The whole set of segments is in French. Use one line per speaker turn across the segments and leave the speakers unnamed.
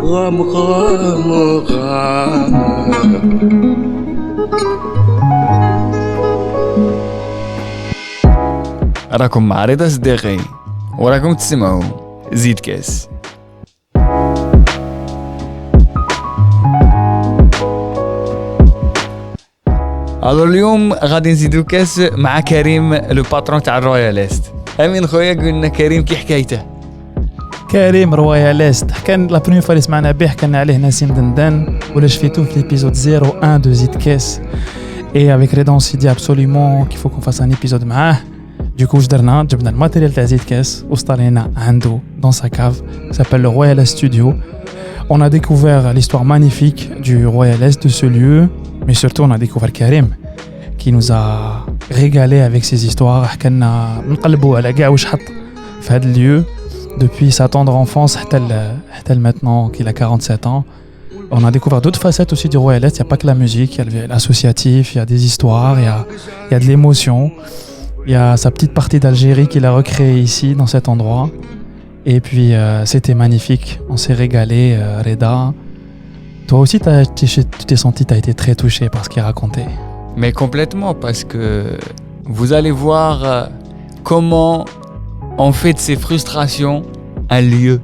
غام غام غام.
راكم مع رضا صديقي وراكم تسمعوا زيد كاس. alors اليوم غادي نزيدو كاس مع كريم لو باترون تاع الروياليست. امين خويا قلنا كريم كي حكايته.
كريم روياليست حكينا لا بروميير فوا اللي سمعنا به حكينا عليه نسيم دندان ولا شفيتو في ليبيزود 01 دو زيد كاس. Et avec Reda on s'est dit absolument qu'il faut qu'on fasse un épisode معاه. Du coup جبنا الماتيريال تاع زيد كاس وصلنا عنده dans sa cave, ça s'appelle le Royal Studio. On a découvert l'histoire magnifique du Royal Est de ce lieu, mais surtout on a découvert Karim qui nous a régalé avec ses histoires. حكينا نقلبوا على كاع واش حط في هذا الlieu depuis sa tendre enfance حتى maintenant qu'il a 47 ans. On a découvert d'autres facettes aussi du Royal Est. Il n'y a pas que la musique, il y a l'associatif, il y a des histoires, il y a de l'émotion. Il y a sa petite partie d'Algérie qu'il a recréée ici, dans cet endroit. Et puis, c'était magnifique. On s'est régalé, Reda. Toi aussi, tu t'es senti, tu as été très touché par ce qu'il racontait.
Mais complètement, parce que vous allez voir comment on fait de ces frustrations un lieu.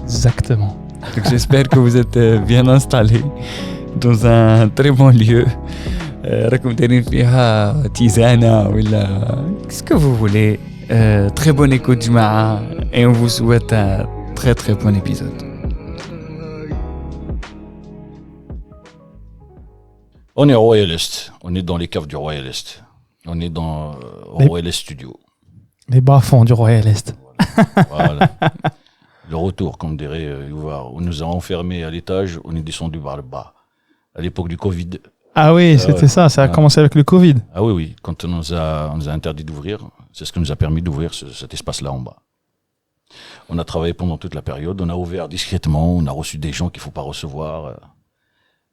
Exactement.
Donc j'espère que vous êtes bien installés dans un très bon lieu. راكم دايرين فيها تيزانة ولا qu'est-ce que vous voulez. Très bonne écoute جماعة et on vous souhaite un très très bon épisode.
On est royaliste, on est dans les caves du Royaliste. On est dans Royalist Studio.
Les bas-fonds du Royal Est.
Voilà. Le retour, comme dirait Youvar. On nous a enfermés à l'étage, on est descendu par le bas. À l'époque du Covid.
Ah oui, c'était ça a commencé avec le Covid.
Ah oui, quand on nous a interdit d'ouvrir, c'est ce qui nous a permis d'ouvrir cet espace-là en bas. On a travaillé pendant toute la période, on a ouvert discrètement, on a reçu des gens qu'il ne faut pas recevoir.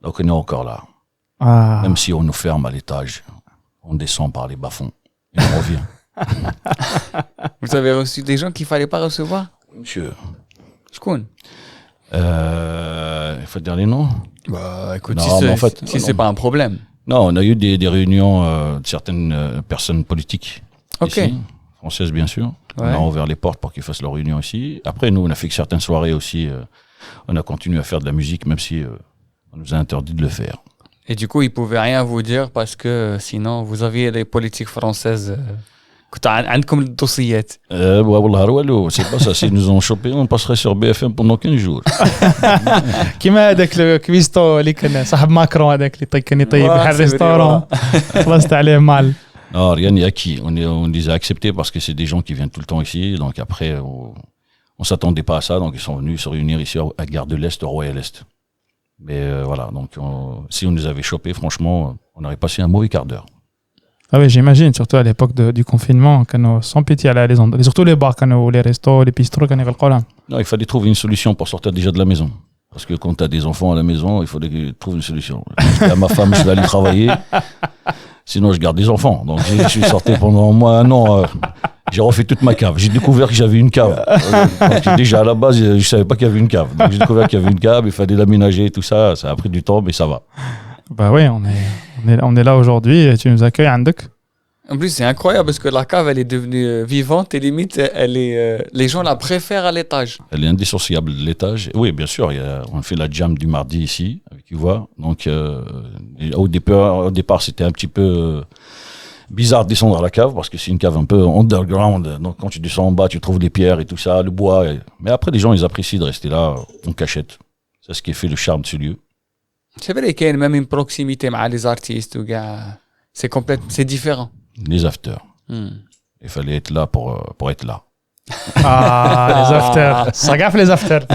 Donc on est encore là.
Ah.
Même si on nous ferme à l'étage, on descend par les bas-fonds et on revient.
Vous avez reçu des gens qu'il ne fallait pas recevoir?
Monsieur.
شكون?
Il faut dire les noms.
Bah écoute,
Non,
si c'est pas un problème.
Non, on a eu des réunions de certaines personnes politiques
Ok.
ici, françaises bien sûr.
Ouais.
On a ouvert les portes pour qu'ils fassent leur réunion ici. Après, nous, on a fait que certaines soirées aussi, on a continué à faire de la musique, même si on nous a interdit de le faire.
Et du coup, ils pouvaient rien vous dire parce que sinon, vous aviez les politiques françaises. كنت عندكم الدوسيات.
والله والو, c'est pas ça. S'ils nous ont chopé, on passerait sur BFM pendant 15 jours.
كيما هذاك الكويستو اللي كان صاحب ماكرون هذاك اللي كان يطيب بحال الريستورون خلصت عليه مال.
Non, rien n'est acquis. On les a acceptés parce que c'est des gens qui viennent tout le temps ici. Donc après, on s'attendait pas à ça. Donc ils sont venus se réunir ici à Gare de l'Est, au Royal Est. Mais voilà. Donc si on nous avait chopés, franchement, on aurait passé un mauvais quart d'heure.
Ah oui, j'imagine, surtout à l'époque du confinement, كانوا sans pitié aller les endroits, surtout les bars, كانوا les restos, les bistrots, كانوا يغلقوا لهم.
Non, il fallait trouver une solution pour sortir déjà de la maison. Parce que quand tu as des enfants à la maison, il fallait que tu trouves une solution. Je dis à ma femme, je vais aller travailler, sinon je garde des enfants. Donc je suis sorti pendant un an, j'ai refait toute ma cave. J'ai découvert que j'avais une cave. Donc, déjà à la base, je ne savais pas qu'il y avait une cave. Donc j'ai découvert qu'il y avait une cave, il fallait l'aménager et tout ça. Ça a pris du temps, mais ça va.
Bah oui, on est là aujourd'hui et tu nous accueilles عندك.
En plus, c'est incroyable parce que la cave, elle est devenue vivante et limite, les gens la préfèrent à l'étage.
Elle est indissociable de l'étage. Oui, bien sûr, on fait la jam du mardi ici, avec Yuva. Donc, au départ, c'était un petit peu bizarre de descendre à la cave parce que c'est une cave un peu underground. Donc, quand tu descends en bas, tu trouves les pierres et tout ça, le bois. Mais après, les gens, ils apprécient de rester là en cachette. C'est ce qui fait le charme de ce lieu.
C'est vrai qu'il y a même une proximité avec les artistes. C'est différent.
Les afters. Il fallait être là pour être là.
Ah, les afters. Ça gaffe les afters.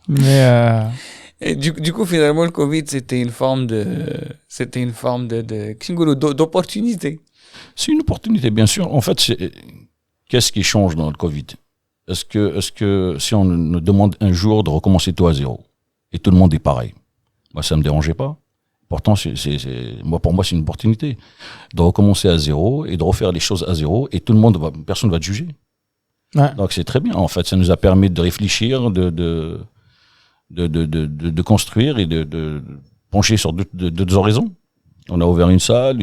Mais
et du coup, finalement, le Covid, c'était une forme d'opportunité.
C'est une opportunité, bien sûr. En fait, qu'est-ce qui change dans le Covid? Est-ce que si on nous demande un jour de recommencer tout à zéro et tout le monde est pareil, moi ça me dérangeait pas. Pourtant, pour moi, c'est une opportunité de recommencer à zéro et de refaire les choses à zéro et personne ne va te juger.
Ouais.
Donc, c'est très bien. En fait, ça nous a permis de réfléchir, de construire et de pencher sur deux horizons. On a ouvert une salle,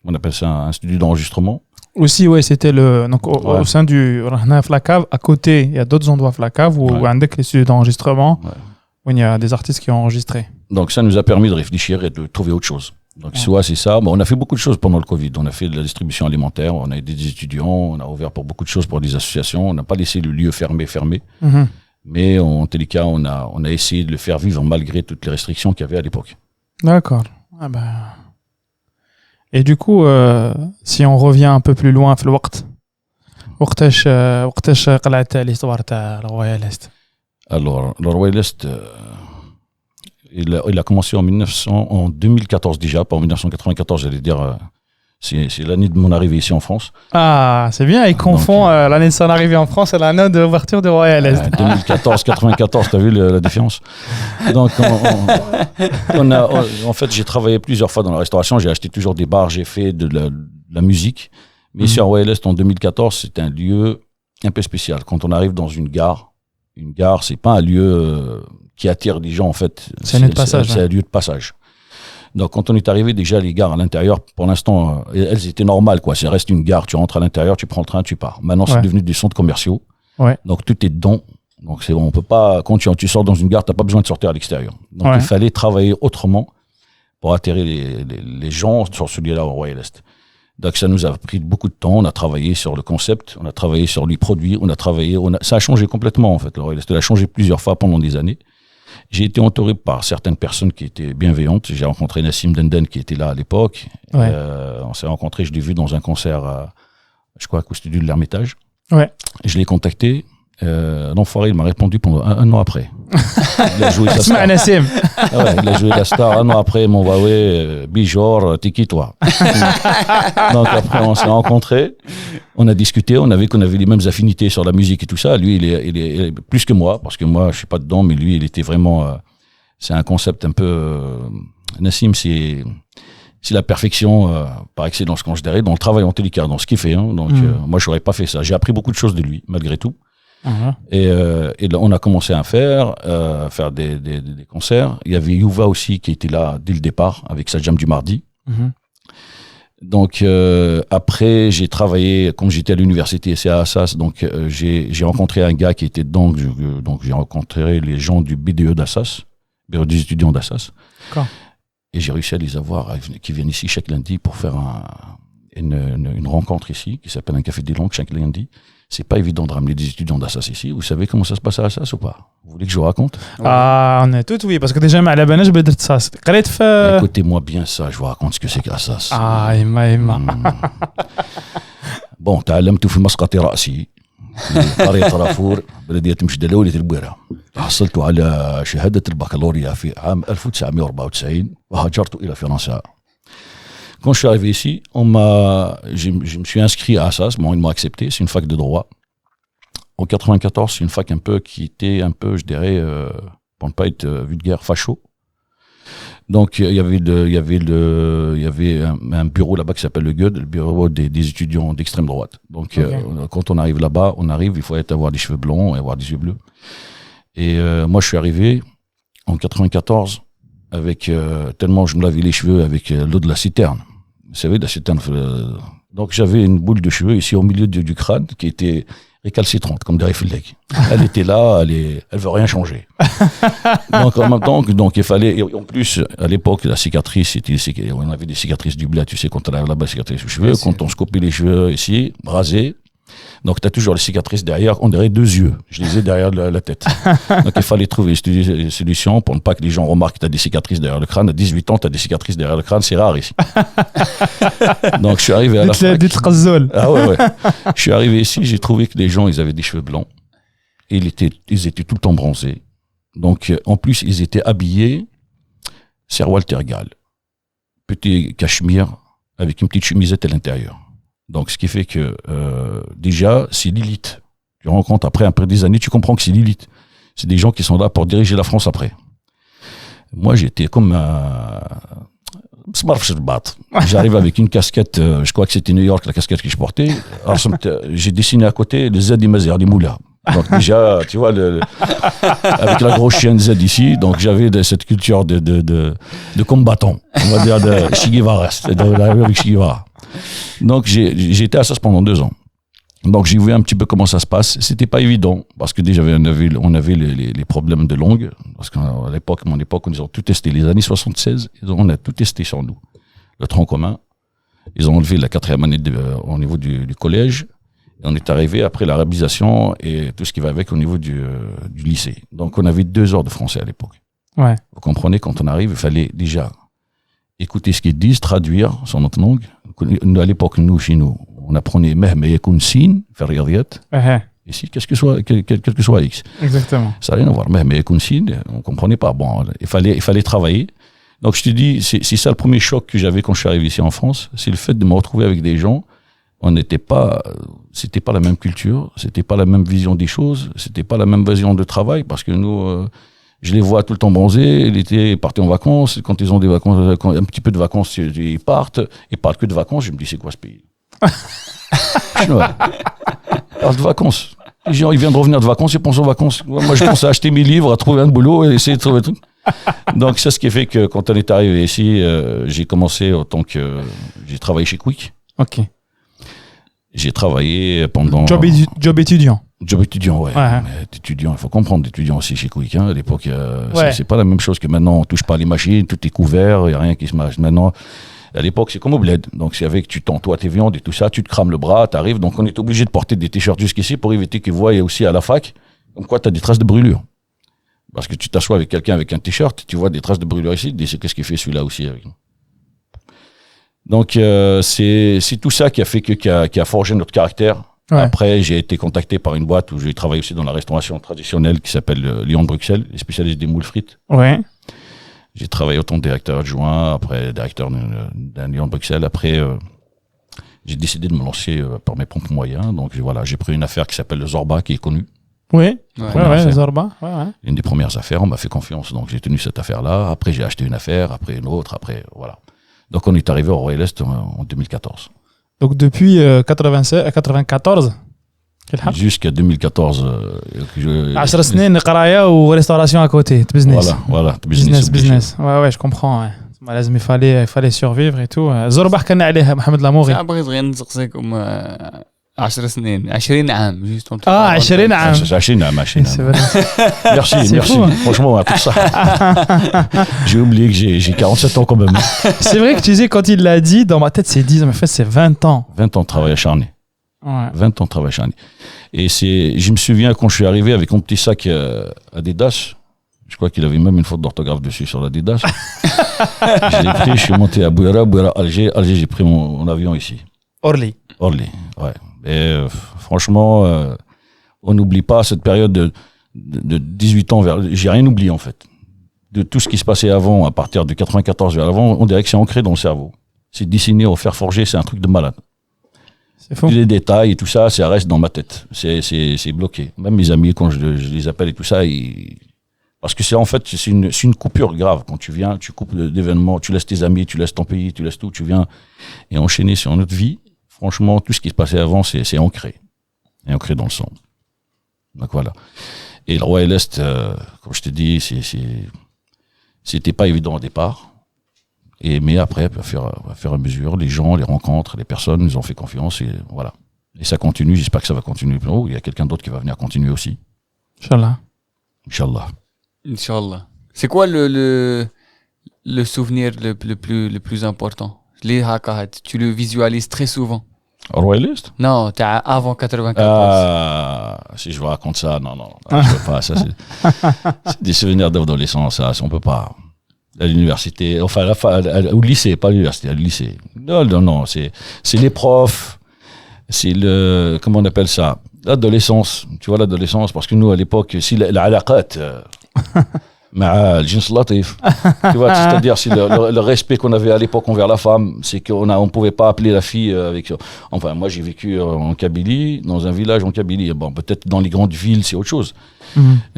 on appelle ça un studio d'enregistrement.
Aussi, ouais, c'était au sein du Flacave, à côté, il y a d'autres endroits Flacave où il y a les studios d'enregistrement, où il y a des artistes qui ont enregistré.
Donc, ça nous a permis de réfléchir et de trouver autre chose. Donc, soit c'est ça. Bon, on a fait beaucoup de choses pendant le Covid. On a fait de la distribution alimentaire, on a aidé des étudiants, on a ouvert pour beaucoup de choses pour des associations. On n'a pas laissé le lieu fermé.
Mhm.
Mais en tous les cas, on a essayé de le faire vivre malgré toutes les restrictions qu'il y avait à l'époque.
D'accord. Ah ben... Et du coup, si on revient un peu plus loin في الوقت وقتاش قلعت l'histoire تاع Royal Est.
Alors, le Royal Est, il a commencé en 2014 déjà, pas en 1994, j'allais dire. C'est l'année de mon arrivée ici en France.
Ah, c'est bien, il confond l'année de son arrivée en France et l'année de l'ouverture de Royal Est.
2014-94, t'as vu la différence? Donc, en fait, j'ai travaillé plusieurs fois dans la restauration, j'ai acheté toujours des bars, j'ai fait de la musique. Mais ici à Royal Est, en 2014, c'est un lieu un peu spécial. Quand on arrive dans une gare, c'est pas un lieu qui attire les gens, en fait.
C'est un lieu de passage.
C'est un lieu de passage. Donc, quand on est arrivé, déjà, les gares à l'intérieur, pour l'instant, elles étaient normales, quoi. Ça reste une gare, tu rentres à l'intérieur, tu prends le train, tu pars. Maintenant, c'est devenu des centres commerciaux.
Ouais.
Donc, tout est dedans. Donc, c'est bon, on peut pas, quand tu sors dans une gare, t'as pas besoin de sortir à l'extérieur. Donc, il fallait travailler autrement pour atterrir les gens sur ce lieu-là au Royal Est. Donc, ça nous a pris beaucoup de temps. On a travaillé sur le concept, on a travaillé sur les produits, ça a changé complètement, en fait. Le Royal Est a changé plusieurs fois pendant des années. J'ai été entouré par certaines personnes qui étaient bienveillantes. J'ai rencontré Nassim Denden qui était là à l'époque.
Ouais.
On s'est rencontrés, je l'ai vu dans un concert, je crois, au studio de l'Hermitage.
Ouais.
Je l'ai contacté. L'enfoiré, il m'a répondu pendant un an après. Il a joué sa star. Il a joué la star. Un an après, il m'a envoyé Bijor, t'es qui toi? Donc après, on s'est rencontrés. On a discuté, on a vu qu'on avait les mêmes affinités sur la musique et tout ça. Lui, il est plus que moi, parce que moi, je suis pas dedans, mais lui, il était vraiment. C'est un concept un peu. Nassim, c'est la perfection par excellence considérée dans le travail en télécast, dans ce qu'il fait. Hein. Donc moi, j'aurais pas fait ça. J'ai appris beaucoup de choses de lui, malgré tout. Et là, on a commencé à faire des concerts. Il y avait Youva aussi qui était là dès le départ avec sa jam du mardi. Donc après j'ai travaillé, comme j'étais à l'université, c'est à Assas, donc j'ai rencontré un gars qui était dedans, donc j'ai rencontré les gens du BDE d'Assas, bureau des étudiants d'Assas. Et j'ai réussi à les avoir, qui viennent ici chaque lundi pour faire une rencontre ici, qui s'appelle un café des langues chaque lundi. C'est pas évident de ramener des étudiants d'Assas ici. Vous savez comment ça se passe à Assas ou pas? Vous voulez que je vous raconte?
Ah, on est tout oui, parce que déjà, à la banane, je vais dire ça.
Écoutez-moi bien ça, je vous raconte ce que c'est qu'Assas.
Ah, Emma.
Bon, تعلمت في مسقط رأسي في قرية رافور بلدية مشدة الأولى البويرة. حصلت على شهادة البكالوريا في عام 1994 وهاجرت إلى فرنسا. Quand je suis arrivé ici, je me suis inscrit à Assas. Bon, ils m'ont accepté. C'est une fac de droit. En 94, c'est une fac qui était un peu, je dirais, pour ne pas être vulgaire, facho. Donc, il y avait un bureau là-bas qui s'appelle le GUD, le bureau des étudiants d'extrême droite. Donc, quand on arrive là-bas, il faut avoir des cheveux blonds et avoir des yeux bleus. Et moi, je suis arrivé en 94 avec tellement je me lavais les cheveux avec l'eau de la citerne. Vous savez, la citerne. Donc, j'avais une boule de cheveux ici au milieu du crâne qui était récalcitrante, comme des réflexes. Elle était là, elle veut rien changer. Donc, en même temps, il fallait, et en plus, à l'époque, la cicatrice, on avait des cicatrices du bled, tu sais, quand on avait là-bas, cicatrices aux cheveux, quand on se coupait les cheveux ici, rasés. Donc, tu as toujours les cicatrices derrière, on dirait 2 yeux. Je les ai derrière la tête. Donc, il fallait trouver des solutions pour ne pas que les gens remarquent que tu as des cicatrices derrière le crâne. À 18 ans, tu as des cicatrices derrière le crâne, c'est rare ici. Donc, je suis arrivé à la fac. Ah ouais. Je suis arrivé ici, j'ai trouvé que les gens, ils avaient des cheveux blancs. Et ils étaient tout le temps bronzés. Donc, en plus, ils étaient habillés Serwal Tergal. Petit cachemire avec une petite chemisette à l'intérieur. Donc, ce qui fait que, déjà, c'est l'élite. Tu rencontres après des années, tu comprends que c'est l'élite. C'est des gens qui sont là pour diriger la France après. Moi, j'étais comme un... J'arrive avec une casquette, je crois que c'était New York, la casquette que je portais. Alors, j'ai dessiné à côté le Z des Moula. Donc déjà, tu vois, avec la grosse chienne Z ici, donc j'avais cette culture de combattant, on va dire de Che Guevara, avec Che Guevara. Donc j'ai été à ça pendant 2 ans. Donc j'ai vu un petit peu comment ça se passe. C'était pas évident parce que déjà on avait les problèmes de langue, parce qu'à l'époque, mon époque, ils ont tout testé. Les années 76, on a tout testé sur nous. Le tronc commun, ils ont enlevé la 4e année au niveau du collège. Et on est arrivé après l'arabisation et tout ce qui va avec au niveau du lycée. Donc on avait 2 heures de français à l'époque.
Ouais.
Vous comprenez, quand on arrive, il fallait déjà écouter ce qu'ils disent, traduire sur notre langue. À l'époque, nous, chez nous, on apprenait Mehme Yakoun Sin, faire Riyadiyat. Ici, quel que soit X.
Exactement.
Ça n'a rien à voir. Mehme Yakoun Sin, on ne comprenait pas. Bon, il fallait travailler. Donc je te dis, c'est ça le premier choc que j'avais quand je suis arrivé ici en France, c'est le fait de me retrouver avec des gens. C'était pas la même culture, c'était pas la même vision des choses, c'était pas la même vision de travail, parce que nous, je les vois tout le temps bronzés, l'été, ils partent en vacances, quand ils ont des vacances, un petit peu de vacances, ils parlent que de vacances, je me dis, c'est quoi ce pays? Chinois. Ils parlent de vacances. Les gens, ils viennent de revenir de vacances, ils pensent aux vacances. Moi, je pense à acheter mes livres, à trouver un boulot et essayer de trouver un truc. Donc, c'est ce qui fait que quand on est arrivé ici, j'ai commencé j'ai travaillé chez Quick.
Ok.
J'ai travaillé pendant...
Job étudiant.
Job étudiant, ouais. Mais étudiant, il faut comprendre, d'étudiant aussi chez Quick. Hein. À l'époque, c'est pas la même chose que maintenant. On touche pas les machines, tout est couvert, il n'y a rien qui se marche. Maintenant, à l'époque, c'est comme au bled. Donc, c'est avec, tu t'entoies tes viandes et tout ça, tu te crames le bras, t'arrives. Donc, on est obligé de porter des t-shirts jusqu'ici pour éviter qu'ils voient aussi à la fac. Comme quoi, tu as des traces de brûlure. Parce que tu t'assois avec quelqu'un avec un t-shirt, tu vois des traces de brûlure ici, tu dis, c'est qu'est-ce qu'il fait celui-là aussi avec nous. Donc, c'est tout ça qui a fait qui a forgé notre caractère. Ouais. Après, j'ai été contacté par une boîte où j'ai travaillé aussi dans la restauration traditionnelle qui s'appelle Lyon de Bruxelles, les spécialistes des moules frites.
Ouais.
J'ai travaillé autant directeur adjoint, après directeur d'un Lyon de Bruxelles. Après, j'ai décidé de me lancer par mes propres moyens. Donc, voilà, j'ai pris une affaire qui s'appelle le Zorba, qui est connue.
Oui, le Zorba. Ouais.
Une des premières affaires, on m'a fait confiance. Donc, j'ai tenu cette affaire-là. Après, j'ai acheté une affaire, après une autre, après, voilà. Donc, on est arrivé au Royal Est en 2014.
Donc, depuis 94
jusqu'à 2014.
10 سنين قرايه وريستوراسيون à côté, business.
Voilà,
business. Ouais, je comprends. Ouais. لازم il fallait survivre et tout. زربح كان عليها محمد لاموغي.
بغيت غير نسقسيكم 10 سنين 20 عام juste
20 عام.
20 عام. Merci. Franchement, tout ça. J'ai oublié que j'ai 47 ans quand même.
C'est vrai que tu disais, quand il l'a dit, dans ma tête, c'est 10 ans, mais en fait, c'est 20 ans.
20 ans de travail acharné.
Ouais.
20 ans de travail acharné. Et je me souviens quand je suis arrivé avec mon petit sac Adidas, je crois qu'il avait même une faute d'orthographe dessus sur l'Adidas. Je l'ai pris, je suis monté à Bouira, Alger, j'ai pris mon avion ici.
Orly,
ouais. Et franchement, on n'oublie pas cette période de 18 ans j'ai rien oublié en fait. De tout ce qui se passait avant, à partir de 94 vers l'avant, on dirait que c'est ancré dans le cerveau. C'est dessiné au fer forgé, c'est un truc de malade.
C'est fou.
Les détails et tout ça, ça reste dans ma tête. C'est bloqué. Même mes amis, quand je les appelle et tout ça, parce que c'est en fait, c'est une coupure grave. Quand tu viens, tu coupes d'événements, tu laisses tes amis, tu laisses ton pays, tu laisses tout, tu viens et enchaîner sur notre vie. Franchement, tout ce qui se passait avant, c'est ancré. Et ancré dans le sang. Donc voilà. Et le Royal Est, comme je te dis, c'était pas évident au départ. Mais après, à faire à mesure, les gens, les rencontres, les personnes nous ont fait confiance et voilà. Et ça continue, j'espère que ça va continuer. Oh, il y a quelqu'un d'autre qui va venir continuer aussi. Inch'Allah.
Inch'Allah. C'est quoi le souvenir le plus important? Tu le visualises très souvent.
Royaliste?
Non, avant 94.
Si je vous raconte ça, non, je peux pas. Ça, c'est des souvenirs d'adolescence, ça, on peut pas. À l'université, enfin, au lycée, pas à l'université, à lycée. Non, c'est les profs, c'est comment on appelle ça? L'adolescence. Tu vois, l'adolescence, parce que nous, à l'époque, si l'alaqat, مع الجنس اللطيف. Tu vois, c'est-à-dire si le respect qu'on avait à l'époque envers la femme, c'est qu'on pouvait pas appeler la fille avec. Enfin, moi j'ai vécu en Kabylie, dans un village en Kabylie. Bon, peut-être dans les grandes villes c'est autre chose.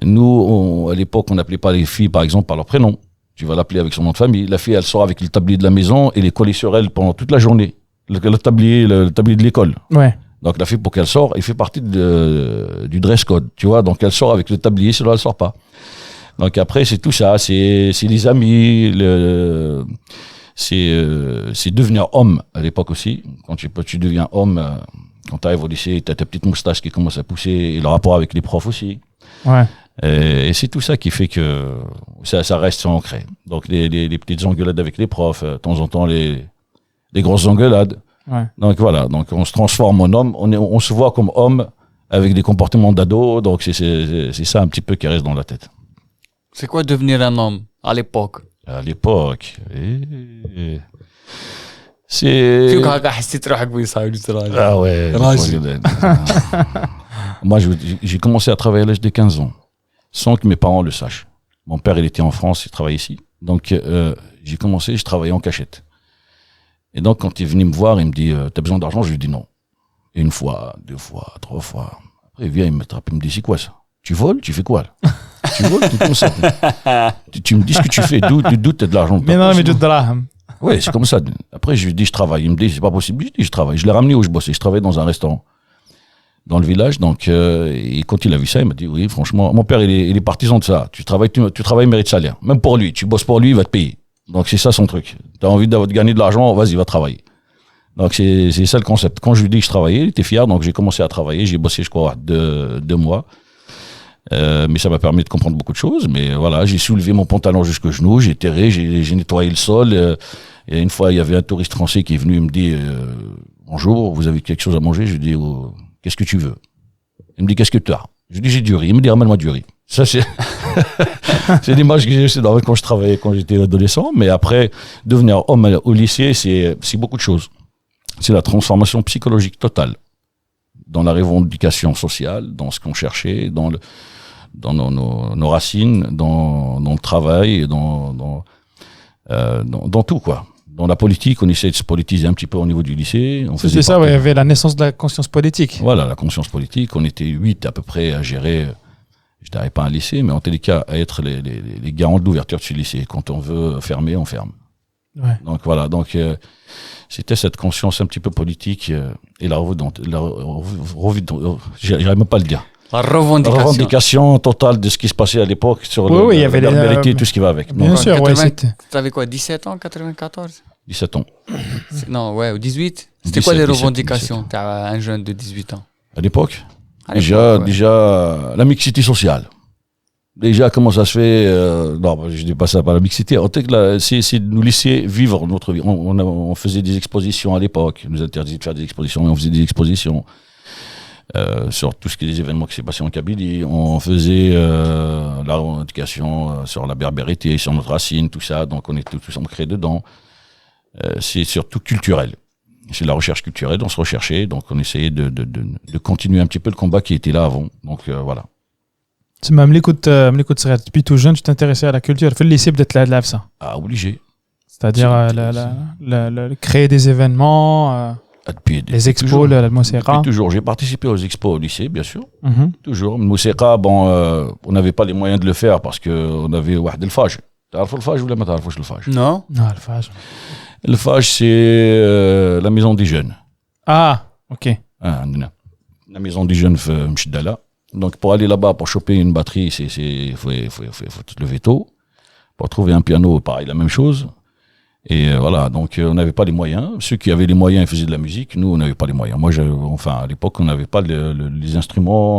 Nous, à l'époque, on n'appelait pas les filles par exemple par leur prénom. Tu vas l'appeler avec son nom de famille. La fille, elle sort avec le tablier de la maison et les collés sur elle pendant toute la journée. Le tablier de l'école.
Ouais.
Donc la fille, pour qu'elle sorte, elle fait partie du dress code, tu vois. Donc elle sort avec le tablier, sinon elle sort pas. Donc après, c'est tout ça, c'est les amis, c'est devenir homme à l'époque aussi. Quand tu deviens homme, quand tu arrives au lycée, tu as ta petite moustache qui commence à pousser, et le rapport avec les profs aussi.
Ouais.
Et c'est tout ça qui fait que ça reste ancré. Donc les petites engueulades avec les profs, de temps en temps les grosses engueulades.
Ouais.
Donc voilà, donc on se transforme en homme, on se voit comme homme avec des comportements d'ado, donc c'est ça un petit peu qui reste dans la tête.
C'est quoi devenir un homme à l'époque?
À l'époque, c'est...
كيف هكا حسيت روحك بيصاير راجل؟
Ah ouais.
راجل.
Moi, j'ai commencé à travailler à l'âge de 15 ans, sans que mes parents le sachent. Mon père, il était en France, il travaillait ici. Donc, j'ai commencé, je travaillais en cachette. Et donc, quand il est venu me voir, il me dit, t'as besoin d'argent? Je lui dis non. Une fois, 2 fois, 3 fois. Après, il vient, il me trappe, il me dit, c'est quoi ça? Tu voles? Tu fais quoi là? Tu voles? Tu comme ça? Tu me dis ce que tu fais, d'où t'as de l'argent?
Mais non, mais du draham.
Oui, c'est comme ça. Après, je lui dis, je travaille. Il me dit, c'est pas possible. Je dis, je travaille. Je l'ai ramené où je bossais. Je travaillais dans un restaurant dans le village. Donc, et quand il a vu ça, il m'a dit, oui, franchement, mon père, il est partisan de ça. Tu travailles, mérite salaire. Même pour lui. Tu bosses pour lui, il va te payer. Donc, c'est ça son truc. Tu as envie de gagner de l'argent, vas-y, va travailler. Donc, c'est ça le concept. Quand je lui dis que je travaillais, il était fier. Donc, j'ai commencé à travailler. J'ai bossé, je crois, 2 mois. Mais ça m'a permis de comprendre beaucoup de choses. Mais voilà, j'ai soulevé mon pantalon jusqu'au genou, j'ai terré, j'ai nettoyé le sol. Et une fois, il y avait un touriste français qui est venu, il me dit bonjour, vous avez quelque chose à manger? Je lui dis qu'est-ce que tu veux? Il me dit qu'est-ce que tu as? Je lui dis j'ai du riz. Il me dit ramène-moi du riz. Ça c'est c'est l'image que j'ai quand je travaillais, quand j'étais adolescent. Mais après, devenir homme au lycée, c'est beaucoup de choses. C'est la transformation psychologique totale dans la revendication sociale, dans ce qu'on cherchait, dans nos racines, dans le travail, dans tout, quoi. Dans la politique, on essaie de se politiser un petit peu au niveau du lycée.
C'est ça, ouais, il y avait la naissance de la conscience politique.
Voilà, la conscience politique. On était 8 à peu près à gérer, je dirais pas un lycée, mais en tous les cas, à être les garants de l'ouverture de ce lycée. Quand on veut fermer, on ferme.
Ouais.
Donc voilà, c'était cette conscience un petit peu politique et j'arrive même pas à le dire.
La
La revendication totale de ce qui se passait à l'époque sur
il y avait
la vérité et tout ce qui va avec.
Bien
Donc,
sûr, ouais, c'était...
T'avais quoi, 17 ans, 94?
17 ans.
Non, ouais, ou 18? C'était
17,
quoi les
17,
revendications? T'as un jeune de 18 ans.
À l'époque,
Ouais.
déjà la mixité sociale. Déjà, comment ça se fait non, je dis pas ça par la mixité. En fait, c'est de nous laisser vivre notre vie. On faisait des expositions à l'époque. On nous interdisait de faire des expositions, mais on faisait des expositions sur tout ce qui est des événements qui s'est passé en Kabylie. On faisait la revendication sur la berbérité, sur notre racine, tout ça. Donc, on était tous ancrés dedans. C'est surtout culturel. C'est la recherche culturelle. On se recherchait. Donc, on essayait de continuer un petit peu le combat qui était là avant. Donc, voilà.
Tu m'as depuis tout jeune, tu t'intéressais à la culture. Fais le lycée, peut-être là, ça.
Ah, obligé.
C'est-à-dire créer des événements, les expos, la musiqa.
Toujours. J'ai participé aux expos au lycée, bien sûr.
Mhm.
Toujours. Le musiqa, bon, on n'avait pas les moyens de le faire parce qu'on avait le Faj. تعرفوا الفاج ولا ما تعرفوش الفاج؟
Non.
Ah, le Faj.
Le Faj, c'est la maison des jeunes.
Ah, ok.
La maison des jeunes في Mchidala. Donc, pour aller là-bas, pour choper une batterie, faut te lever tôt. Pour trouver un piano, pareil, la même chose. Et voilà, donc on n'avait pas les moyens. Ceux qui avaient les moyens, ils faisaient de la musique. Nous, on n'avait pas les moyens. Moi, à l'époque, on n'avait pas les instruments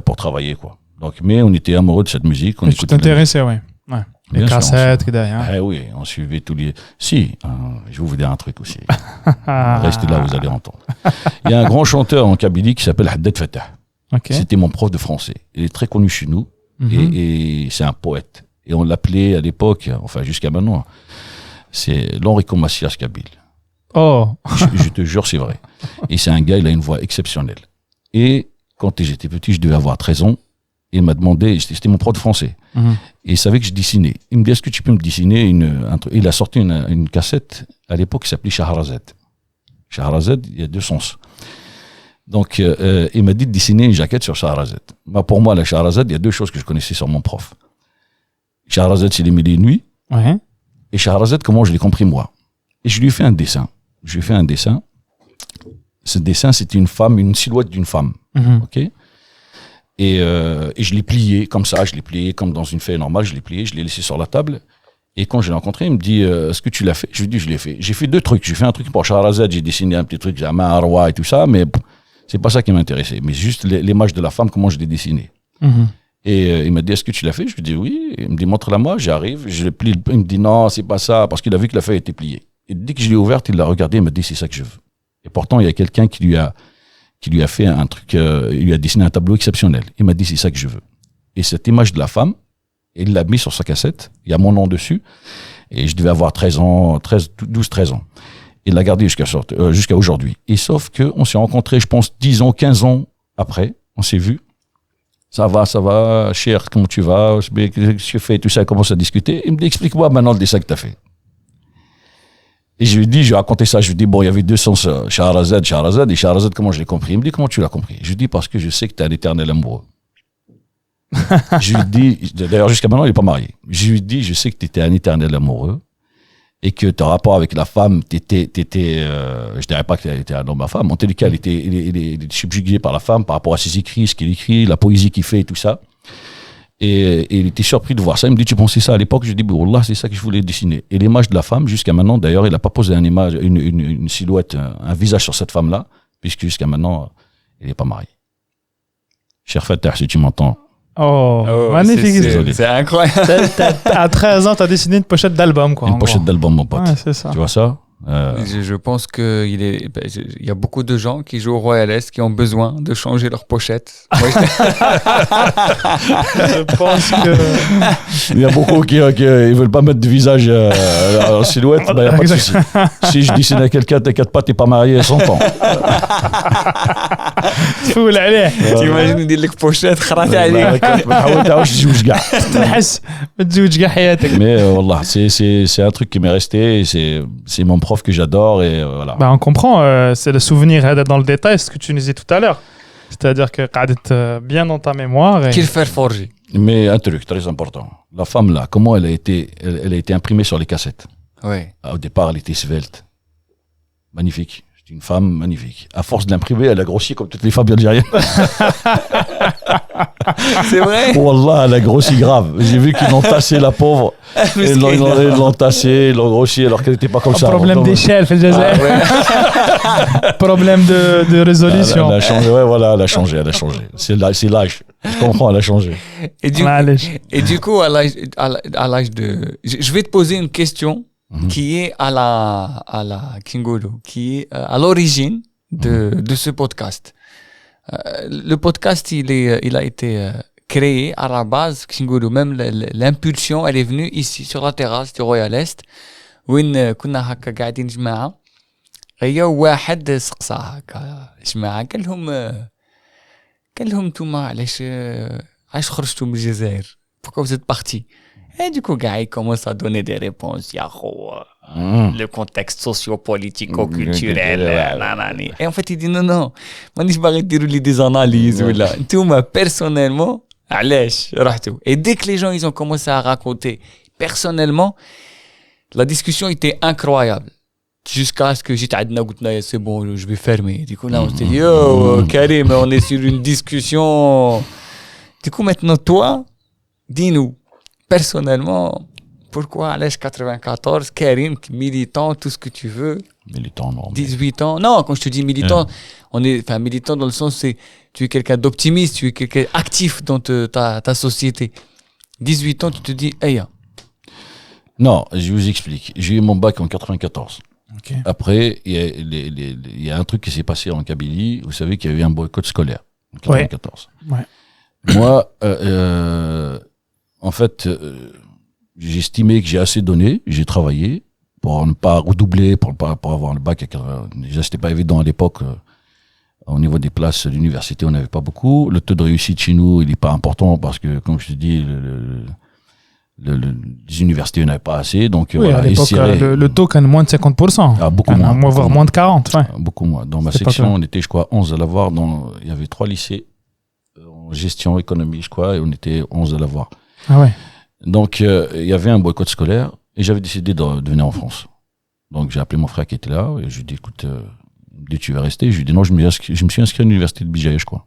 pour travailler, quoi. Donc, mais on était amoureux de cette musique. On
Tu t'intéressais, ouais. Les
Bien sûr,
cassettes, hein.
Ah oui, on suivait tous les... Si, je vais vous dire un truc aussi. Restez là, vous allez entendre. Il y a un grand chanteur en Kabylie qui s'appelle Haddad Fattah.
Ok.
C'était mon prof de français. Il est très connu chez nous.
Mhm.
Et c'est un poète. Et on l'appelait à l'époque, enfin jusqu'à maintenant, c'est l'Enrico Macias Kabyle.
Oh.
Je te jure, c'est vrai. Et c'est un gars, il a une voix exceptionnelle. Et quand j'étais petit, je devais avoir 13 ans. Il m'a demandé, c'était mon prof de français.
Mhm.
Et il savait que je dessinais. Il me dit, est-ce que tu peux me dessiner un truc? Il a sorti une cassette, à l'époque, qui s'appelait Shahrazad. Shahrazad, il y a 2 sens. Donc, il m'a dit de dessiner une jaquette sur Shahrazad. Pour moi, la Shahrazad, il y a 2 choses que je connaissais sur mon prof. Shahrazad, c'est les mille et nuits.
Ouais.
Et Shahrazad, comment je l'ai compris moi? Et je lui ai fait un dessin. Ce dessin, c'était une femme, une silhouette d'une femme. Ok. Et je l'ai plié comme ça, comme dans une feuille normale, je l'ai laissé sur la table. Et quand je l'ai rencontré, il me dit est-ce que tu l'as fait? Je lui ai dit je l'ai fait. J'ai fait 2 trucs. J'ai fait un truc pour Shahrazad, j'ai dessiné un petit truc, j'ai un arwa et tout ça, mais c'est pas ça qui m'intéressait. Mais juste l'image de la femme, comment je l'ai dessinée. Et il m'a dit est-ce que tu l'as fait? Je lui ai dit oui. Il me dit montre-la moi, j'arrive, je le plie, il me dit non, c'est pas ça, parce qu'il a vu que la feuille était pliée. Et dès que je l'ai ouverte, il l'a regardé, il m'a dit c'est ça que je veux. Et pourtant, il y a quelqu'un qui lui a fait un truc, il lui a dessiné un tableau exceptionnel. Il m'a dit c'est ça que je veux. Et cette image de la femme, il l'a mis sur sa cassette, il y a mon nom dessus, et je devais avoir 12-13 ans. Il l'a gardé jusqu'à aujourd'hui. Et sauf qu'on s'est rencontrés, je pense, 10 ans, 15 ans après, on s'est vus. Ça va, cher, comment tu vas, qu'est-ce que tu fais, tout ça, on commence à discuter. Il me dit, explique-moi maintenant le dessin que tu as fait. Et je lui ai raconté ça, je lui ai dit, bon, il y avait 2 sens, Shahrazad, et Shahrazad, comment je l'ai compris? Il me dit, comment tu l'as compris? Je lui ai dit, parce que je sais que tu es un éternel amoureux. Je lui ai dit, d'ailleurs, jusqu'à maintenant, il n'est pas marié. Je lui ai dit, je sais que tu étais un éternel amoureux et que ton rapport avec la femme, je dirais pas que tu étais un homme à femme, en tous les cas, il est subjugué par la femme par rapport à ses écrits, ce qu'il écrit, la poésie qu'il fait et tout ça. Et il était surpris de voir ça. Il me dit, tu pensais ça à l'époque? Je lui ai dit, Wallah, c'est ça que je voulais dessiner. Et l'image de la femme, jusqu'à maintenant, d'ailleurs, il n'a pas posé une silhouette, un visage sur cette femme-là, puisque jusqu'à maintenant, il n'est pas marié. Cher Fatah, si tu m'entends.
Oh, magnifique.
C'est incroyable.
À 13 ans, tu as dessiné une pochette d'album, quoi.
Une pochette d'album, mon pote.
Ouais, c'est ça.
Tu vois ça?
Je pense qu'il y a beaucoup de gens qui jouent au Royal Est qui ont besoin de changer leur pochette. Moi,
Je pense que...
Il y a beaucoup qui veulent pas mettre de visage en silhouette, il n'y a pas de souci. Si je dessine à quelqu'un, t'inquiète pas, t'es pas marié à 100 ans.
تفول عليه
t'imagines ندير لك pochette خراتي عليك.
ما حاول تعاوش تزوج كاع.
تنحس ما تزوج كاع حياتك.
Mais wallah, c'est un truc qui m'est resté, c'est mon prof que j'adore et voilà.
Bah, on comprend, c'est le souvenir dans le détail, ce que tu nous disais tout à l'heure. C'est-à-dire que قعدت bien dans ta mémoire.
Qu'il faire forger.
Mais un truc très important, la femme là, comment elle a été imprimée sur les cassettes.
Ouais.
Au départ, elle était svelte, magnifique. C'est une femme magnifique. À force de l'imprimer, elle a grossi comme toutes les femmes algériennes.
C'est vrai?
Wallah, elle a grossi grave. J'ai vu qu'ils l'ont tassé, la pauvre. Ils l'ont tassé, ils l'ont grossi alors qu'elle n'était pas comme ça.
Problème d'échelle, fait le Jazair. Problème de résolution.
Elle a changé, ouais, voilà, elle a changé. C'est l'âge. Je comprends, elle a changé.
Et du coup, à l'âge de... Je vais te poser une question qui est à la Kingolo, qui est à l'origine de ce podcast. Le podcast, il a été créé à la base, Kingolo, même l'impulsion, elle est venue ici sur la terrasse du Royal Est, وين كنا هكا قاعدين جماعة. هي واحد سقسا هكا جماعة قال لهم نتوما علاش خرجتوا من الجزائر؟ Pourquoi vous êtes partis? Et du coup, gars, il commence à donner des réponses. Le contexte socio-politico-culturel. Et en fait, il dit non. Moi, je vais dire des analyses. Moi, personnellement, et dès que les gens ils ont commencé à raconter, personnellement, la discussion était incroyable. Jusqu'à ce que j'étais à c'est bon, je vais fermer. Du coup, là, on s'est dit, Karim, on est sur une discussion. Du coup, maintenant, toi, dis-nous. Personnellement, pourquoi à l'âge 94, Karim, militant, tout ce que tu veux.
Militant, non.
18 ans. Non, quand je te dis militant, militant dans le sens, c'est tu es quelqu'un d'optimiste, tu es quelqu'un actif dans ta société. 18 ans, tu te dis, hey.
Non, je vous explique. J'ai eu mon bac en 94.
Okay.
Après, il y a un truc qui s'est passé en Kabylie. Vous savez qu'il y a eu un boycott scolaire en 94.
Ouais.
Moi, en fait, j'ai estimé que j'ai assez donné, j'ai travaillé pour ne pas redoubler, pour avoir le bac. Déjà, c'était pas évident à l'époque. Au niveau des places de l'université, on n'avait pas beaucoup. Le taux de réussite chez nous, il n'est pas important parce que, comme je te dis, les universités n'avaient pas assez. Donc,
oui,
voilà,
à l'époque, le taux quand moins de 50%.
Ah, beaucoup moins.
Voire moins de 40%. Ouais.
Beaucoup moins. Dans ma section, on était, je crois, 11 à l'avoir. Il y avait 3 lycées en gestion, économie, je crois, et on était 11 à l'avoir.
Ah ouais.
Donc, il y avait un boycott scolaire et j'avais décidé de venir en France. Donc, j'ai appelé mon frère qui était là et je lui ai dit, écoute, il me dit, tu vas rester? Je lui ai dit, non, je me suis inscrit à l'université de Bijaye, je crois.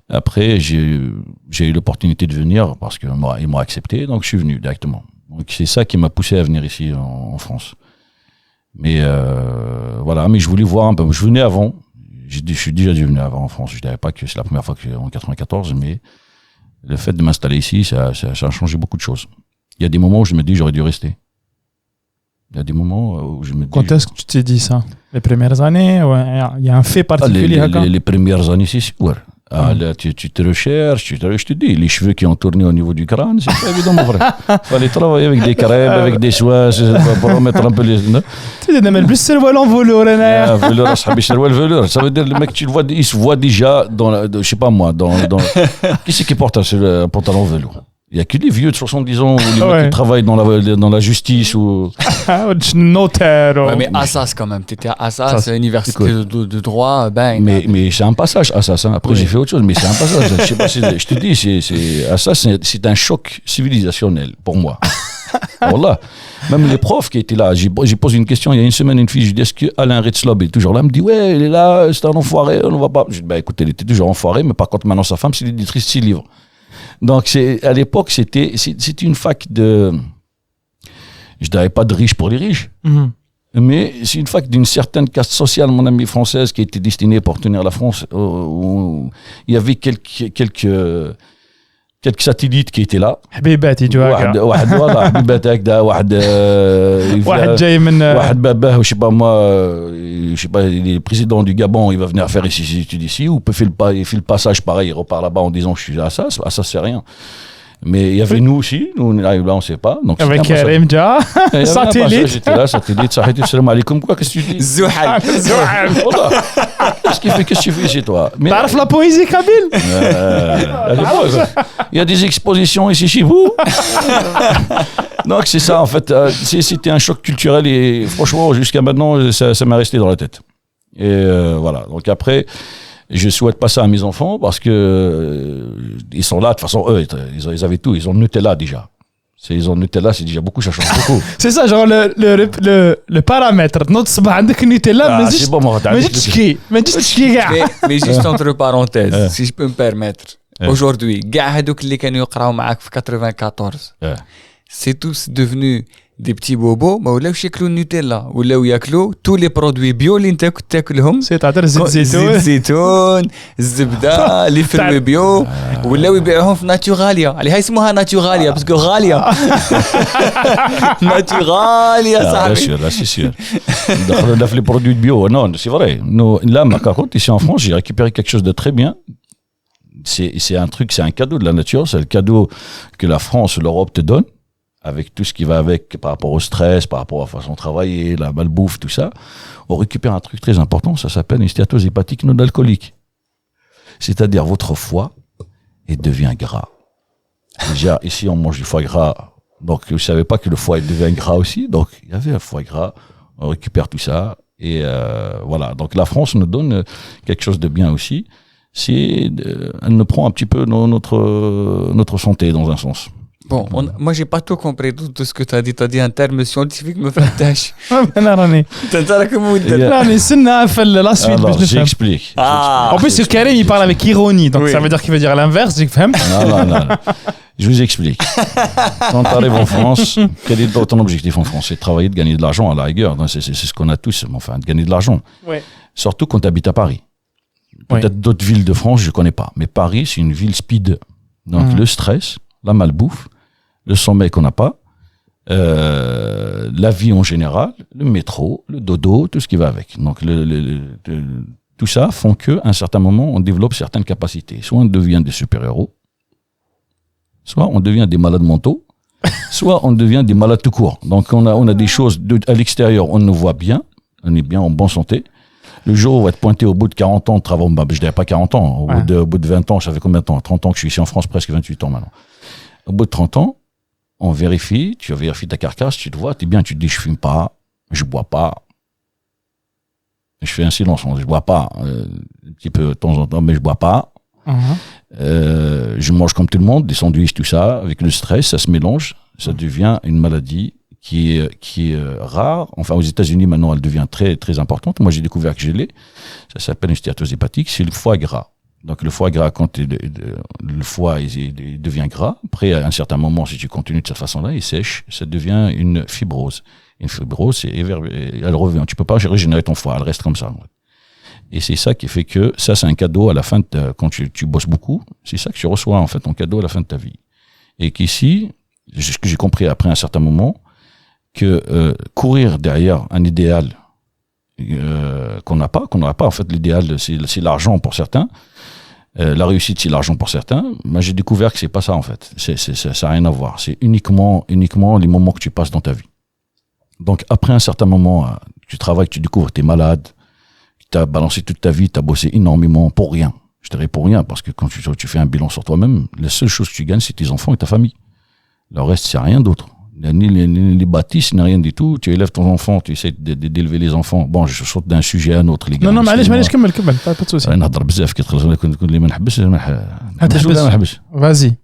Après, j'ai eu l'opportunité de venir parce qu'ils m'ont accepté, donc je suis venu directement. Donc, c'est ça qui m'a poussé à venir ici en France. Mais voilà, mais je voulais voir un peu. Je venais avant. Je suis déjà venu avant en France. Je ne dirais pas que c'est la première fois que en 94, mais le fait de m'installer ici, ça a changé beaucoup de choses. Il y a des moments où je me dis j'aurais dû rester. Il y a des moments où je me dis...
Quand est-ce que tu t'es dit ça? Les premières années? Il y a un fait particulier.
Les premières années, c'est sûr. Là, tu te recherches, je te dis, les cheveux qui ont tourné au niveau du crâne, c'est pas évident, mon frère. Il fallait travailler avec des crèmes, avec des soins, pour remettre un peu les...
Tu dis, mais le cerveau en velours,
velours. Ça veut dire, le mec, il se voit déjà dans je sais pas moi, qui c'est qui porte un pantalon velours? Il n'y a que les vieux de 70 ans ou les mecs qui travaillent dans la justice ou...
notaire.
Ouais, mais Assas quand même, tu étais à Assas, université de droit, ben...
Mais c'est un passage, Assas. Hein. Après, j'ai fait autre chose, mais c'est un passage. Je sais pas si... Je te dis, Assas, c'est un choc civilisationnel pour moi. Voilà. Même les profs qui étaient là, j'ai posé une question il y a une semaine à une fille, je dis, est-ce que Alain Ritzlob est toujours là? Elle me dit, ouais, il est là, c'est un enfoiré, on ne va pas... Je dis, bah écoute, elle était toujours enfoirée, mais par contre, maintenant, sa femme, c'est l'éditrice de 6 livres. Donc, à l'époque, c'était une fac de... Je dirais pas de riches pour les riches, mais c'est une fac d'une certaine caste sociale, mon ami, française, qui était destinée pour tenir la France. Où il y avait quelques satellites qui étaient là.
حبيباتي جواك.
واحد والله حبيبات هكذا واحد
جاي من
واحد باباه je sais pas il est président du Gabon, il va venir faire ici ses études ici, ou peut faire le passage pareil, il repart là-bas en disant je suis à ça c'est rien. Mais il y avait nous aussi, nous on est là, on sait pas. Donc
avec Karim Dja, satellite.
J'étais là, satellite, salam alaikum, quoi, qu'est-ce que tu dis?
Zouhal.
Qu'est-ce que tu fais chez toi? Mais
تعرف la poésie kabyle?
il y a des expositions ici chez vous. Donc c'est ça en fait, c'était un choc culturel et franchement jusqu'à maintenant ça m'est resté dans la tête. Et voilà, donc après je souhaite pas ça à mes enfants parce que ils sont là, de toute façon eux ils avaient tout, ils ont Nutella déjà. Ils ont Nutella, c'est déjà beaucoup, ça change beaucoup.
C'est ça, genre le paramètre. Notre صباح عندك Nutella, mais
juste entre parenthèses, si je peux me permettre. Aujourd'hui, gars هذوك اللي كانوا يقراو معاك في 94. C'est tous devenus des petits bobos, ما ولاوش ياكلوا النوتيلا، ولاو ياكلوا tous les produits bio اللي انت كنت تاكلهم.
c'est-à-dire زيت
الزيتون، الزبده، لي فروي بيو، ولاو يبيعوهم في ناتوراليا، عليها اسمها ناتوراليا باسكو غاليه. ناتوراليا صاحبي.
Là c'est sûr. Dans les produits bio, non, c'est vrai. Là, par contre, ici en France, j'ai récupéré quelque chose de très bien. C'est un truc, c'est un cadeau de la nature, c'est le cadeau que la France, l'Europe te donne, avec tout ce qui va avec par rapport au stress, par rapport à la façon de travailler, la malbouffe, tout ça. On récupère un truc très important, ça s'appelle une stéatose hépatique non alcoolique. C'est-à-dire votre foie, il devient gras. Déjà, ici, on mange du foie gras, donc je ne savais pas que le foie il devient gras aussi, donc il y avait un foie gras, on récupère tout ça, et voilà. Donc la France nous donne quelque chose de bien aussi, elle nous prend un petit peu notre santé dans un sens.
Bon, moi j'ai pas tout compris tout ce que tu as dit. Tu as dit un terme scientifique, me flattache.
انا راني نستنى في la suite
Alors,
باش نفهم.
j'explique.
En plus, Karim il parle avec ironie, donc ça veut dire qu'il veut dire l'inverse, j'ai فهمت.
Non. Je vous explique. Quand tu arrives en France, quel est ton objectif en France? C'est de travailler, de gagner de l'argent à la rigueur. C'est ce qu'on a tous, enfin, de gagner de l'argent.
Ouais.
Surtout quand tu habites à Paris. Peut-être d'autres villes de France, je ne connais pas. Mais Paris, c'est une ville speed. Donc le stress, la malbouffe, le sommeil qu'on n'a pas, la vie en général, le métro, le dodo, tout ce qui va avec. Donc tout ça font qu'à un certain moment, on développe certaines capacités. Soit on devient des super-héros, soit on devient des malades mentaux, soit on devient des malades tout court. Donc on a des choses à l'extérieur, on nous voit bien, on est bien en bonne santé. Le jour où on va être pointé au bout de 40 ans de travail, je ne dirais pas 40 ans, au bout de 20 ans, ça fait combien de temps? 30 ans que je suis ici en France, presque 28 ans maintenant. Au bout de 30 ans, on vérifie, tu vérifies ta carcasse, tu te vois, tu es bien, tu te dis je fume pas, je bois pas. Je fais un silence, je bois pas, un petit peu de temps en temps, mais je bois pas. Je mange comme tout le monde, des sandwichs, tout ça. Avec le stress, ça se mélange. Ça devient une maladie qui est rare. Enfin, aux États-Unis, maintenant, elle devient très, très importante. Moi, j'ai découvert que je l'ai. Ça s'appelle une stéatose hépatique. C'est le foie gras. Donc, le foie gras, quand le foie il devient gras, après, à un certain moment, si tu continues de cette façon-là, il sèche. Ça devient une fibrose. Une fibrose, elle revient. Tu peux pas régénérer ton foie. Elle reste comme ça. Et c'est ça qui fait que ça, c'est un cadeau à la fin de quand tu bosses beaucoup. C'est ça que tu reçois, en fait, ton cadeau à la fin de ta vie. Et qu'ici, ce que j'ai compris après un certain moment, que courir derrière un idéal qu'on n'a pas en fait. L'idéal, c'est l'argent pour certains, la réussite, c'est l'argent pour certains. Moi, j'ai découvert que c'est pas ça, en fait. Ça n'a rien à voir. C'est uniquement les moments que tu passes dans ta vie. Donc après un certain moment, tu travailles, tu découvres, t'es malade, tu as balancé toute ta vie, tu as bossé énormément pour rien. Je dirais pour rien, parce que quand tu fais un bilan sur toi-même, la seule chose que tu gagnes, c'est tes enfants et ta famille. Le reste, c'est rien d'autre. Ni les bâtisses, ni rien du tout. Tu élèves ton enfant, tu essaies d'élever les enfants. Bon, je saute d'un sujet à un autre, les gars.
Non, معليش كمل pas de souci.
نهضر بزاف كتخلص كل اللي ما نحبش
Vas-y.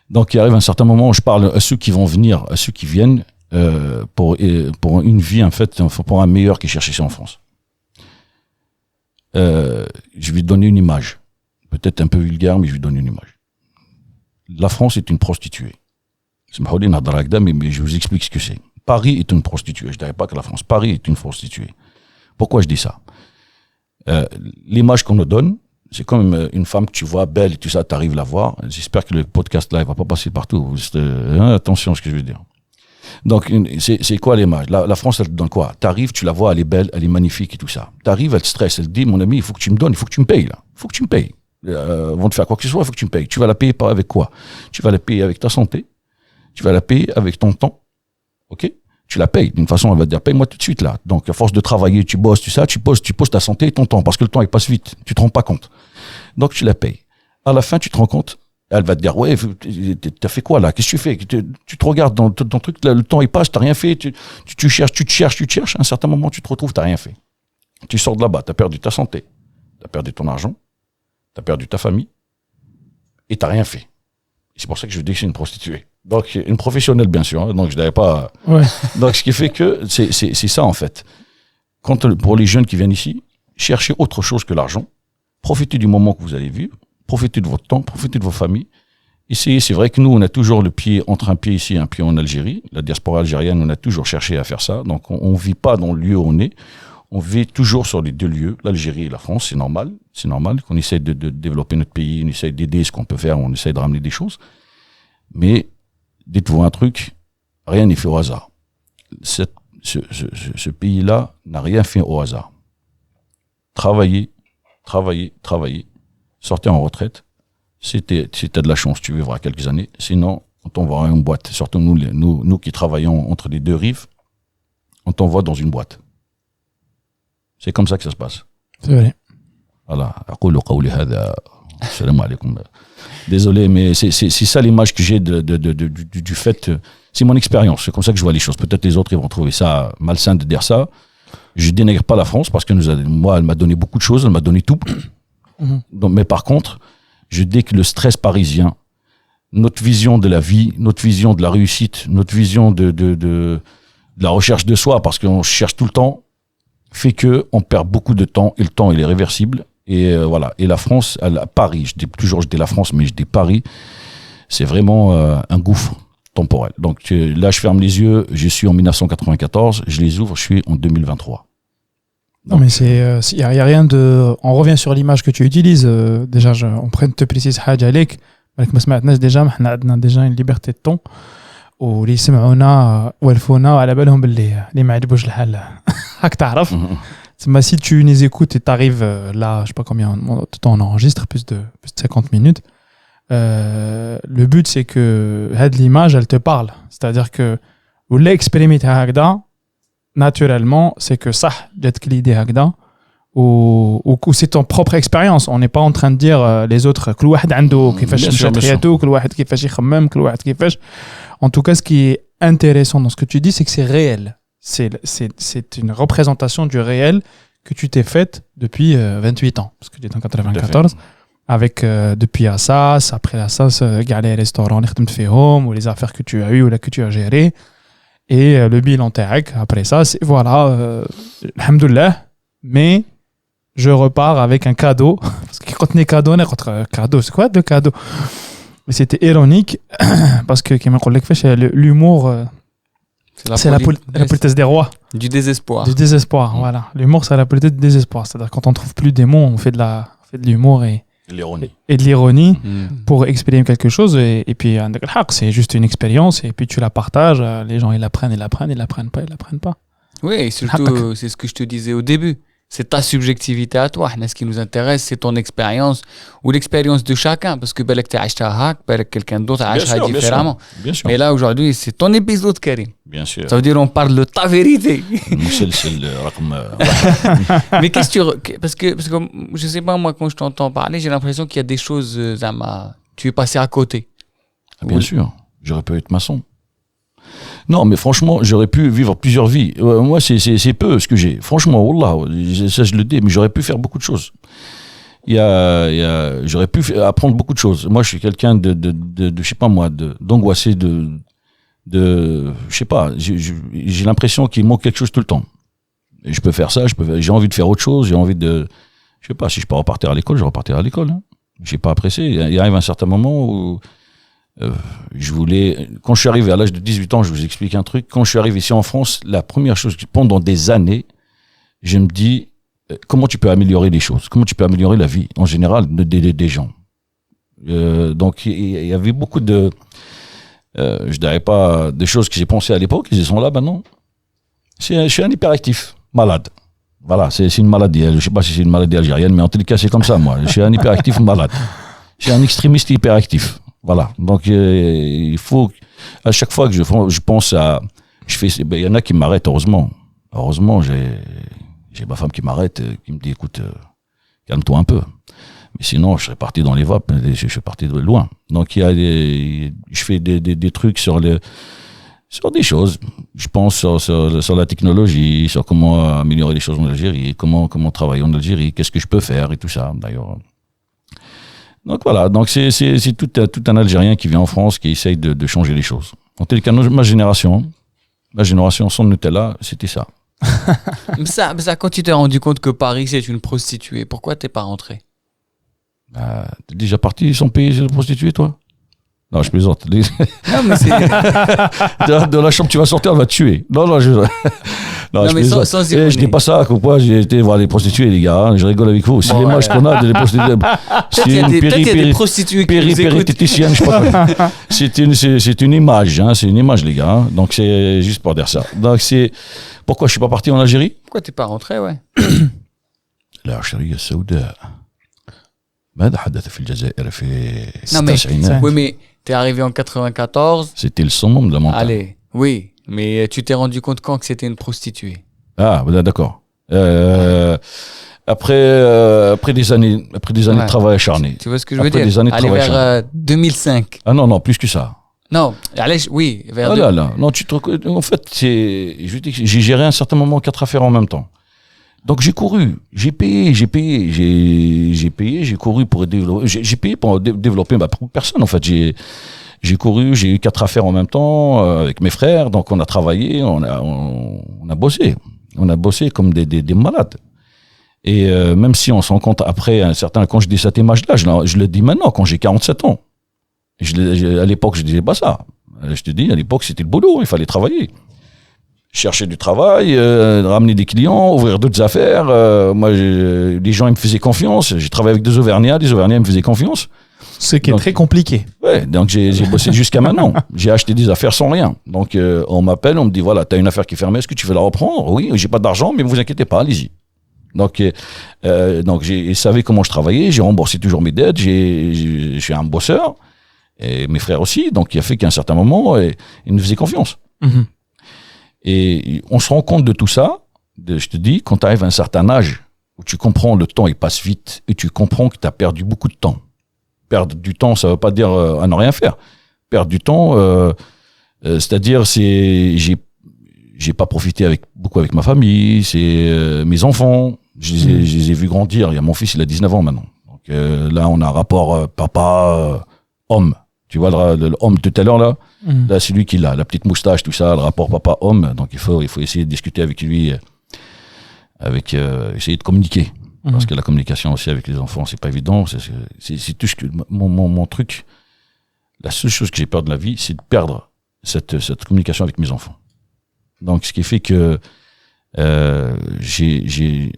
Donc il arrive un certain moment où je parle à ceux qui vont venir, à ceux qui viennent pour une vie, en fait, pour un meilleur qui cherche ici en France. Je vais donner une image, peut-être un peu vulgaire, mais je vais donner une image. La France est une prostituée. Mais je vous explique ce que c'est. Paris est une prostituée. Je ne dirais pas que la France. Paris est une prostituée. Pourquoi je dis ça? L'image qu'on nous donne, c'est comme une femme que tu vois belle et tout ça, tu arrives à la voir. J'espère que le podcast là, il va pas passer partout. Attention à ce que je veux dire. Donc, c'est quoi l'image? La France, elle te donne quoi? T'arrives, tu la vois, elle est belle, elle est magnifique et tout ça. T'arrives, elle te stresse, elle te dit, mon ami, il faut que tu me donnes, il faut que tu me payes là. Il faut que tu me payes. Vont te faire quoi que ce soit, il faut que tu me payes. Tu vas la payer avec quoi? Tu vas la payer avec ta santé. Tu vas la payer avec ton temps. Ok? Tu la payes. D'une façon, elle va te dire, paye-moi tout de suite là. Donc, à force de travailler, tu bosses, tout ça, tu poses ta santé et ton temps. Parce que le temps, il passe vite. Tu te rends pas compte. Donc, tu la payes. À la fin, tu te rends compte. Elle va te dire, ouais, t'as fait quoi là? Qu'est-ce que tu fais? Tu te regardes dans ton truc, là, le temps il passe, t'as rien fait, tu cherches. À un certain moment, tu te retrouves, t'as rien fait. Tu sors de là-bas, t'as perdu ta santé, t'as perdu ton argent, t'as perdu ta famille, et t'as rien fait. C'est pour ça que je dis que c'est une prostituée. Donc, une professionnelle, bien sûr, hein, donc je n'avais pas.
Ouais.
Donc, ce qui fait que c'est ça, en fait. Pour les jeunes qui viennent ici, cherchez autre chose que l'argent, profitez du moment que vous allez vivre. Profitez de votre temps, profitez de vos familles. Ici, c'est vrai que nous, on a toujours le pied, entre un pied ici et un pied en Algérie. La diaspora algérienne, on a toujours cherché à faire ça. Donc, on vit pas dans le lieu où on est. On vit toujours sur les deux lieux, l'Algérie et la France. C'est normal. C'est normal qu'on essaie de développer notre pays, on essaie d'aider ce qu'on peut faire, on essaie de ramener des choses. Mais, dites-vous un truc, rien n'est fait au hasard. Ce pays-là n'a rien fait au hasard. Travaillez. Sortez en retraite. Si t'as de la chance, tu vivras quelques années. Sinon, on t'envoie une boîte. Surtout nous qui travaillons entre les deux rives, on t'envoie dans une boîte. C'est comme ça que ça se passe.
C'est vrai.
Voilà. Désolé, mais c'est ça l'image que j'ai du fait. C'est mon expérience. C'est comme ça que je vois les choses. Peut-être les autres, ils vont trouver ça malsain de dire ça. Je dénigre pas la France parce que moi, elle m'a donné beaucoup de choses. Elle m'a donné tout. Donc, mais par contre, je dis que le stress parisien, notre vision de la vie, notre vision de la réussite, notre vision de la recherche de soi, parce qu'on cherche tout le temps, fait que on perd beaucoup de temps et le temps il est réversible. Et voilà. Et la France, Paris, je dis la France, mais je dis Paris, c'est vraiment un gouffre temporel. Donc là, je ferme les yeux, je suis en 1994, je les ouvre, je suis en 2023.
Non, mais il y a rien de. On revient sur l'image que tu utilises. Déjà, on prend te précise حاجة عليك. ما سمعتناش déjà, mais عندنا déjà une liberté de ton. واللي يسمعونا والفونا على بالهم باللي ما عجبوش الحال. هاك تعرف. Si tu nous écoutes et t'arrives là, je sais pas combien de temps on enregistre, plus de 50 minutes. Le but c'est que l'image elle te parle. C'est-à-dire que ou l'expérimenter هكذا. Naturellement, c'est que ça, d'être l'idée هكذا, ou c'est ton propre expérience. On n'est pas en train de dire les autres, كل واحد عنده كيفاش مشات حياته, كل واحد كيفاش يخمم, كل واحد كيفاش. En tout cas, ce qui est intéressant dans ce que tu dis, c'est que c'est réel. C'est une représentation du réel que tu t'es faite depuis 28 ans. Parce que tu es en 94. avec depuis Assas, après Assas, les restaurants اللي خدمت فيهم ou les affaires que tu as eues ou que tu as gérées et le bilan تاعك après ça c'est voilà alhamdoulilah mais je repars avec un cadeau parce que quand on est cadeau c'est quoi de cadeau mais c'était ironique parce que كما نقول لك فاش l'humour c'est la politesse des rois.
Du désespoir.
Du désespoir, voilà. L'humour, c'est la politesse du désespoir. C'est-à-dire quand on trouve plus des mots, on fait de l'humour et de l'ironie pour exprimer quelque chose. Et puis, c'est juste une expérience. Et puis, tu la partages. Les gens, ils l'apprennent, ils l'apprennent pas.
Oui, et surtout, c'est ce que je te disais au début. C'est ta subjectivité à toi. Ce qui nous intéresse, c'est ton expérience ou l'expérience de chacun. Parce que tu as acheté quelqu'un d'autre a acheté différemment.
Bien sûr.
Mais là, aujourd'hui, c'est ton épisode, Karim.
Bien sûr.
Ça veut dire on parle de ta vérité. Mais qu'est-ce que parce que je sais pas, moi, quand je t'entends parler, j'ai l'impression qu'il y a des choses, tu es passé à côté.
Bien sûr. J'aurais pu être maçon. Non, mais franchement, j'aurais pu vivre plusieurs vies. Moi, c'est peu ce que j'ai. Franchement, wallah, ça je le dis, mais j'aurais pu faire beaucoup de choses. J'aurais pu apprendre beaucoup de choses. Moi, je suis quelqu'un de je sais pas moi, d'angoissé, je sais pas, j'ai l'impression qu'il manque quelque chose tout le temps. Et je peux faire ça, j'ai envie de faire autre chose, j'ai envie de, je sais pas, si je peux repartir à l'école, je repartirai à l'école. Hein. J'ai pas apprécié. Il arrive un certain moment où quand je suis arrivé à l'âge de 18 ans, je vous explique un truc. Quand je suis arrivé ici en France, la première chose, pendant des années, je me dis, comment tu peux améliorer les choses? Comment tu peux améliorer la vie, en général, des gens? Donc, il y avait beaucoup je dirais pas des choses que j'ai pensées à l'époque, ils sont là maintenant. Je suis un hyperactif, malade. Voilà, c'est une maladie. Je sais pas si c'est une maladie algérienne, mais en tout cas, c'est comme ça, moi. Je suis un hyperactif malade. Je suis un extrémiste hyperactif. Voilà. Donc, il faut, à chaque fois que je pense à, il y en a qui m'arrêtent, heureusement. Heureusement, j'ai ma femme qui m'arrête, qui me dit, écoute, calme-toi un peu. Mais sinon, je serais parti dans les vapes, je suis parti de loin. Donc, je fais des trucs sur des choses. Je pense sur la technologie, sur comment améliorer les choses en Algérie, comment travailler en Algérie, qu'est-ce que je peux faire et tout ça, d'ailleurs. Donc voilà, donc c'est tout un Algérien qui vient en France, qui essaye de changer les choses. En tout cas, ma génération sans Nutella, c'était ça.
Mais ça, quand tu t'es rendu compte que Paris, c'est une prostituée, pourquoi t'es pas rentré?
T'es déjà parti sans payer les prostituées, toi? Non, je plaisante.
Non, mais c'est...
de la chambre, tu vas sortir, elle va te tuer. Non, je
mais sans
je dis pas ça, quoi. J'ai été voir les prostituées, les gars. Hein, je rigole avec vous. C'est l'image qu'on a des prostituées.
Peut-être qu'il y a des prostituées qui nous écoutent.
Péritéticienne, je sais pas quoi. C'est une image, hein. C'est une image, les gars. Hein. Donc, c'est juste pour dire ça. Donc, pourquoi je suis pas parti en Algérie?
Pourquoi t'es pas rentré, ouais?
العشرية السوداء ماذا حدث في الجزائر في
Non, mais,
التسعينات؟
oui, mais t'es arrivé en 94.
C'était le summum de la montagne.
Allez, oui, mais tu t'es rendu compte quand que c'était une prostituée?
Ah, d'accord. Après des années de travail acharné.
Tu vois ce que je veux
Après
dire?
des années de
Allez,
travail
vers 2005.
Ah non, plus que ça.
Non, allez, oui, vers
Ah là. Non, en fait, je dis que j'ai géré à un certain moment 4 affaires en même temps. Donc j'ai couru, j'ai payé, j'ai couru pour développer, j'ai payé pour développer ma propre personne en fait. J'ai couru, j'ai eu 4 affaires en même temps avec mes frères, donc on a travaillé, on a bossé comme des malades. Et même si on se rend compte après un certain, quand je dis cet image-là, je le dis maintenant quand j'ai 47 ans. À l'époque je disais pas ça. Je te dis, à l'époque c'était le boulot, il fallait travailler. Chercher du travail, ramener des clients, ouvrir d'autres affaires. Moi, les gens ils me faisaient confiance. J'ai travaillé avec des Auvergnats ils me faisaient confiance.
Ce qui est très compliqué.
Ouais, donc j'ai bossé jusqu'à maintenant. J'ai acheté des affaires sans rien. Donc on m'appelle, on me dit voilà, t'as une affaire qui est fermée, est-ce que tu veux la reprendre? Oui, j'ai pas d'argent, mais vous inquiétez pas, allez-y. Donc ils savaient comment je travaillais, j'ai remboursé toujours mes dettes, je suis un bosseur, et mes frères aussi. Donc il a fait qu'à un certain moment, ils nous faisaient confiance.
Mm-hmm.
Et on se rend compte de tout ça, je te dis, quand tu arrives à un certain âge, où tu comprends le temps il passe vite, et tu comprends que tu as perdu beaucoup de temps. Perdre du temps, ça ne veut pas dire à ne rien faire. Perdre du temps, c'est-à-dire, j'ai pas profité beaucoup avec ma famille, c'est mes enfants, je les ai vus grandir. Il y a mon fils, il a 19 ans maintenant. Donc, Donc là, on a un rapport papa-homme. Tu vois le homme tout à l'heure, là, là, c'est lui qui l'a. La petite moustache, tout ça, le rapport papa-homme. Donc il faut essayer de discuter avec lui, essayer de communiquer. Parce que la communication aussi avec les enfants, c'est pas évident. C'est tout ce que mon truc. La seule chose que j'ai peur de la vie, c'est de perdre cette communication avec mes enfants. Donc, ce qui fait que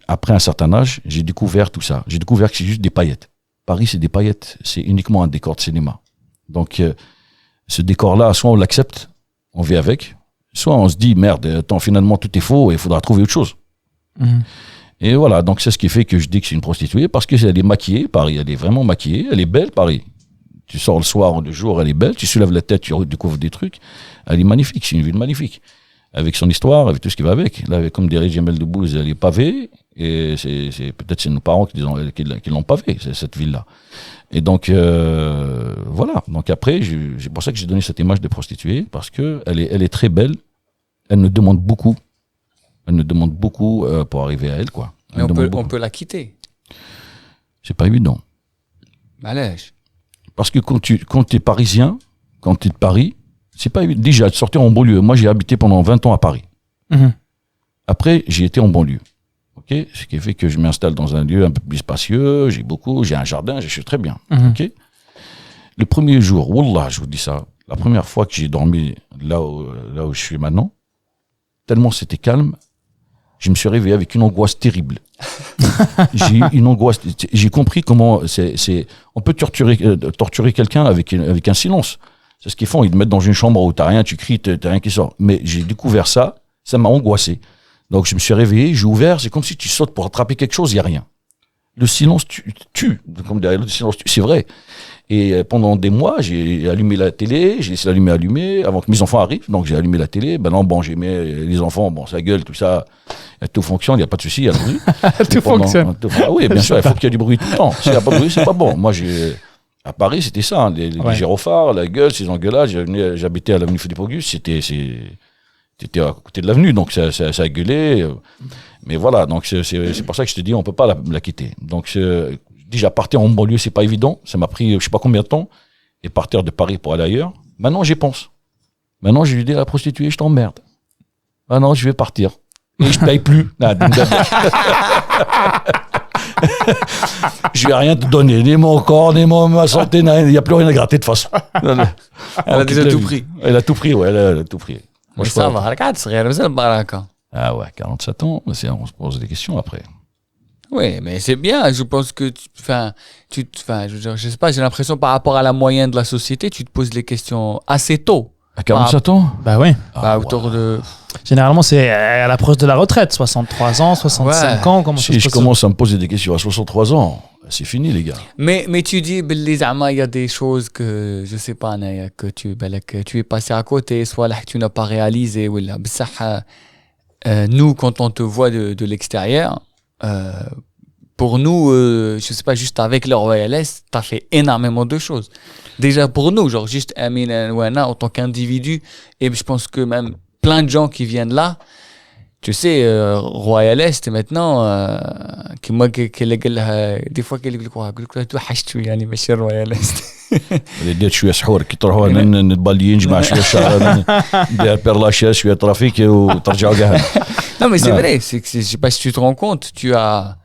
après un certain âge, j'ai découvert tout ça. J'ai découvert que c'est juste des paillettes. Paris, c'est des paillettes. C'est uniquement un décor de cinéma. Donc, ce décor-là, soit on l'accepte, on vit avec, soit on se dit, merde, attends, finalement, tout est faux et il faudra trouver autre chose. Et voilà, donc c'est ce qui fait que je dis que c'est une prostituée, parce qu'elle est maquillée, Paris, elle est vraiment maquillée, elle est belle, Paris. Tu sors le soir ou le jour, elle est belle, tu soulèves la tête, tu découvres des trucs. Elle est magnifique, c'est une ville magnifique. Avec son histoire, avec tout ce qui va avec. Là, comme dirait Jamel Debbouze, elle est pavée, et peut-être c'est nos parents qui l'ont pavée, cette ville-là. Et donc, voilà. Donc après, c'est pour ça que j'ai donné cette image de prostituée, parce que elle est très belle, elle nous demande beaucoup. Elle nous demande beaucoup pour arriver à elle, quoi.
Mais on peut la quitter.
C'est pas évident.
Malèche.
Parce que quand tu es parisien, quand tu es de Paris, c'est pas évident. Déjà, de sortir en banlieue. Moi, j'ai habité pendant 20 ans à Paris. Après, j'ai été en banlieue. Okay, ce qui fait que je m'installe dans un lieu un peu plus spacieux, j'ai un jardin, je suis très bien. Okay. Le premier jour, wallah, je vous dis ça, la première fois que j'ai dormi là où je suis maintenant, tellement c'était calme, je me suis réveillé avec une angoisse terrible. J'ai eu une angoisse. J'ai compris comment on peut torturer quelqu'un avec un silence. C'est ce qu'ils font. Ils te mettent dans une chambre où t'as rien, tu cries, t'as rien qui sort. Mais j'ai découvert ça m'a angoissé. Donc je me suis réveillé, j'ai ouvert, c'est comme si tu sautes pour attraper quelque chose, il y a rien. Le silence tue. Comme derrière le silence tue, c'est vrai. Et pendant des mois, j'ai allumé la télé, j'ai laissé l'allumer avant que mes enfants arrivent. Donc j'ai allumé la télé. Ben non, j'ai mis les enfants, ça gueule, tout ça. Tout fonctionne, il n'y a pas de souci, il y a le bruit.
Tout fonctionne.
Oui, bien sûr, il faut qu'il y ait du bruit tout le temps. S'il n'y a pas de bruit, c'est pas bon. Moi, à Paris, c'était ça, hein, les gyrophares, la gueule, ces engueulages. J'habitais à l'avenue Philippe Auguste, c'était à côté de l'avenue, donc ça a gueulé. Mais voilà, donc c'est pour ça que je te dis, on peut pas la quitter. Donc déjà partir en banlieue, c'est pas évident. Ça m'a pris je sais pas combien de temps. Et partir de Paris pour aller ailleurs. Maintenant, j'y pense. Maintenant, je lui dis à la prostituée, je t'emmerde. Ah non, je vais partir. Et je paye plus. Je vais rien te donner, ni mon corps, ni ma santé, il n'y a plus rien à gratter de toute façon.
Elle a déjà tout pris.
Elle a tout pris, ouais, elle a tout pris.
Moi, ça va, regarde, c'est rien, c'est le baraka.
Ah ouais, 47 ans, on se pose des questions après.
Oui, mais c'est bien, je pense que, je sais pas, j'ai l'impression par rapport à la moyenne de la société, tu te poses les questions assez tôt.
À 47 ans?
Bah oui.
Autour de...
Généralement, c'est à l'approche de la retraite, 63 ans, 65 ans. Comment
si je commence à me poser des questions à 63 ans, c'est fini, les gars.
Mais tu dis, il y a des choses que, je sais pas, que tu es passé à côté, soit là que tu n'as pas réalisé, ou là, nous, quand on te voit de l'extérieur, pour nous, je sais pas, juste avec le Royal Est, t'as fait énormément de choses. Déjà pour nous, genre juste Amin Ouana en tant qu'individu, et je pense que même plein de gens qui viennent là, tu sais, Royal Est maintenant, des fois qu'ils disent quoi, tu حشتوا يعني ماشي Royal Est.
دير شويه سحور كي تروحوا نتبالي نجمع شويه شعر ندير بيرلاشا شويه ترافيك وترجعوا كاع.
Non mais c'est vrai, je sais pas si tu te rends compte, tu as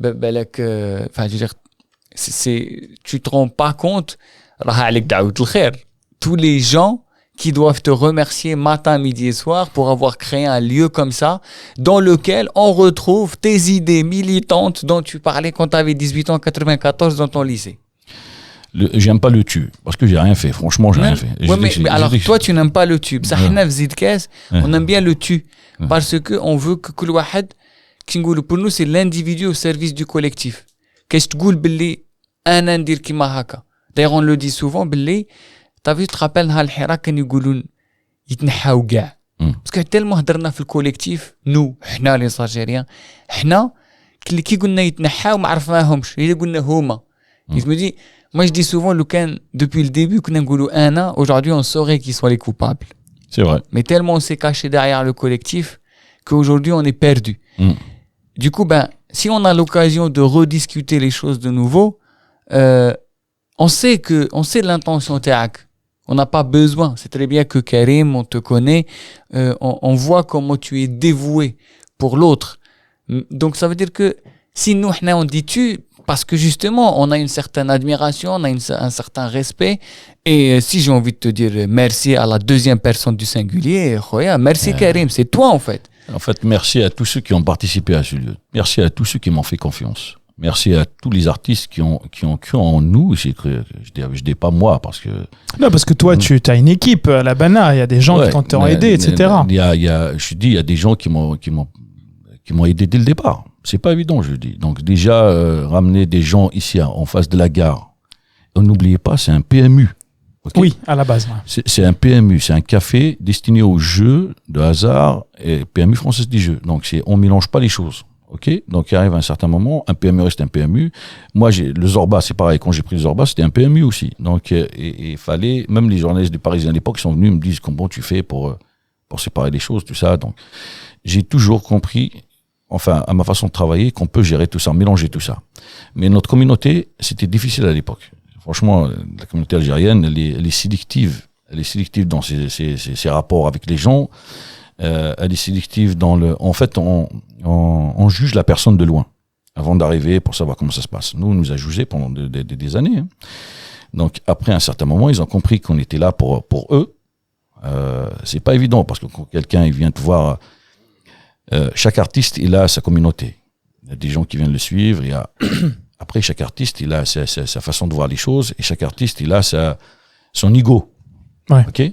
enfin je veux dire, tu te rends pas compte, tous les gens qui doivent te remercier matin, midi et soir pour avoir créé un lieu comme ça dans lequel on retrouve tes idées militantes dont tu parlais quand tu avais 18 ans en 94 dans ton lycée.
J'aime pas le tube parce que j'ai rien fait, franchement j'ai rien fait.
Ouais, mais alors toi tu n'aimes pas le tube, ça on aime bien le tu parce que on veut que كل واحد pour nous c'est l'individu au service du collectif. Qu'est-ce que tu dis باللي انا ندير كيما هكا. D'ailleurs on le dit souvent باللي t'as vu, tu te rappelles هالحراك كانوا يقولون يتنحاو كاع parce que tellement هضرنا في الكوليكتيف nous حنا لي صاجيريان حنا كي قلنا يتنحاو ما عرفناهمش الا قلنا هما. Je me dis, moi je dis souvent depuis le début كنا نقولوا انا aujourd'hui on saurait qui sont les coupables.
C'est vrai.
Mais tellement on s'est caché derrière le collectif qu'aujourd'hui on est perdu. Du coup si on a l'occasion de rediscuter les choses de nouveau, on sait l'intention تاعك. On n'a pas besoin. C'est très bien que Karim, on te connaît, on voit comment tu es dévoué pour l'autre. Donc ça veut dire que si nous on dit tu, parce que justement on a une certaine admiration, on a un certain respect, et si j'ai envie de te dire merci à la deuxième personne du singulier, merci Karim, c'est toi en fait.
En fait, merci à tous ceux qui ont participé à ce lieu. Merci à tous ceux qui m'ont fait confiance. Merci à tous les artistes qui ont cru en nous. Je dis pas moi parce que.
Non, parce que toi, tu as une équipe à la Bana. Il y a des gens qui t'ont aidé, etc.
Je dis, il y a des gens qui m'ont aidé dès le départ. C'est pas évident, je dis. Donc déjà, ramener des gens ici en face de la gare. N'oubliez pas, c'est un PMU. Okay.
Oui, à la base. Ouais.
C'est un PMU, c'est un café destiné aux jeux de hasard et PMU Française des Jeux. Donc on mélange pas les choses. Ok, donc il arrive à un certain moment, un PMU reste un PMU. Moi, le Zorba, c'est pareil. Quand j'ai pris le Zorba, c'était un PMU aussi. Donc il fallait, même les journalistes du Parisien à l'époque sont venus me dire comment tu fais pour séparer les choses, tout ça. Donc j'ai toujours compris, enfin à ma façon de travailler, qu'on peut gérer tout ça, mélanger tout ça. Mais notre communauté, c'était difficile à l'époque. Franchement, la communauté algérienne, elle est sélective. Elle est sélective dans ses rapports avec les gens. Elle est sélective dans le. En fait, on juge la personne de loin avant d'arriver pour savoir comment ça se passe. Nous, on nous a jugé pendant des années. Hein. Donc, après un certain moment, ils ont compris qu'on était là pour eux. C'est pas évident parce que quand quelqu'un il vient te voir, chaque artiste il a sa communauté. Il y a des gens qui viennent le suivre. Il y a après chaque artiste il a sa façon de voir les choses et chaque artiste il a son ego.
Ouais.
Ok.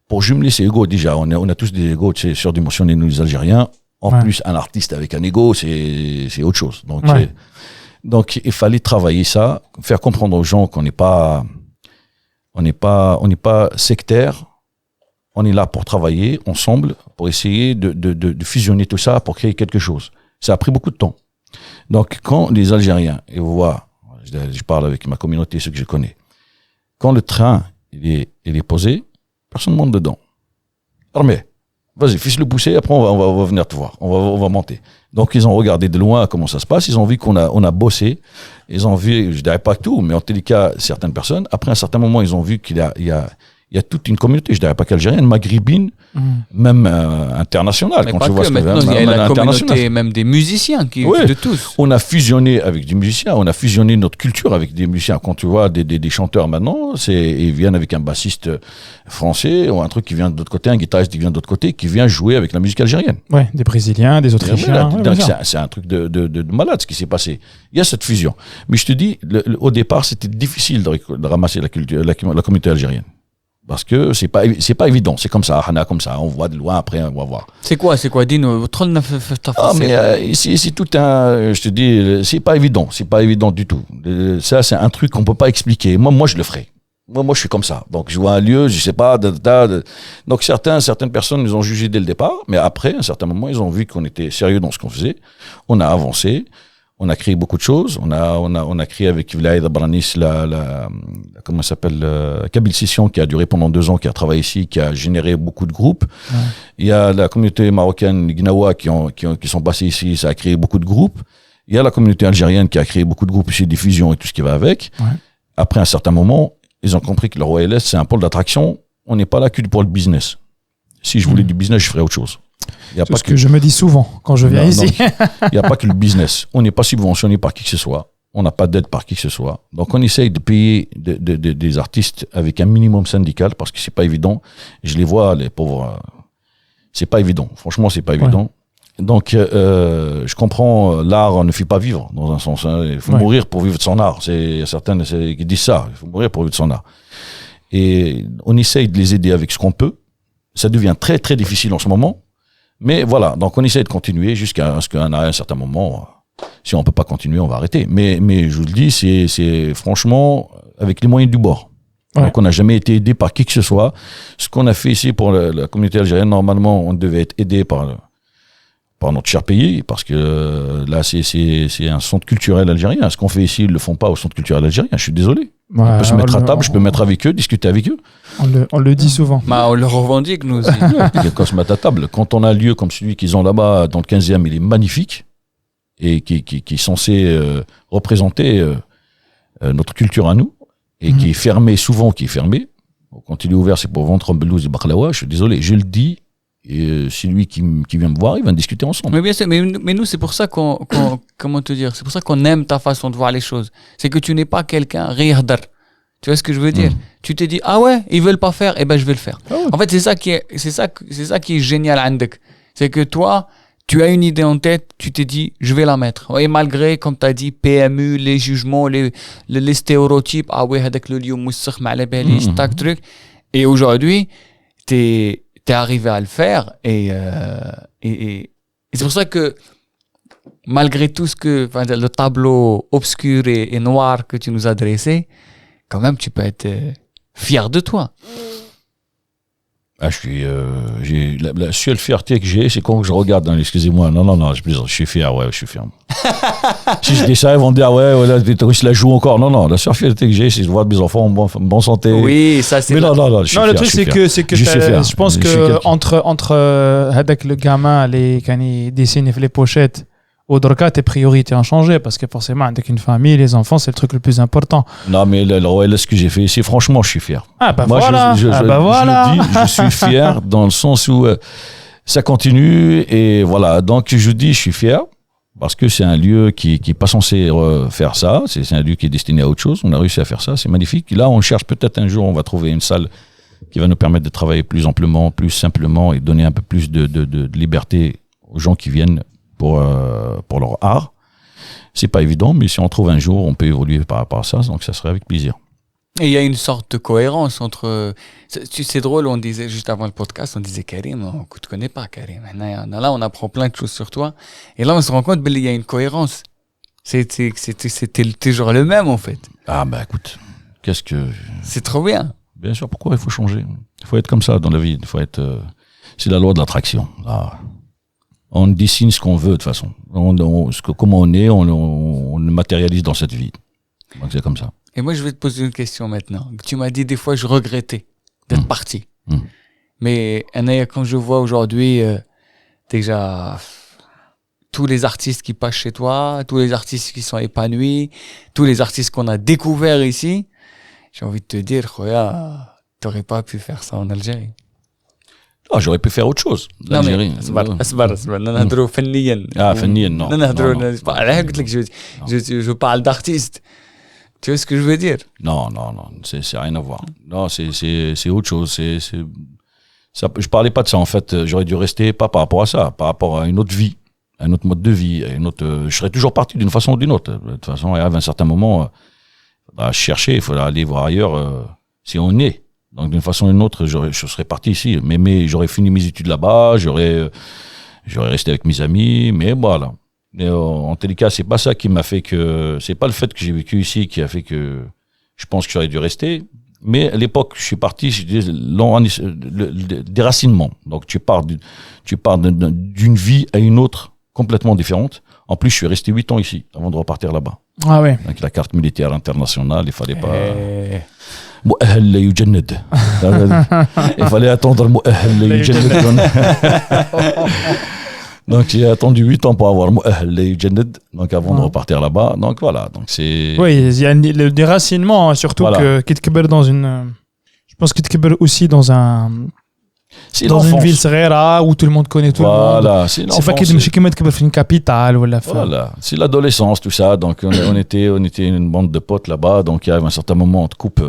Pour jumeler ces égos, déjà, on a tous des égos surdimensionnés, nous les Algériens. En plus, un artiste avec un ego, c'est autre chose. Donc, il fallait travailler ça, faire comprendre aux gens qu'on n'est pas sectaire. On est là pour travailler ensemble, pour essayer de fusionner tout ça, pour créer quelque chose. Ça a pris beaucoup de temps. Donc, quand les Algériens, et vous voyez, je parle avec ma communauté, ceux que je connais, quand le train il est posé, personne ne monte dedans. Armé, vas-y, fiche-le pousser, après on va venir te voir, on va monter. Donc ils ont regardé de loin comment ça se passe, ils ont vu qu'on a bossé, ils ont vu, je dirais pas tout, mais en tous les cas, certaines personnes, après un certain moment, ils ont vu qu'il y a toute une communauté, je dirais pas qu'algérienne, maghrébine, même internationale.
Mais
quand
pas
tu vois
que,
ce que
maintenant, il y a la communauté même des musiciens de tous.
On a fusionné avec des musiciens, on a fusionné notre culture avec des musiciens. Quand tu vois des chanteurs maintenant, ils viennent avec un bassiste français ou un truc qui vient de l'autre côté, un guitariste qui vient de l'autre côté, qui vient jouer avec la musique algérienne.
Ouais, des Brésiliens, des Autrichiens.
C'est un truc de malade ce qui s'est passé. Il y a cette fusion. Mais je te dis, au départ, c'était difficile de ramasser la communauté algérienne. Parce que c'est pas évident, c'est comme ça, comme ça, on voit de loin, après on va voir.
C'est quoi, dis-nous,
mais ici c'est tout je te dis, c'est pas évident du tout. Ça c'est un truc qu'on peut pas expliquer. Moi je le ferai. Moi je suis comme ça. Donc je vois un lieu, je sais pas, donc certaines personnes nous ont jugé dès le départ, mais après à un certain moment ils ont vu qu'on était sérieux dans ce qu'on faisait. On a avancé. On a créé beaucoup de choses. On a créé avec Vlaïd Abranis comment ça s'appelle, Kabyl Session qui a duré pendant 2 ans, qui a travaillé ici, qui a généré beaucoup de groupes. Ouais. Il y a la communauté marocaine, les Gnawa, qui sont passés ici, ça a créé beaucoup de groupes. Il y a la communauté algérienne qui a créé beaucoup de groupes ici, des fusions et tout ce qui va avec. Ouais. Après un certain moment, ils ont compris que le Royal Est, c'est un pôle d'attraction. On n'est pas là que pour le business. Si je voulais du business, je ferais autre chose.
C'est ce que je me dis souvent quand je viens ici.
Il n'y a pas que le business. On n'est pas subventionné par qui que ce soit. On n'a pas d'aide par qui que ce soit. Donc on essaye de payer des artistes avec un minimum syndical parce que c'est pas évident. Je les vois, les pauvres. C'est pas évident. Franchement, c'est pas évident. Donc je comprends, l'art ne fait pas vivre dans un sens. Hein. Il faut mourir pour vivre de son art. Il y a certaines qui disent ça. Il faut mourir pour vivre de son art. Et on essaye de les aider avec ce qu'on peut. Ça devient très très difficile en ce moment. Mais voilà, donc on essaie de continuer jusqu'à ce qu'à un certain moment, si on peut pas continuer, on va arrêter. Mais je vous le dis, c'est franchement avec les moyens du bord. Ouais. Donc on n'a jamais été aidé par qui que ce soit. Ce qu'on a fait ici pour la communauté algérienne, normalement, on devait être aidé par notre cher pays, parce que là, c'est un centre culturel algérien. Ce qu'on fait ici, ils le font pas au centre culturel algérien. Je suis désolé. Ouais, on peut se mettre à table, je peux me mettre avec eux, discuter avec eux.
On le dit souvent.
On le revendique, nous aussi.
Quand on se met à table, quand on a un lieu comme celui qu'ils ont là-bas, dans le 15e, il est magnifique, et qui est censé représenter notre culture à nous, et qui est fermée, souvent qui est fermée. Quand il est ouvert, c'est pour vendre un belouz et baklawa. Je suis désolé, je le dis. Et c'est lui qui vient me voir, il va discuter ensemble.
Mais bien sûr, mais nous, c'est pour ça comment te dire, c'est pour ça qu'on aime ta façon de voir les choses. C'est que tu n'es pas quelqu'un rihdar. Tu vois ce que je veux dire? Tu te dis, ah ouais, ils veulent pas faire, eh ben je vais le faire. En fait, c'est ça qui est génial, Andek. C'est que toi, tu as une idée en tête, tu te dis, je vais la mettre. Et malgré, comme tu as dit, PMU, les jugements, les stéréotypes, ah ouais, avec le lieu moussakh, ma'alabali, tac, truc. Et aujourd'hui, t'es arrivé à le faire et c'est pour ça que malgré tout le tableau obscur et noir que tu nous as dressé, quand même tu peux être fier de toi.
J'ai la seule fierté que j'ai, c'est quand je regarde, excusez-moi, non, je suis fier, ouais, je suis fier. Si je dis ça, ils vont dire, ouais, là, tu la joues encore. Non, la seule fierté que j'ai, c'est de voir mes enfants en bonne santé.
Oui, ça c'est.
Mais non, je suis fier.
Le truc, c'est que je pense que entre avec le gamin, qui dessine les pochettes, au Dorka, tes priorités ont changé parce que forcément, avec une famille, les enfants, c'est le truc le plus important.
Non, mais là, ce que j'ai fait ici, franchement, je suis fier.
Ah, bah
moi,
voilà.
Je le dis, je suis fier dans le sens où ça continue et voilà. Donc, je dis, je suis fier parce que c'est un lieu qui n'est pas censé faire ça. C'est un lieu qui est destiné à autre chose. On a réussi à faire ça, c'est magnifique. Là, on cherche peut-être un jour, on va trouver une salle qui va nous permettre de travailler plus amplement, plus simplement et donner un peu plus de liberté aux gens qui viennent pour leur art. C'est pas évident, mais si on trouve un jour, on peut évoluer par rapport à ça, donc ça serait avec plaisir.
Et il y a une sorte de cohérence entre... C'est drôle, on disait juste avant le podcast, on disait Karim, on ne te connaît pas Karim. Là, on apprend plein de choses sur toi. Et là, on se rend compte qu'il y a une cohérence. C'était toujours le même, en fait.
Ah bah écoute,
c'est trop bien.
Bien sûr, pourquoi il faut changer? Il faut être comme ça dans la vie. Il faut être... C'est la loi de l'attraction. Ah. On dessine ce qu'on veut de toute façon. Comment on est, on le matérialise dans cette vie. Donc c'est comme ça.
Et moi, je vais te poser une question maintenant. Tu m'as dit des fois, je regrettais d'être parti. Mais quand je vois aujourd'hui déjà tous les artistes qui passent chez toi, tous les artistes qui sont épanouis, tous les artistes qu'on a découverts ici, j'ai envie de te dire, Khoya, t'aurais pas pu faire ça en Algérie.
Ah, j'aurais pu faire autre chose. L'Algérie.
أصبر نهضروا فنيا.
فنيا non.
Je parle d'artiste. Tu vois ce que je veux dire?
Non, c'est rien à voir. Non, c'est autre chose. Ça, je parlais pas de ça en fait. J'aurais dû rester pas par rapport à ça, par rapport à une autre vie, un autre mode de vie, je serais toujours parti d'une façon ou d'une autre. De toute façon, il arrive un certain moment, il faudra chercher, il faudra aller voir ailleurs si on est. Donc d'une façon ou d'une autre, je serais parti ici. Mais j'aurais fini mes études là-bas, j'aurais resté avec mes amis, mais voilà. Mais en tous les cas, c'est pas ça qui m'a fait que... C'est pas le fait que j'ai vécu ici qui a fait que je pense que j'aurais dû rester. Mais à l'époque, je suis parti, je disais, le déracinement. Donc tu pars d'une vie à une autre complètement différente. En plus, je suis resté 8 ans ici avant de repartir là-bas.
Ah ouais.
Avec la carte militaire internationale, il fallait pas... مؤهل لا يجند. Il fallait attendre مؤهل لا يجند. Donc j'ai attendu 8 ans pour avoir مؤهل لا يجند, donc avant de repartir là-bas. Donc voilà, donc c'est...
Oui, il y a le déracinement, surtout voilà. Que Kitkeber dans une... Je pense Kitkeber aussi dans un...
C'est
dans une ville serrera où tout le monde connaît tout le monde.
Voilà, c'est
pas qu'il une capitale ou la
Voilà, c'est l'adolescence, tout ça. Donc on était une bande de potes là-bas. Donc il y a un certain moment, on te coupe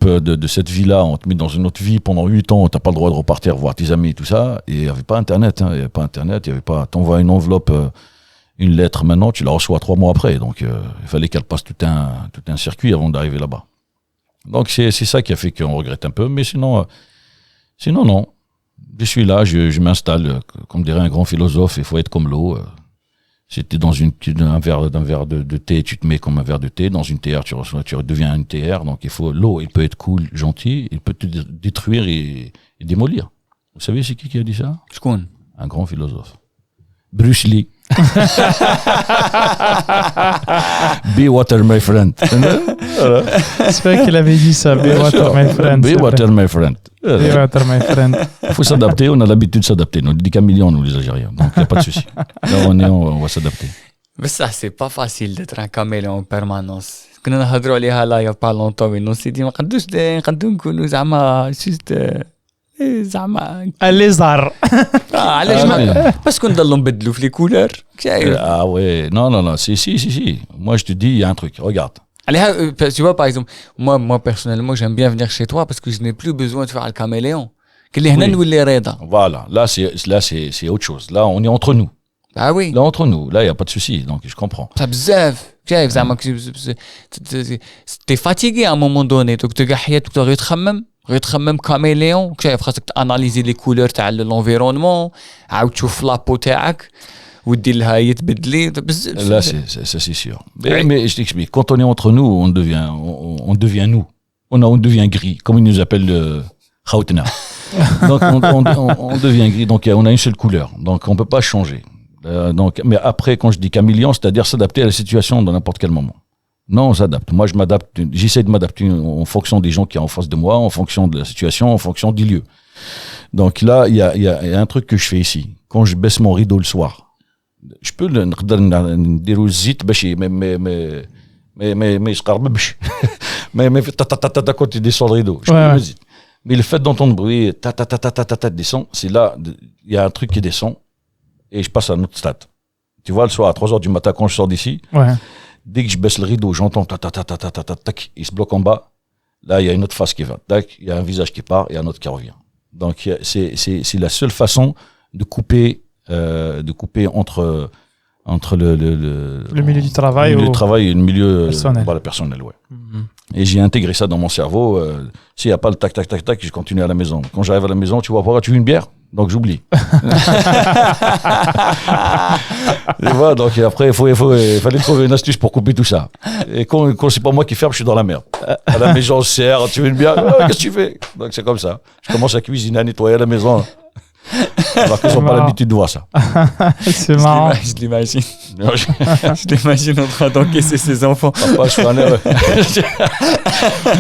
de cette vie-là, on te met dans une autre vie pendant 8 ans. T'as pas le droit de repartir voir tes amis, tout ça. Et il y avait pas Internet, il y avait pas. T'envoies une enveloppe, une lettre. Maintenant, tu la reçois 3 mois après. Donc il fallait qu'elle passe tout un circuit avant d'arriver là-bas. Donc c'est ça qui a fait qu'on regrette un peu, mais sinon non. Je suis là, je m'installe, comme dirait un grand philosophe, il faut être comme l'eau. Si tu es dans un verre de thé, tu te mets comme un verre de thé. Dans une théière, tu deviens une théière. Donc l'eau, il peut être cool, gentil, il peut te détruire et démolir. Vous savez c'est qui a dit ça? Un grand philosophe. Bruce Lee. Be water, my friend.
C'est vrai qu'il avait dit ça. Be water, my friend.
Be water, my friend.
Be water, my friend.
Il faut s'adapter, on a l'habitude de s'adapter. On est des caméléons, nous, les Algériens. Donc, il n'y a pas de souci. Là, on va s'adapter.
بس ça c'est pas facile d'être un caméléon en permanence. كنا نهضروا عليها لا يا با لونتون نو سيدي ما نقدروا نكونوا زعما جوست زعما
اللي زهر
علاش ما باسكو نضلوا نبدلوا في لي كولور
Ah ouais, non, si. Moi, je te dis, il y a un truc, regarde.
عليها tu vois par exemple moi personnellement j'aime bien venir chez toi parce que je n'ai plus besoin de faire le caméléon كلي هنا نولي رضا.
Voilà, là c'est autre chose. Là, on est entre nous.
Ah oui.
Là, entre nous. Là, il n'y a pas de souci, donc je comprends.
Ça بزاف شايف زعما t'es fatigué à un moment donné donc تلقى حياتك غير تخمم كاميليون شايف خاصك تاناليزي لي كولور تاع لونفيرونمون عاود تشوف لابو تاعك ودير لها يتبدلي بزاف.
Là, ça c'est sûr. Mais je t'explique, quand on est entre nous, on devient nous. On devient gris, comme ils nous appellent le Khaoutna. Donc on devient gris, donc on a une seule couleur, donc on peut pas changer. Donc, mais après, quand je dis caméléon, c'est-à-dire s'adapter à la situation dans n'importe quel moment. Non, on s'adapte. Moi, j'essaie de m'adapter en fonction des gens qui sont en face de moi, en fonction de la situation, en fonction du lieu. Donc là, il y a un truc que je fais ici. Quand je baisse mon rideau le soir, je peux le dire aux zit, mais je carbebche. Mais quand tu descends le rideau, je peux le zit. Mais le fait d'entendre bruit, descend, c'est là, il y a un truc qui descend et je passe à un autre stade. Tu vois, le soir, à 3h du matin, quand je sors d'ici, dès que je baisse le rideau, j'entends tac, il se bloque en bas. Là, il y a une autre face qui va, tac, il y a un visage qui part et un autre qui revient. Donc, c'est la seule façon de couper entre
le milieu du travail
et le milieu
personnel.
Ouais. Et j'ai intégré ça dans mon cerveau. S'il n'y a pas le tac, je continue à la maison. Quand j'arrive à la maison, tu vois, pourquoi tu veux une bière? Donc j'oublie. Tu vois, donc après, il fallait trouver une astuce pour couper tout ça. Et quand c'est pas moi qui ferme, je suis dans la merde. À la maison, on se sert, tu veux une bière? Qu'est-ce que tu fais? Donc c'est comme ça. Je commence à cuisiner, à nettoyer la maison. Alors qu'ils n'ont pas l'habitude de voir ça.
C'est marrant.
Je l'imagine. Je l'imagine en train d'encaisser ses enfants.
Papa, je suis un heure.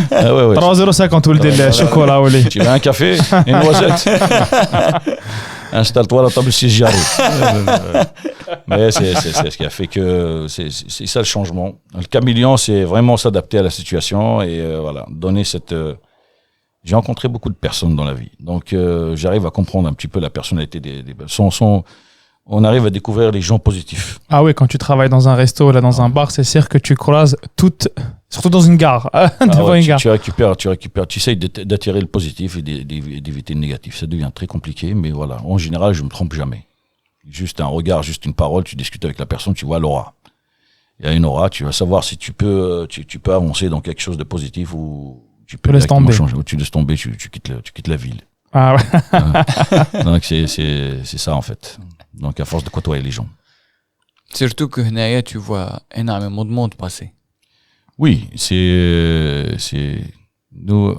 3,50 ou le chocolat ou les.
Tu veux un café et une noisette? Installe-toi à la table si j'arrive. Mais c'est ce qui a fait que c'est ça le changement. Le caméléon, c'est vraiment s'adapter à la situation et voilà, donner cette. J'ai rencontré beaucoup de personnes dans la vie, donc j'arrive à comprendre un petit peu la personnalité des personnes. On arrive à découvrir les gens positifs.
Ah oui, quand tu travailles dans un resto, là, dans un bar, c'est sûr que tu croises toutes, surtout dans une gare, devant une gare.
Tu récupères, tu essayes d'attirer le positif et d'éviter le négatif. Ça devient très compliqué, mais voilà. En général, je me trompe jamais. Juste un regard, juste une parole, tu discutes avec la personne, tu vois l'aura. Il y a une aura, tu vas savoir si tu peux avancer dans quelque chose de positif ou tu peux changer, ou tu laisses tomber, tu quittes la ville.
Ah ouais.
Donc c'est ça en fait. Donc à force de côtoyer les gens.
Surtout que Hnaya, tu vois énormément de monde passer.
Oui, c'est nous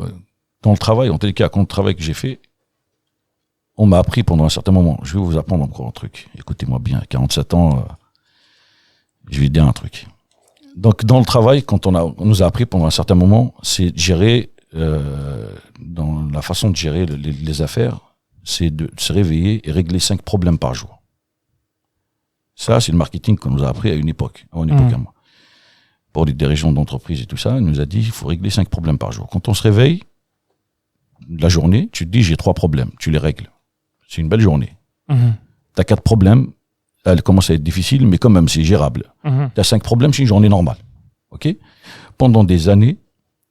dans le travail, en tous les cas, quand le travail que j'ai fait, on m'a appris pendant un certain moment. Je vais vous apprendre encore un truc. Écoutez-moi bien, à 47 ans, je vais dire un truc. Donc dans le travail, quand on nous a appris pendant un certain moment, c'est de gérer dans la façon de gérer les affaires, c'est de se réveiller et régler 5 problèmes par jour. Ça, c'est le marketing qu'on nous a appris à une époque à moi. Pour les dirigeants d'entreprise et tout ça, il nous a dit il faut régler 5 problèmes par jour. Quand on se réveille, la journée, tu te dis j'ai 3 problèmes, tu les règles. C'est une belle journée. Tu as 4 problèmes, elle commence à être difficile, mais quand même c'est gérable. Tu as 5 problèmes, c'est une journée normale. Ok? Pendant des années,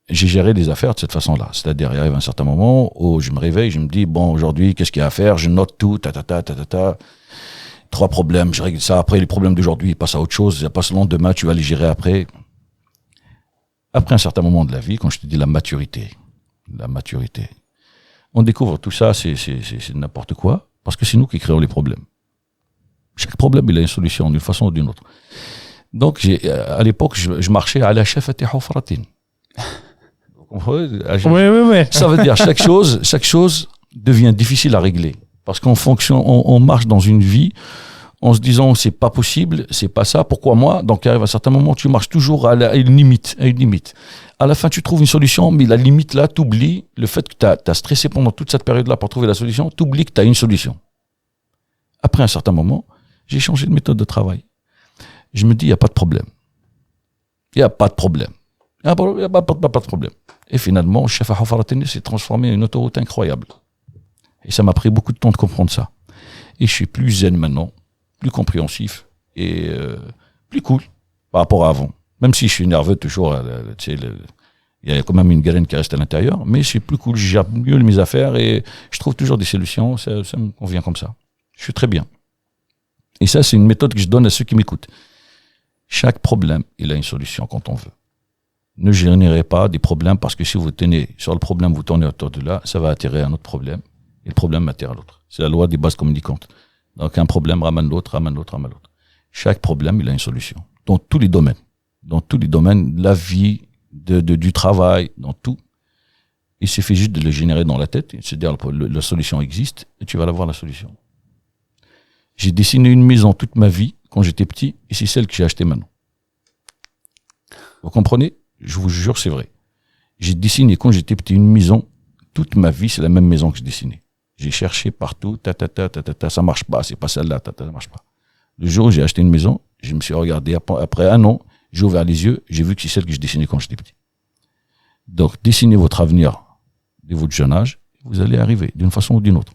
j'ai géré les affaires de cette façon-là. C'est-à-dire, il arrive un certain moment où je me réveille, je me dis, bon, aujourd'hui, qu'est-ce qu'il y a à faire? Je note tout, 3 problèmes, je règle ça. Après, les problèmes d'aujourd'hui, ils passent à autre chose. Ça passe le lendemain, tu vas les gérer après. Après un certain moment de la vie, quand je te dis la maturité, on découvre tout ça, c'est n'importe quoi, parce que c'est nous qui créons les problèmes. Chaque problème, il a une solution, d'une façon ou d'une autre. Donc, à l'époque, je marchais à la chefati hufratin.
Oui.
Ça veut dire chaque chose devient difficile à régler. Parce qu'en fonction, on marche dans une vie en se disant c'est pas possible, c'est pas ça, pourquoi moi? Donc arrive à un certain moment, tu marches toujours à une limite. À la fin, tu trouves une solution, mais la limite là, t'oublies le fait que t'as stressé pendant toute cette période-là pour trouver la solution, t'oublies que t'as une solution. Après un certain moment, j'ai changé de méthode de travail. Je me dis, il n'y a pas de problème. Il n'y a pas de problème. Il n'y a pas de problème. Et finalement, Shafa Hafaratini s'est transformé en une autoroute incroyable. Et ça m'a pris beaucoup de temps de comprendre ça. Et je suis plus zen maintenant, plus compréhensif et plus cool par rapport à avant. Même si je suis nerveux toujours, il y a quand même une graine qui reste à l'intérieur, mais je suis plus cool, je gère mieux mes affaires et je trouve toujours des solutions, ça me convient comme ça. Je suis très bien. Et ça, c'est une méthode que je donne à ceux qui m'écoutent. Chaque problème, il a une solution quand on veut. Ne générez pas des problèmes parce que si vous tenez sur le problème, vous tournez autour de là, ça va attirer un autre problème et le problème attire à l'autre. C'est la loi des bases communicantes. Donc un problème ramène l'autre, ramène l'autre, ramène l'autre. Chaque problème, il a une solution. Dans tous les domaines. Dans tous les domaines, la vie, du travail, dans tout. Il suffit juste de le générer dans la tête, c'est-à-dire la solution existe et tu vas avoir la solution. J'ai dessiné une maison toute ma vie quand j'étais petit et c'est celle que j'ai achetée maintenant. Vous comprenez? Je vous jure, c'est vrai. J'ai dessiné quand j'étais petit une maison toute ma vie, c'est la même maison que je dessinais. J'ai cherché partout, ça marche pas, c'est pas celle-là, ça marche pas. Le jour où j'ai acheté une maison, je me suis regardé après un an, j'ai ouvert les yeux, j'ai vu que c'est celle que je dessinais quand j'étais petit. Donc, dessinez votre avenir de votre jeune âge, vous allez arriver d'une façon ou d'une autre.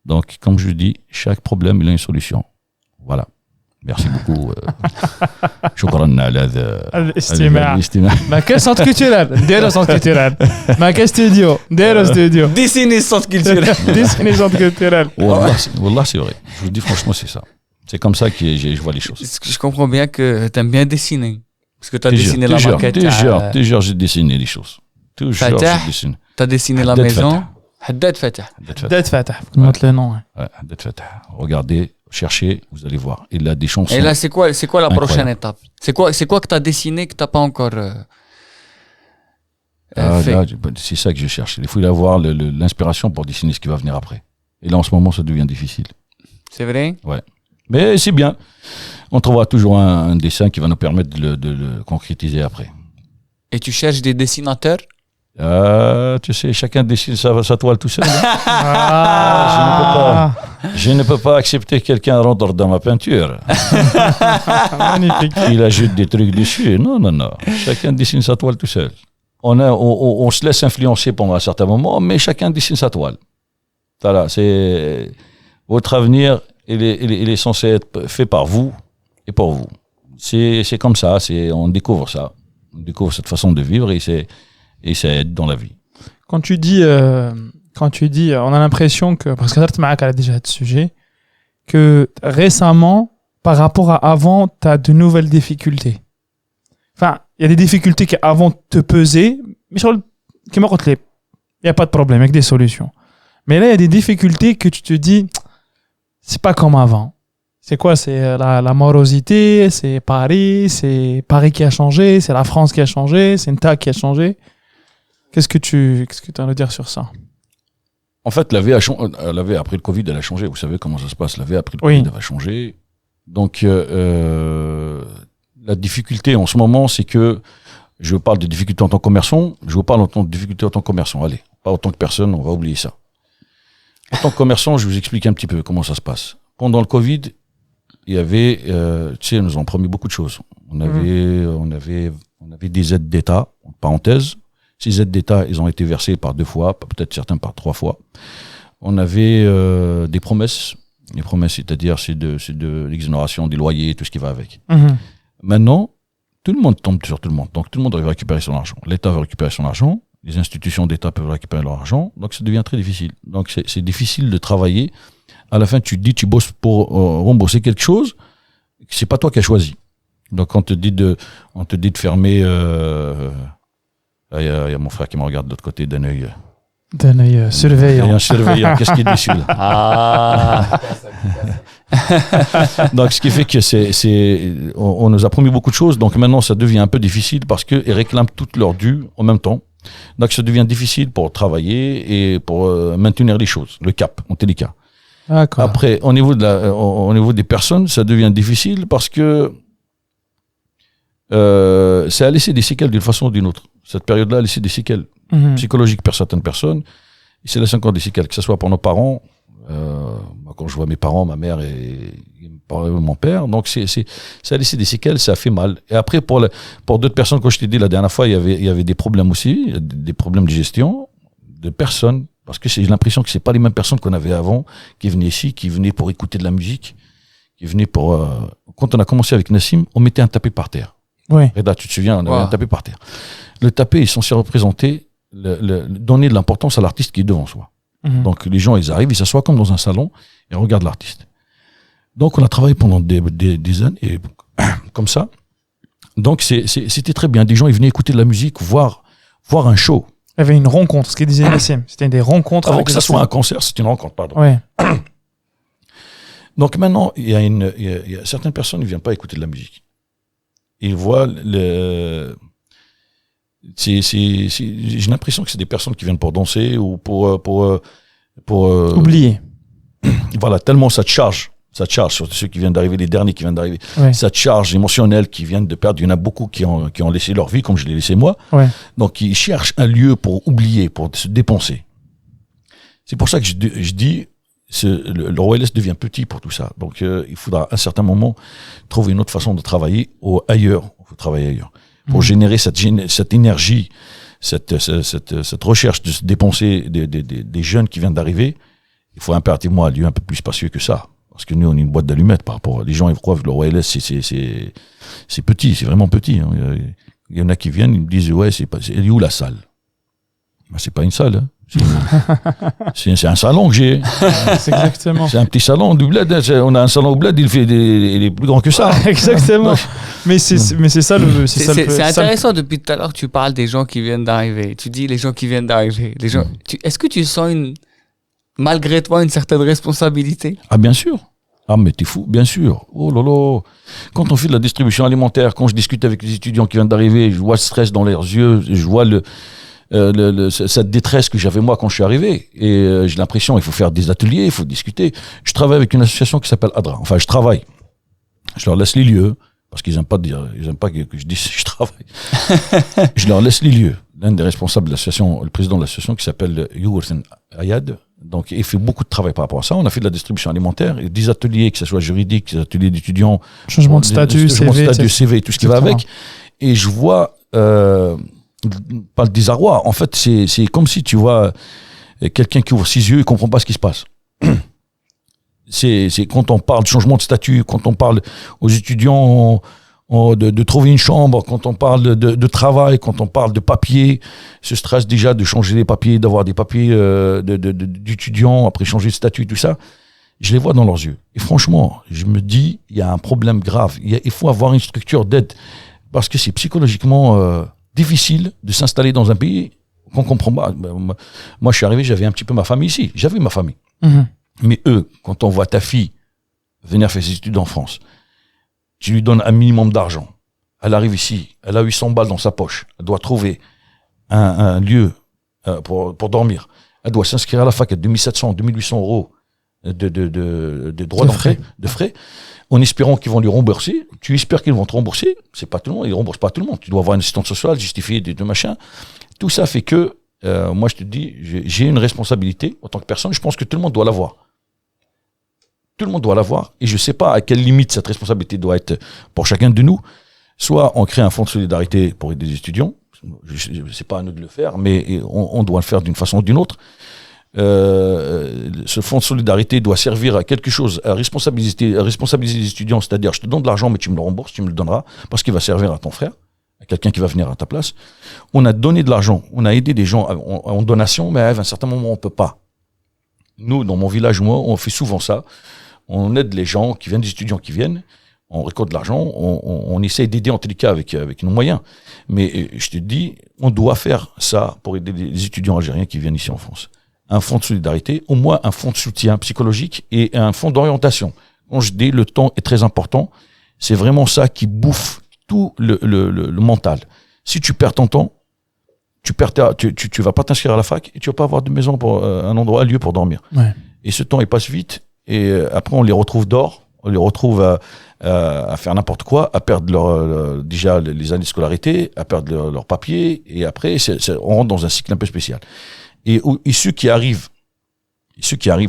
Donc, comme je dis, chaque problème, il a une solution. Voilà. Merci beaucoup. شكرا على هذا
الاستماع. ما كاين سونتر كولتورال نديرو سونتر كولتورال ما كاين ستوديو نديرو ستوديو
Dessiner centre culturel.
ديسني سونتر كولتورال.
Wallah, c'est vrai. Je vous dis franchement, c'est ça. C'est comme ça que je vois les choses.
Je comprends bien que t'aimes bien dessiner. Parce que t'as dessiné la maquette.
Déjà, j'ai dessiné les choses. Toujours, j'ai dessiné.
T'as dessiné la maison. Haddad Fatah.
بدات فاتح نوت لو نون.
Ouais, Haddad Fatah. Regardez, cherchez, vous allez voir. Il a des chansons.
Et là, c'est quoi la
Incroyable.
prochaine étape? C'est quoi que t'as dessiné que t'as pas encore fait?
Là, c'est ça que je cherche. Il faut y avoir l'inspiration pour dessiner ce qui va venir après. Et là, en ce moment, ça devient difficile.
C'est vrai?
Ouais. Mais c'est bien. On trouvera toujours un dessin qui va nous permettre de le concrétiser après.
Et tu cherches des dessinateurs?
Tu sais, chacun dessine sa toile tout seul. Je ne peux pas accepter que quelqu'un rentre dans ma peinture.
Magnifique.
Il ajoute des trucs dessus. Non. Chacun dessine sa toile tout seul. On se laisse influencer pendant un certain moment, mais chacun dessine sa toile. Voilà, c'est votre avenir. Il est censé être fait par vous et pour vous. C'est comme ça. On découvre ça. On découvre cette façon de vivre et ça aide dans la vie.
Quand tu dis, on a l'impression que, parce que tu as déjà ce sujet, que récemment, par rapport à avant, tu as de nouvelles difficultés. Enfin, il y a des difficultés qui avant te pesaient, mais il n'y a pas de problème, avec des solutions. Mais là, il y a des difficultés que tu te dis, c'est pas comme avant. C'est quoi? C'est la morosité, c'est Paris qui a changé, c'est la France qui a changé, c'est une TAC qui a changé. Qu'est-ce que tu as à dire sur ça?
En fait, la vie après le Covid, elle a changé. Vous savez comment ça se passe. La vie après le Covid, elle va changer. Donc, la difficulté en ce moment, c'est que je vous parle de difficultés en tant que commerçant. Je vous parle en tant que difficultés en tant que commerçant. Allez, pas en tant que personne, on va oublier ça. En tant que commerçant, je vous explique un petit peu comment ça se passe. Pendant le Covid, il y avait, tu sais, ils nous ont promis beaucoup de choses. On avait des aides d'État, en parenthèse. Ces aides d'État, ils ont été versés par 2 fois, peut-être certains par 3 fois. On avait des promesses. Les promesses, c'est-à-dire, c'est de l'exonération des loyers, tout ce qui va avec. Maintenant, tout le monde tombe sur tout le monde. Donc, tout le monde veut récupérer son argent. L'État veut récupérer son argent. Les institutions d'État peuvent récupérer leur argent. Donc, ça devient très difficile. Donc, c'est difficile de travailler. À la fin, tu bosses pour rembourser quelque chose que c'est pas toi qui as choisi. Donc, on te dit de fermer. Il y a mon frère qui me regarde de l'autre côté d'un œil.
D'un œil surveillant.
Un surveillant. Qu'est-ce qu'il est déçu là? Donc, ce qui fait que on nous a promis beaucoup de choses. Donc maintenant, ça devient un peu difficile parce qu'ils réclament toutes leurs dues en même temps. Donc, ça devient difficile pour travailler et pour maintenir les choses, le cap, en tous les cas.
D'accord.
Après, au niveau des personnes, ça devient difficile parce que ça a laissé des séquelles d'une façon ou d'une autre. Cette période-là a laissé des séquelles psychologiques pour certaines personnes. Et ça laisse encore des séquelles, que ce soit pour nos parents, quand je vois mes parents, ma mère et mon père, donc ça a laissé des séquelles, ça a fait mal. Et après, pour d'autres personnes, comme je t'ai dit la dernière fois, il y avait des problèmes aussi, des problèmes de gestion, de personnes, parce que j'ai l'impression que c'est pas les mêmes personnes qu'on avait avant, qui venaient ici, qui venaient pour écouter de la musique, qui venaient pour... Quand on a commencé avec Nassim, on mettait un tapis par terre.
Oui.
Reda, tu te souviens, on avait un tapis par terre. Le tapis est censé représenter, donner de l'importance à l'artiste qui est devant soi. Donc les gens, ils arrivent, ils s'assoient comme dans un salon et regardent l'artiste. Donc on a travaillé pendant des années comme ça. Donc c'était très bien. Des gens, ils venaient écouter de la musique, voir un show.
Il y avait une rencontre, ce qu'il disait Nassim. C'était des rencontres.
Avant que ça soit un concert, c'est une rencontre, pardon.
Ouais.
Donc maintenant, il y a certaines personnes qui ne viennent pas écouter de la musique. Ils voient j'ai l'impression que c'est des personnes qui viennent pour danser ou pour
oublier.
Voilà, tellement ça te charge sur ceux qui viennent d'arriver, les derniers qui viennent d'arriver.
Ouais.
Ça te charge émotionnelle qui viennent de perdre. Il y en a beaucoup qui ont laissé leur vie comme je l'ai laissé moi.
Ouais.
Donc ils cherchent un lieu pour oublier, pour se dépenser. C'est pour ça que je dis le Royalist devient petit pour tout ça. Donc il faudra à un certain moment trouver une autre façon de travailler ailleurs. Il faut travailler ailleurs pour générer cette énergie, cette recherche de se dépenser des jeunes qui viennent d'arriver. Il faut impérativement un lieu un peu plus spacieux que ça. Parce que nous, on est une boîte d'allumettes par rapport. Les gens, ils croient que le Royalist, c'est petit, c'est vraiment petit. Hein. Il y en a qui viennent, ils me disent, ouais, elle est où la salle? Ben, c'est pas une salle, hein. C'est un salon que j'ai.
C'est exactement.
C'est un petit salon du bled. On a un salon au bled, il est plus grand que ça.
Exactement. Mais c'est ça le.
C'est intéressant. Depuis tout à l'heure, tu parles des gens qui viennent d'arriver. Tu dis les gens qui viennent d'arriver. Les gens. Est-ce que tu sens malgré toi une certaine responsabilité?
Ah bien sûr. Ah mais t'es fou, bien sûr. Oh là là. Quand on fait de la distribution alimentaire, quand je discute avec les étudiants qui viennent d'arriver, je vois le stress dans leurs yeux, je vois cette détresse que j'avais moi quand je suis arrivé. Et j'ai l'impression il faut faire des ateliers, il faut discuter. Je travaille avec une association qui s'appelle ADRA. Enfin, je travaille. Je leur laisse les lieux, parce qu'ils n'aiment pas que je dise je travaille. Je leur laisse les lieux. L'un des responsables de l'association, le président de l'association qui s'appelle Yoursen Ayad, donc il fait beaucoup de travail par rapport à ça. On a fait de la distribution alimentaire, et des ateliers, que ce soit juridique, des ateliers d'étudiants,
changement de statut,
CV, tout ce qui va avec. Et je vois pas le désarroi. En fait, c'est comme si tu vois quelqu'un qui ouvre ses yeux et comprend pas ce qui se passe. C'est quand on parle de changement de statut, quand on parle aux étudiants de trouver une chambre, quand on parle de travail, quand on parle de papier, ce stress déjà de changer les papiers, d'avoir des papiers d'étudiants, après changer de statut, tout ça, je les vois dans leurs yeux. Et franchement, je me dis, il y a un problème grave. Il faut avoir une structure d'aide, parce que c'est psychologiquement difficile de s'installer dans un pays qu'on comprend pas. Moi, je suis arrivé, j'avais un petit peu ma famille ici. J'avais ma famille. Mais eux, quand on voit ta fille venir faire ses études en France, tu lui donnes un minimum d'argent. Elle arrive ici, elle a 800 balles dans sa poche. Elle doit trouver un lieu pour dormir. Elle doit s'inscrire à la fac à 2700, 2800 euros de droits d'entrée, de frais, en espérant qu'ils vont lui rembourser. Tu espères qu'ils vont te rembourser. C'est pas tout le monde, ils remboursent pas tout le monde. Tu dois avoir une assistante sociale, justifier des machins. Tout ça fait que, moi je te dis, j'ai une responsabilité en tant que personne. Je pense que tout le monde doit l'avoir. Tout le monde doit l'avoir. Et je sais pas à quelle limite cette responsabilité doit être pour chacun de nous. Soit on crée un fonds de solidarité pour aider les étudiants. C'est pas à nous de le faire, mais on doit le faire d'une façon ou d'une autre. Ce fonds de solidarité doit servir à quelque chose, à responsabiliser les étudiants, c'est-à-dire je te donne de l'argent mais tu me le rembourses, tu me le donneras, parce qu'il va servir à ton frère, à quelqu'un qui va venir à ta place. On a donné de l'argent, on a aidé des gens en donation, mais à un certain moment on peut pas. Nous, dans mon village, moi, on fait souvent ça. On aide les gens qui viennent, des étudiants qui viennent, on récolte de l'argent, on essaie d'aider en tous les cas avec nos moyens. Mais je te dis, on doit faire ça pour aider les étudiants algériens qui viennent ici en France. Un fonds de solidarité, au moins un fonds de soutien psychologique et un fonds d'orientation. Quand je dis le temps est très important, c'est vraiment ça qui bouffe tout le mental. Si tu perds ton temps, tu vas pas t'inscrire à la fac et tu vas pas avoir de maison pour un endroit, un lieu pour dormir.
Ouais.
Et ce temps il passe vite et après on les retrouve dehors, on les retrouve à faire n'importe quoi, à perdre déjà les années de scolarité, à perdre leur papier et après on rentre dans un cycle un peu spécial. Et ceux qui arrivent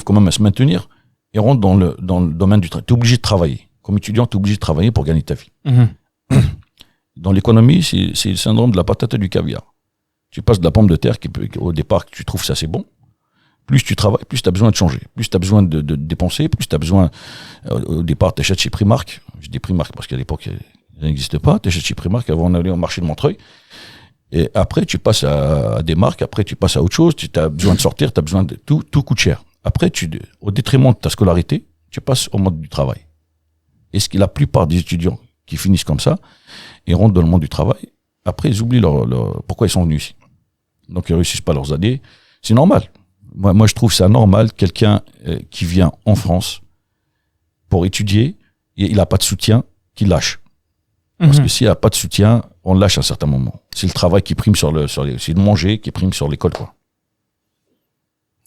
quand même à se maintenir, et rentre dans le domaine du travail. Tu es obligé de travailler. Comme étudiant, tu es obligé de travailler pour gagner ta vie. Dans l'économie, c'est le syndrome de la patate et du caviar. Tu passes de la pomme de terre au départ, tu trouves ça c'est bon. Plus tu travailles, plus tu as besoin de changer. Plus tu as besoin de dépenser, plus tu as besoin... Au départ, tu achètes chez Primark. Je dis Primark parce qu'à l'époque, ça n'existait pas. Tu achètes chez Primark avant d'aller au marché de Montreuil. Et après, tu passes à des marques. Après, tu passes à autre chose. Tu as besoin de sortir, tu as besoin de... Tout coûte cher. Après, au détriment de ta scolarité, tu passes au mode du travail. Et ce que la plupart des étudiants qui finissent comme ça, ils rentrent dans le monde du travail. Après, ils oublient pourquoi ils sont venus ici. Donc, ils réussissent pas leurs années. C'est normal. Moi, je trouve ça normal, quelqu'un qui vient en France pour étudier, et il n'a pas de soutien, qu'il lâche. Parce que s'il n'y a pas de soutien, on lâche à un certain moment. C'est le travail qui prime c'est de manger qui prime sur l'école, quoi.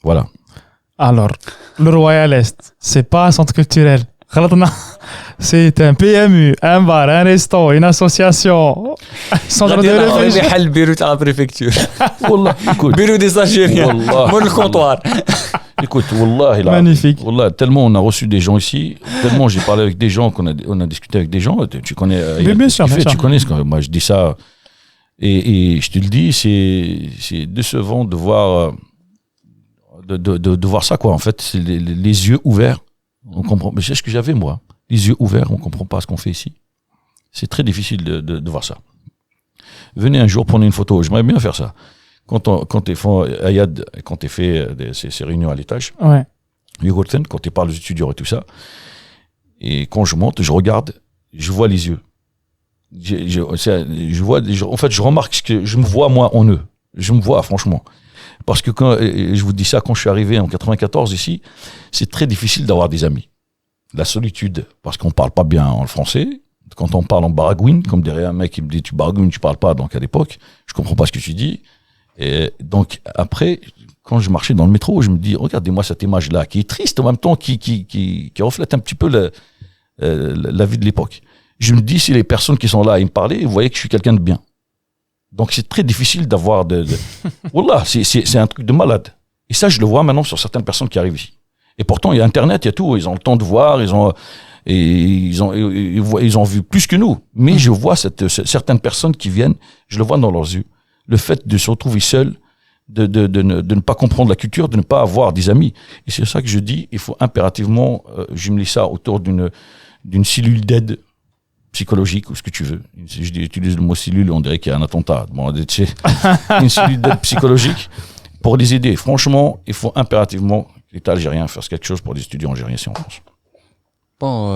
Voilà.
Alors, le Royal Est, c'est pas un centre culturel. C'est un PMU, un bar, un resto, une association, un centre de réfugiés.
محل بيرو تاع la préfecture.
Wallah, écoute.
Bureau des Algériens.
Wallah.
Mon le comptoir.
Écoute, wallah,
Magnifique.
Wallah, tellement on a reçu des gens ici, tellement j'ai parlé avec des gens, on a discuté avec des gens, tu connais,
bien sûr, bien sûr.
tu connais, moi je dis ça, et je te le dis, c'est décevant de voir, de voir ça, quoi. En fait, c'est les yeux ouverts, on comprend, mais c'est ce que j'avais, moi, les yeux ouverts, on comprend pas ce qu'on fait ici. C'est très difficile de voir ça. Venez un jour prendre une photo, j'aimerais bien faire ça. Quand tu fais Ayad, quand tu fais ces réunions à l'étage,
Ouais.
quand tu parles aux étudiants et tout ça, et quand je monte, je regarde, je vois les yeux. Je vois, en fait, je remarque ce que je me vois moi en eux. Je me vois franchement. Parce que je vous dis ça, quand je suis arrivé en 94 ici, c'est très difficile d'avoir des amis. La solitude, parce qu'on parle pas bien en français. Quand on parle en baragouine, comme dirait un mec qui me dit tu baragouines, tu parles pas, donc à l'époque, je comprends pas ce que tu dis. Et donc après, quand je marchais dans le métro, je me dis regardez-moi cette image-là qui est triste en même temps, qui reflète un petit peu la vie de l'époque. Je me dis si les personnes qui sont là, ils me parlaient, vous voyez que je suis quelqu'un de bien. Donc c'est très difficile d'avoir Wallah, c'est un truc de malade. Et ça, je le vois maintenant sur certaines personnes qui arrivent ici. Et pourtant, il y a Internet, il y a tout, ils ont le temps de voir, ils ont vu plus que nous. Mais je vois certaines personnes qui viennent, je le vois dans leurs yeux. Le fait de se retrouver seul, de ne pas comprendre la culture, de ne pas avoir des amis. Et c'est ça que je dis, il faut impérativement jumeler ça autour d'une cellule d'aide psychologique ou ce que tu veux. J'utilise le mot cellule, on dirait qu'il y a un attentat. Bon, une cellule d'aide psychologique pour les aider. Franchement, il faut impérativement l'État algérien fasse quelque chose pour les étudiants algériens ici en France.
Bon,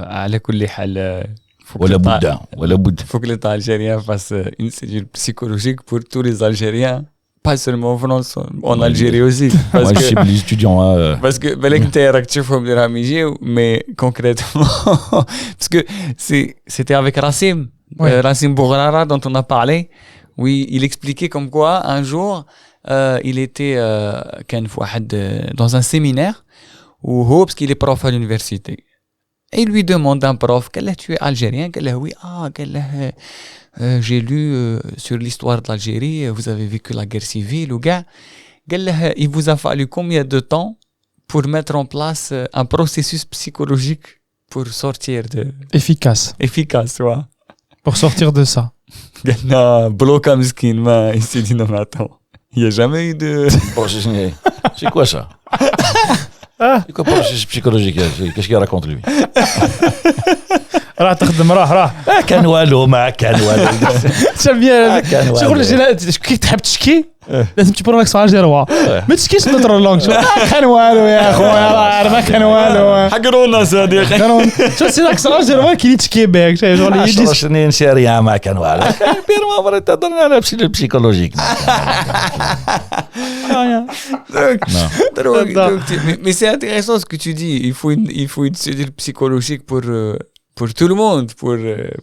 على كل حال
Faut
que l'État algérien fasse une cellule psychologique pour tous les Algériens, pas seulement en France, en Algérie aussi.
Moi, je cible les étudiants.
Parce que بالك انت راك تشوفهم اللي راهم يجيو, mais concrètement, parce que c'était avec Rassim,
Ouais.
Rassim Bougrara dont on a parlé. Oui, il expliquait comme quoi un jour il était كان في واحد dans un séminaire où هو parce qu'il est prof à l'université. Et il lui demande un prof, قال له tu es algérien? قال له oui. قال له j'ai lu sur l'histoire de l'Algérie, vous avez vécu la guerre civile ou gars. قال له il vous a fallu combien de temps pour mettre en place un processus psychologique pour sortir
Efficace.
efficace, ouais.
Pour sortir de ça.
قال له بلوكا مسكين ما il s'est dit non mais attends, il n'y a jamais eu de
Bon, c'est quoi ça? C'est quoi processus psychologique? Qu'est-ce qu'il raconte lui?
راه تخدم راه
كان والو ما كان والو.
شاب بيان
كان
شغل كي تحب تشكي لازم تجيب لك صار جروا ما تشكيش نضر لونغ كان والو يا خويا راه ما كان والو
حقرونا صديقي.
شو سي داك صار جروا كي تشكي بك شغل
10 سنين سيريا ما كان والو. بير ما مرة تهضرنا على psychologique.
Mais c'est intéressant ce que tu dis. Il faut une cellule psychologique pour tout le monde,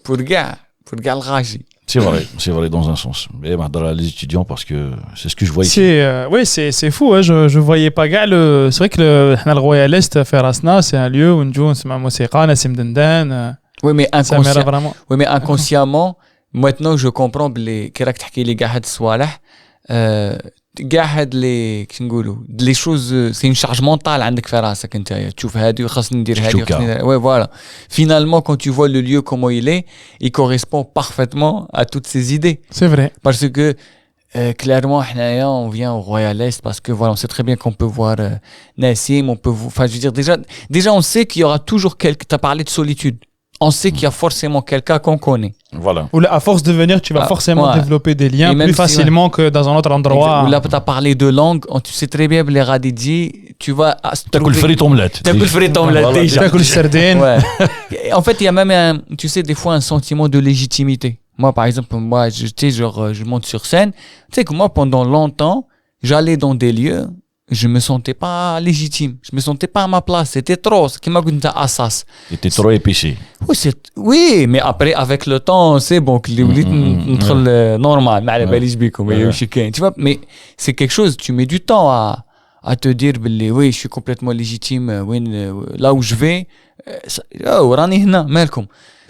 pour gars le raji.
C'est vrai dans un sens. Mais dans les étudiants parce que c'est ce que je vois ici.
Oui, c'est fou. Hein. Je voyais pas gars. C'est vrai que le Royal Est, Ferrasna, c'est un lieu où on se met musica, Nassim Dendan.
Oui, mais
vraiment.
Oui, mais inconsciemment, maintenant je comprends les كراك تحكي لي قاعد الصوالح. كاع هاد لي كيش نقولوا لي شوز سي اون شارج مونطال عندك في راسك انت تشوف هادي خاصني ندير هادي خاصني وي فوالا finalement quand tu vois le lieu comment il correspond parfaitement à toutes ces idées
C'est vrai.
parce que clairement on vient au Royal Est parce que voilà on sait très bien qu'on peut voir Nassim on peut enfin je veux dire déjà on sait qu'il y aura toujours quelqu'un t'as parlé de solitude on sait qu'il y a forcément quelqu'un qu'on connaît.
Voilà.
Ou là, à force de venir, tu vas forcément développer des liens plus facilement que dans un autre endroit.
Ou là, tu as parlé de langue, tu sais très bien, les radidji, tu vas...
T'as le frites omelette.
T'as le frites omelette déjà.
T'as le sardine.
Ouais. En fait, il y a même, tu sais, des fois, un sentiment de légitimité. Moi, par exemple, je monte sur scène. Tu sais que moi, pendant longtemps, j'allais dans des lieux, je me sentais pas légitime, je me sentais pas à ma place, c'était trop, qui m'a goûté à Assas.
C'était trop épicé.
Oui, mais après avec le temps, c'est bon que les normal, tu vois, mais c'est quelque chose, tu mets du temps à te dire oui, je suis complètement légitime, là où je vais,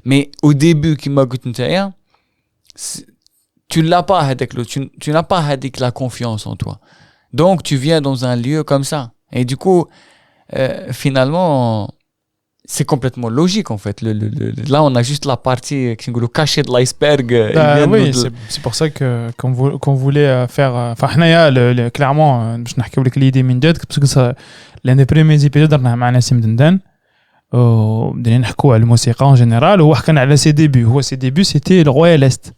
mais au début qui m'a goûté tu l'as pas avec tu n'as pas avec la confiance en toi. Donc, tu viens dans un lieu comme ça. Et du coup, finalement, c'est complètement logique, en fait. Là, on a juste la partie cachée de l'iceberg.
Oui, c'est pour ça qu'on voulait faire... Enfin, clairement, je n'ai pas l'idée immédiate, parce que l'un des premiers épisodes, on a avec Nassim Dendan, بدنا نحكوا على الموسيقى en général, وحكينا على ses débuts. Ses débuts, c'était le Royal Est.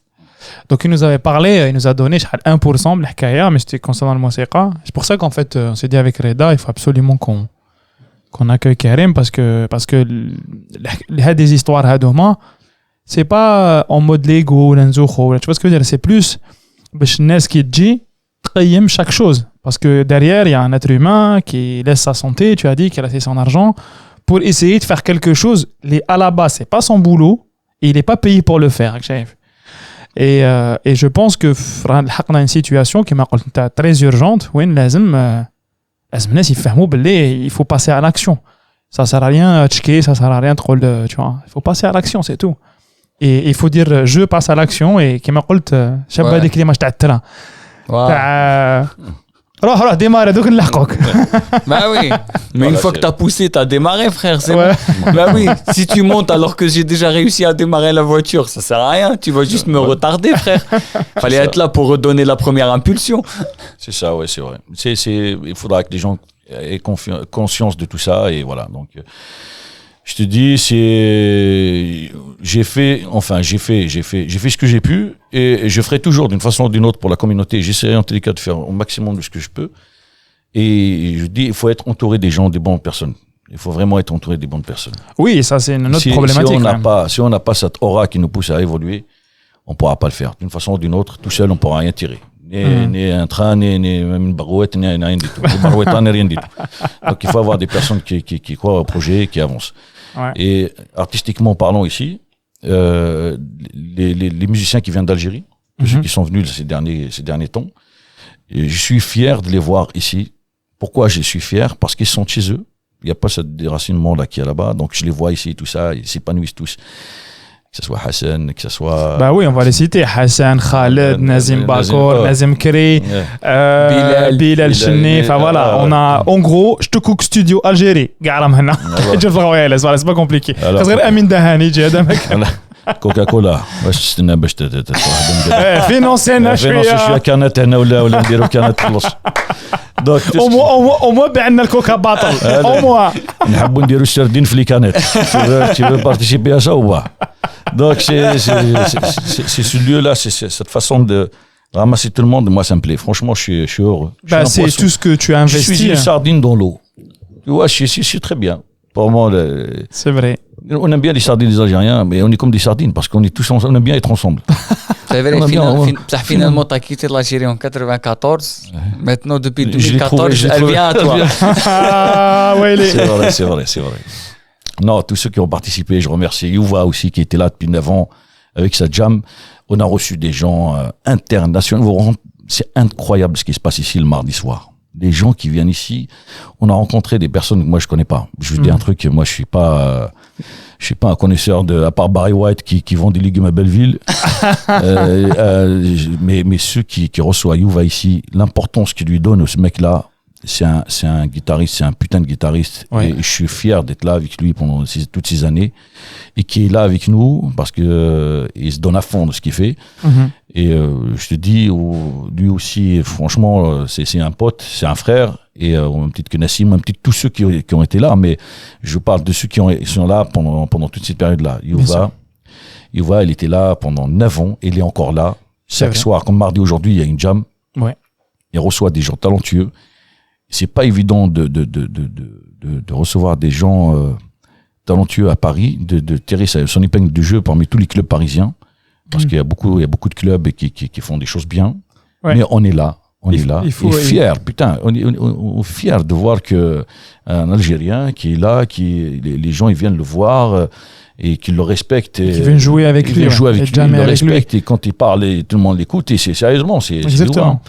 Donc il nous avait parlé, il nous a donné 1% de l'hikaya, mais c'était concernant le musiqa. C'est pour ça qu'en fait on s'est dit avec Reda, il faut absolument qu'on accueille Karim parce que des histoires hadouma, c'est pas en mode Lego ou l'enzoukho, tu vois ce que je veux dire, c'est plus باش الناس qui تجي تقيم chaque chose parce que derrière il y a un être humain qui laisse sa santé, tu as dit qu'il a laissé son argent pour essayer de faire quelque chose, à la base c'est pas son boulot et il est pas payé pour le faire, chef. Et je pense que on a une situation qui m'a très urgente où il faut passer à l'action. Ça sert à rien de checker, ça sert à rien de tu vois. Il faut passer à l'action, c'est tout. Et il faut dire je passe à l'action et qui m'a dit شباب هذيك اللي ما تاع روح démarre دوك نلحقوك.
Bah oui, mais une fois que t'as poussé, t'as démarré, frère, c'est bon. Bah oui, si tu montes alors que j'ai déjà réussi à démarrer la voiture, ça sert à rien, tu vas juste me retarder, frère. Fallait être là pour redonner la première impulsion.
C'est ça, ouais, c'est vrai. Il faudra que les gens aient conscience de tout ça, et voilà, donc... Je te dis, j'ai fait ce que j'ai pu et je ferai toujours d'une façon ou d'une autre pour la communauté. J'essaierai en tous les cas de faire au maximum de ce que je peux. Et je dis, il faut être entouré des gens, des bonnes personnes. Il faut vraiment être entouré des bonnes personnes.
Oui, ça c'est une autre problématique.
Si on n'a pas cette aura qui nous pousse à évoluer, on ne pourra pas le faire. D'une façon ou d'une autre, tout seul, on ne pourra rien tirer. Ni un train, ni même une barouette, ni rien du tout. Ni barouette, ni rien du tout. Donc il faut avoir des personnes qui croient au projet et qui avancent. Ouais. Et artistiquement parlant ici, les musiciens qui viennent d'Algérie, ceux qui sont venus ces derniers temps, et je suis fier de les voir ici. Pourquoi je suis fier? Parce qu'ils sont chez eux. Il n'y a pas ce déracinement-là qui est là-bas. Donc je les vois ici, tout ça, ils s'épanouissent tous. Que ce soit Hassan, que ce soit...
Bah oui, on va les citer. Hassan, Khaled, Nazim Bakour, Nazim Kri, Bilal Chenni. Enfin voilà, on a en gros, je te cook studio Algérie. Garam hana. C'est pas compliqué. C'est Amin Dahani, j'ai Adamek.
كوكاكولا واش تستنى باش
فينونسينا
شويه كانت هنا ولا نديروا كانت تخلص
دونك او موا بعنا الكوكا باطل او موا
نحبوا نديروا السردين في لي كانت tu veux participer à ça ou pas donc c'est ce lieu là c'est cette façon de ramasser tout le monde, moi ça me plaît, franchement je suis heureux.
Bah, c'est tout ce que tu as investi.
Je suis une sardine dans l'eau, tu vois, je suis très bien pour moi.
C'est vrai.
On aime bien les sardines des Algériens, mais on est comme des sardines parce qu'on est tous ensemble, on aime bien être ensemble.
C'est vrai, finalement, tu as quitté l'Algérie en 94. Maintenant, depuis 2014, elle vient à toi.
Ah, ouais,
c'est vrai. Non, tous ceux qui ont participé, je remercie Youva aussi qui était là depuis 9 ans avec sa jam. On a reçu des gens internationaux. C'est incroyable ce qui se passe ici le mardi soir. Les gens qui viennent ici, on a rencontré des personnes que moi je connais pas. Je vous dis un truc, moi je suis pas un connaisseur à part Barry White qui vend des légumes à Belleville. Mais ceux qui reçoivent Youva ici, l'importance qu'il lui donne ce mec-là, c'est un guitariste, c'est un putain de guitariste.
Ouais.
Et je suis fier d'être là avec lui pendant toutes ces années et qui est là avec nous parce que il se donne à fond de ce qu'il fait. Et je te dis, lui aussi, franchement, c'est un pote, c'est un frère. Et au même titre que Nassim, au même titre tous ceux qui ont été là. Mais je parle de ceux qui sont là pendant toute cette période-là. Youva, il était là pendant 9 ans. Il est encore là. Chaque soir, comme mardi aujourd'hui, il y a une jam.
Ouais.
Il reçoit des gens talentueux. C'est pas évident de recevoir des gens talentueux à Paris, de tirer son épingle du jeu parmi tous les clubs parisiens. Parce qu'il y a beaucoup de clubs qui font des choses bien. Ouais. Mais on est là. On est là. On est fier, putain. On est fier de voir que un Algérien qui est là, les gens ils viennent le voir et qu'ils le respectent.
Qui viennent jouer avec lui.
Ils le respectent et quand il parle, tout le monde l'écoute. Et c'est sérieusement, c'est
exactement.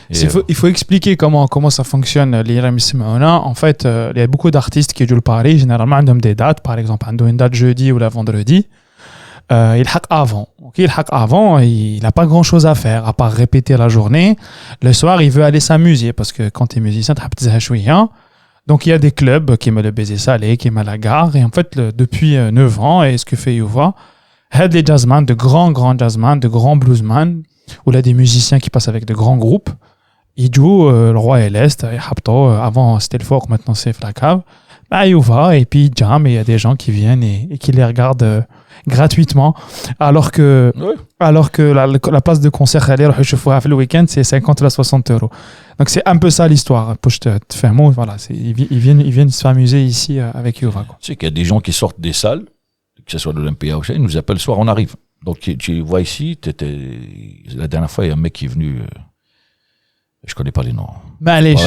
Il faut expliquer comment ça fonctionne. En fait, il y a beaucoup d'artistes qui jouent le Paris. Généralement, ils ont des dates. Par exemple, ils ont une date jeudi ou la vendredi. Il hack avant. Il n'a pas grand chose à faire à part répéter la journée. Le soir, il veut aller s'amuser parce que quand tu es musicien, tu as chouïa. Donc, il y a des clubs qui me le baiser salé, qui me la gare. Et en fait, depuis 9 ans, et ce que fait Youva, il y a des jazzman, de grands jazzman, de grands bluesman, ou là des musiciens qui passent avec de grands groupes. Ils jouent le Roi et l'Est, avant c'était le Fort, maintenant c'est la cave. Youva, et puis jam, et il y a des gens qui viennent et qui les regardent gratuitement, alors que la place de concert, le week-end, c'est 50 à 60 €. Donc c'est un peu ça l'histoire. Pour te faire mot, voilà, ils viennent s'amuser ici avec Youva.
Tu sais qu'il y a des gens qui sortent des salles, que ce soit de l'Olympia ou ça, ils nous appellent le soir, on arrive. Donc tu vois ici, la dernière fois, il y a un mec qui est venu. Je connais pas les noms.
معليش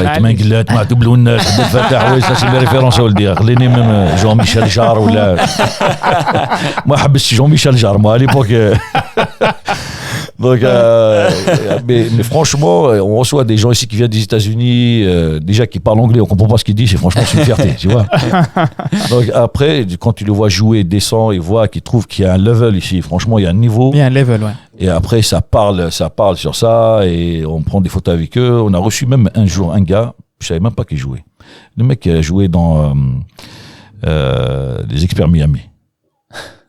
مع double والناس فتح وي سا سي ريفيرونس ولدي خليني من جون ميشيل جار ولا ما حبستش جون ميشيل جار moi à l'époque. Donc mais franchement on reçoit des gens ici qui viennent des États-Unis déjà qui parlent anglais, on comprend pas ce qu'ils disent, et franchement c'est une fierté, tu vois. Donc après quand tu le vois jouer, descend et voit qu'il trouve qu'il y a un level ici, franchement il y a un niveau.
Il y a un level, ouais.
Et après, ça parle sur ça, et on prend des photos avec eux. On a reçu même un jour un gars, je savais même pas qu'il jouait. Le mec qui a joué dans les Experts Miami.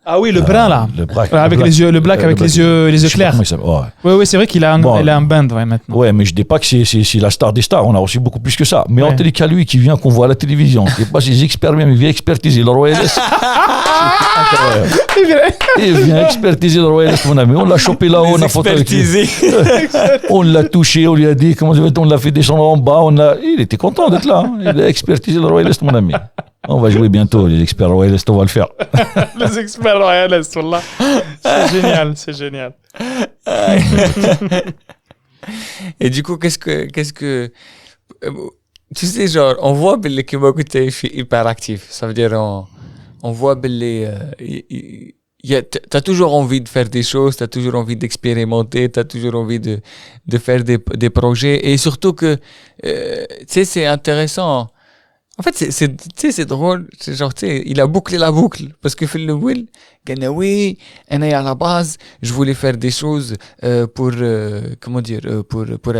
Ah oui, le brun là. Avec les yeux, le black avec les yeux clairs. Oui, c'est vrai qu'il a un band maintenant.
Ouais, mais je dis pas que c'est la star des stars. On a reçu beaucoup plus que ça. Mais en télé qu'à lui qui vient, qu'on voit à la télévision, qui passe les Experts Miami, il vient expertiser le Royal Est. Il vient expertiser le Royal Est, mon ami. On l'a chopé là-haut, on a photo avec lui. On l'a touché, on lui a dit on l'a fait descendre en bas. Il était content d'être là. Il a expertisé le Royal Est, mon ami. On va jouer bientôt, les Experts Royal Est, on va le faire.
Les Experts Royal Est, wallah. C'est génial.
Et du coup, qu'est-ce que tu sais, genre, on voit que Mokou est hyper actif. Ça veut dire, on voit t'as toujours envie de faire des choses, t'as toujours envie d'expérimenter, t'as toujours envie de faire des projets, et surtout que, tu sais, c'est intéressant. En fait, c'est drôle, c'est genre, tu sais, il a bouclé la boucle, parce que Phil Will, oui, à la base, je voulais faire des choses pour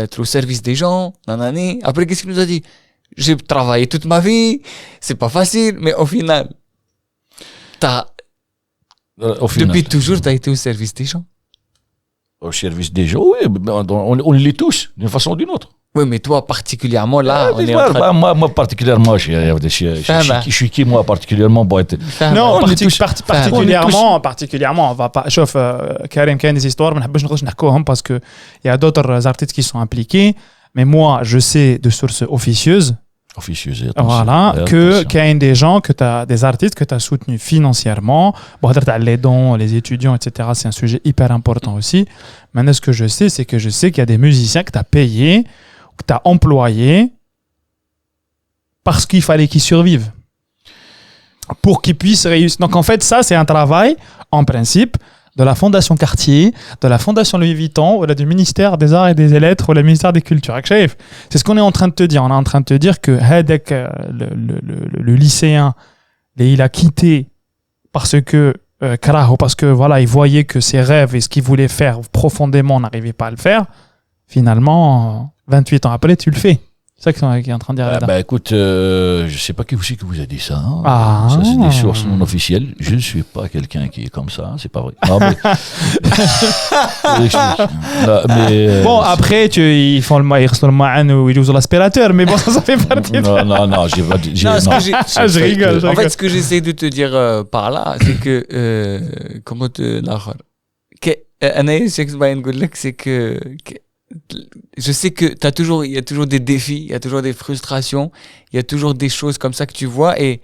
être au service des gens, nanani. Après, qu'est-ce qu'il nous a dit? J'ai travaillé toute ma vie, c'est pas facile, mais au final, depuis toujours, t'as été au service des gens.
Au service des gens, oui, on l'est tous, d'une façon ou d'une autre.
Oui, mais toi, particulièrement, là,
moi, particulièrement, je suis qui, moi, particulièrement, pour être...
Non, particulièrement, on va pas... Chauffe, Karim, il y a des histoires, mais je ne sais parce qu'il y a d'autres artistes qui sont impliqués, mais moi, je sais de sources officieuses, voilà, qu'il y a des gens, des artistes que tu as soutenus financièrement. Les dons, les étudiants, etc. C'est un sujet hyper important aussi. Maintenant, ce que je sais, c'est qu'il y a des musiciens que tu as payés, que tu as employés parce qu'il fallait qu'ils survivent, pour qu'ils puissent réussir. Donc, en fait, ça, c'est un travail, en principe, de la Fondation Cartier, de la Fondation Louis Vuitton, ou du ministère des Arts et des Lettres, ou le ministère des Cultures. C'est ce qu'on est en train de te dire. On est en train de te dire que le lycéen, il a quitté parce que parce que voilà, il voyait que ses rêves et ce qu'il voulait faire profondément, on n'arrivait pas à le faire. Finalement, 28 ans après, tu le fais. C'est ça qu'il est en train de dire.
Bah écoute, je sais pas qui vous a dit ça. Hein.
Ah.
Ça, c'est des sources non officielles. Je ne suis pas quelqu'un qui est comme ça, c'est pas vrai. Non, mais... Là, mais,
bon, après, ils font le ma'an ou ils usent l'aspirateur, mais bon, ça fait partie.
Non, j'ai pas dit.
Je rigole.
En fait, ce que j'essaie de te dire par là, c'est que comment te l'autre c'est que je sais que il y a toujours des défis, il y a toujours des frustrations, il y a toujours des choses comme ça que tu vois et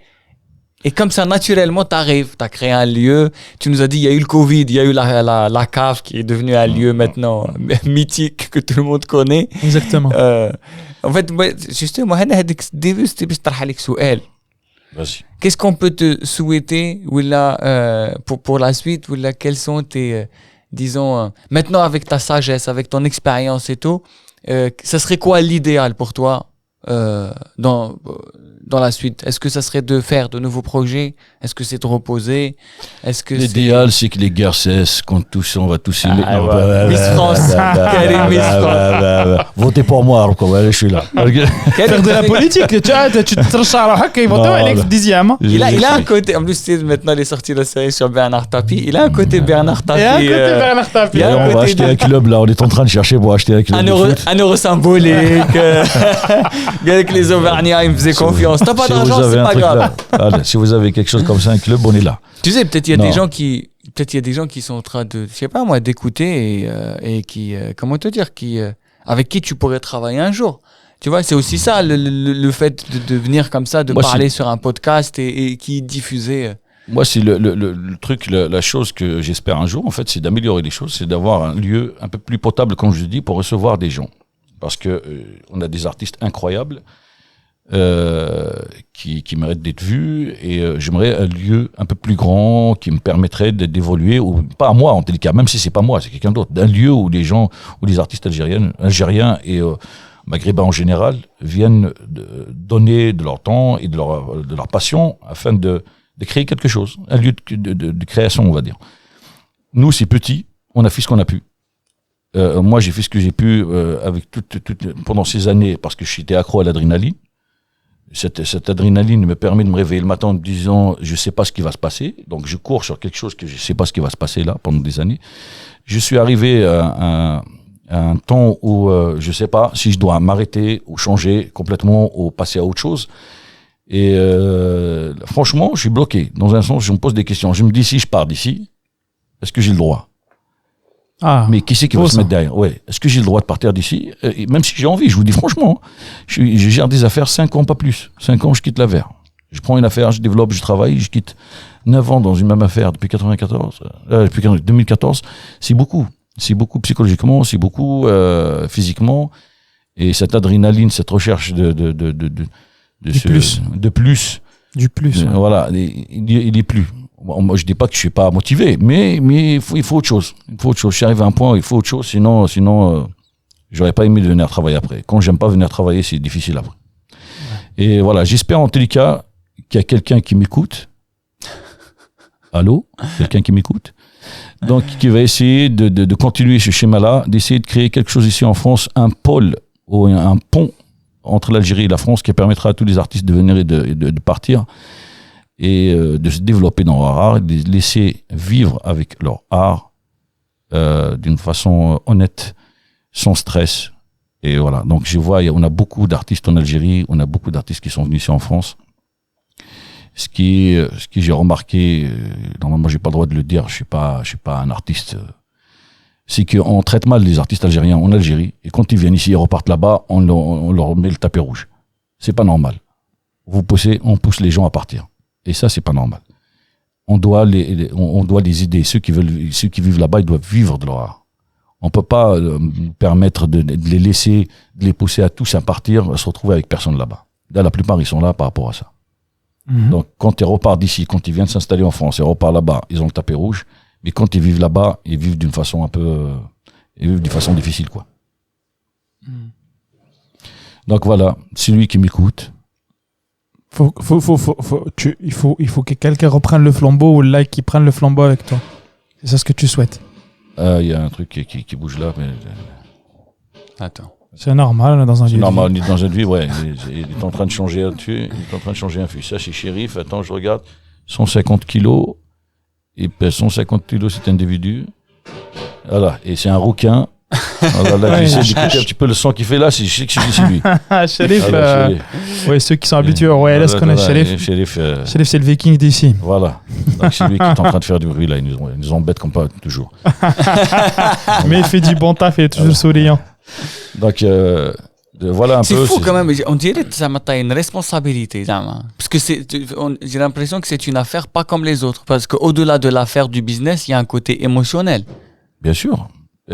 comme ça naturellement t'arrives, t'as créé un lieu, tu nous as dit il y a eu le Covid, il y a eu la cave qui est devenue un lieu maintenant mythique que tout le monde connaît.
Exactement.
En fait justement هذاك début c'était باش طرح عليك سؤال.
Vas-y.
Qu'est-ce qu'on peut te souhaiter ou là pour la suite ou là quels sont tes disons, maintenant avec ta sagesse, avec ton expérience et tout, ça serait quoi l'idéal pour toi dans la suite? Est-ce que ça serait de faire de nouveaux projets? Est-ce que c'est de reposer? Est-ce que
l'idéal, c'est que les guerres cessent, qu'on va tous aimer.
Miss France, Karim Miss France.
Votez pour moi, je suis là.
Faire de la politique, tu te recherches, ils vont te mettre dixième.
Il a un côté, en plus, maintenant, il est sorti la série sur Bernard Tapie. Il a un côté Bernard Tapie.
On va acheter un club, là. On est en train de chercher pour acheter un club.
Un euro symbolique. Avec les Auvergnats, ils me faisaient confiance. T'as pas d'argent, c'est pas grave.
Allez, si vous avez quelque chose comme ça, un club, on est là.
Tu sais, peut-être il y a des gens qui sont en train de, je sais pas moi, d'écouter et qui, comment te dire, avec qui tu pourrais travailler un jour. Tu vois, c'est aussi ça, le fait de venir comme ça, de parler sur un podcast et qui diffuser.
Moi, c'est le truc, la chose que j'espère un jour, en fait, c'est d'améliorer les choses, c'est d'avoir un lieu un peu plus potable, comme je dis, pour recevoir des gens. Parce que on a des artistes incroyables qui méritent d'être vus et j'aimerais un lieu un peu plus grand qui me permettrait d'évoluer, ou pas à moi en tel cas, même si c'est pas moi, c'est quelqu'un d'autre, d'un lieu où les gens, où les artistes algériens et maghrébins en général viennent donner de leur temps et de leur passion afin de créer quelque chose, un lieu de création, on va dire. Nous, c'est petit, on a fait ce qu'on a pu. Moi, j'ai fait ce que j'ai pu avec pendant ces années, parce que j'étais accro à l'adrénaline. Cette adrénaline me permet de me réveiller le matin en me disant je sais pas ce qui va se passer, donc je cours sur quelque chose que je sais pas ce qui va se passer là pendant des années. Je suis arrivé à un temps où je sais pas si je dois m'arrêter ou changer complètement ou passer à autre chose. Et franchement, je suis bloqué. Dans un sens, je me pose des questions. Je me dis si je pars d'ici, est-ce que j'ai le droit? Mais qui c'est qui va se mettre derrière? Ouais. Est-ce que j'ai le droit de partir d'ici? Même si j'ai envie, je vous dis franchement, je gère des affaires 5 ans, pas plus. 5 ans, je quitte l'affaire. Je prends une affaire, je développe, je travaille, je quitte 9 ans dans une même affaire depuis 2014. C'est beaucoup. C'est beaucoup psychologiquement, c'est beaucoup physiquement. Et cette adrénaline, cette recherche du plus. Voilà, il est plus. Moi, je dis pas que je suis pas motivé, mais il faut autre chose. Je suis arrivé à un point où il faut autre chose, sinon, j'aurais pas aimé venir travailler après. Quand j'aime pas venir travailler, c'est difficile après. Ouais. Et voilà, j'espère en tous les cas qu'il y a quelqu'un qui m'écoute. Allô? Quelqu'un qui m'écoute? Donc, qui va essayer de continuer ce schéma-là, d'essayer de créer quelque chose ici en France, un pôle ou un pont entre l'Algérie et la France qui permettra à tous les artistes de venir et de partir. Et de se développer dans leur art, de les laisser vivre avec leur art d'une façon honnête, sans stress. Et voilà, donc je vois, on a beaucoup d'artistes en Algérie, on a beaucoup d'artistes qui sont venus ici en France. Ce qui j'ai remarqué, normalement j'ai pas le droit de le dire, je suis pas un artiste, c'est qu'on traite mal les artistes algériens en Algérie, et quand ils viennent ici et repartent là-bas, on leur met le tapis rouge. C'est pas normal. On pousse les gens à partir. Et ça, c'est pas normal. On doit les aider. Ceux qui vivent là-bas, ils doivent vivre de leur art. On peut pas permettre de les laisser, de les pousser à tous à partir, à se retrouver avec personne là-bas. Là, la plupart, ils sont là par rapport à ça. Mm-hmm. Donc, quand ils repartent d'ici, quand ils viennent s'installer en France et repartent là-bas, ils ont le tapis rouge. Mais quand ils vivent là-bas, ils vivent d'une façon ils vivent d'une façon difficile, quoi. Donc voilà, c'est lui qui m'écoute.
Il faut que quelqu'un reprenne le flambeau ou là qui prenne le flambeau avec toi. C'est ça ce que tu souhaites.
Il y a un truc qui bouge là, mais
Attends.
C'est normal, on est dans un lieu.
c'est normal, on est dans une vie, ouais. Il est en train de changer un dessus, il est en train de changer un fût. Ça, c'est Chérif. Attends, je regarde. 150 kilos. Il pèse 150 kilos, cet individu. Voilà. Et c'est un rouquin. Alors là, j'essaie d'écouter un petit peu le son qu'il fait là, je sais que c'est lui.
Shérif,
Alors,
ouais, ceux qui sont habitués au Royal connaissent Shérif.
Chérif,
Shérif, c'est le viking d'ici.
voilà. Donc c'est lui qui est en train de faire du bruit là. Il nous embête comme pas toujours.
Mais il fait du bon taf, il est toujours souriant.
Donc voilà un
C'est
peu.
fou quand même, on dirait que ça m'a une responsabilité. Parce que j'ai l'impression que c'est une affaire pas comme les autres. Parce qu'au-delà de l'affaire du business, il y a un côté émotionnel.
Bien sûr.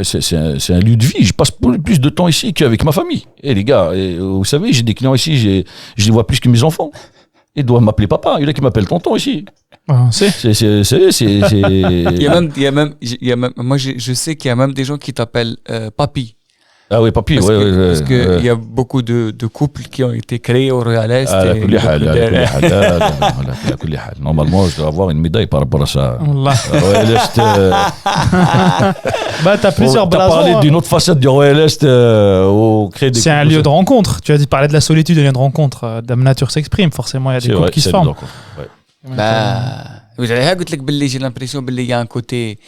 C'est un lieu de vie. Je passe plus de temps ici qu'avec ma famille. Et les gars, vous savez, j'ai des clients ici, je les vois plus que mes enfants. Ils doivent m'appeler papa. Il y en a qui m'appellent tonton ici.
Ah, c'est.
Il y a même, moi je sais qu'il y a même des gens qui t'appellent papy.
Ah oui, papy,
Parce
ouais.
parce qu'il y a beaucoup de couples qui ont été créés au Royal Est.
على كل حال. Normalement, je dois avoir une médaille par rapport à ça.
Wallah.
Royal Est.
Bah, t'as plusieurs
T'as parlé
blasons.
d'une autre facette du Royal Est au créer des.
C'est un lieu de rencontre. Tu as dit parler de la solitude, un lieu de rencontre. Dame Nature s'exprime. Forcément, il y a des couples qui se forment.
Vous avez dit, j'ai l'impression qu'il y a un côté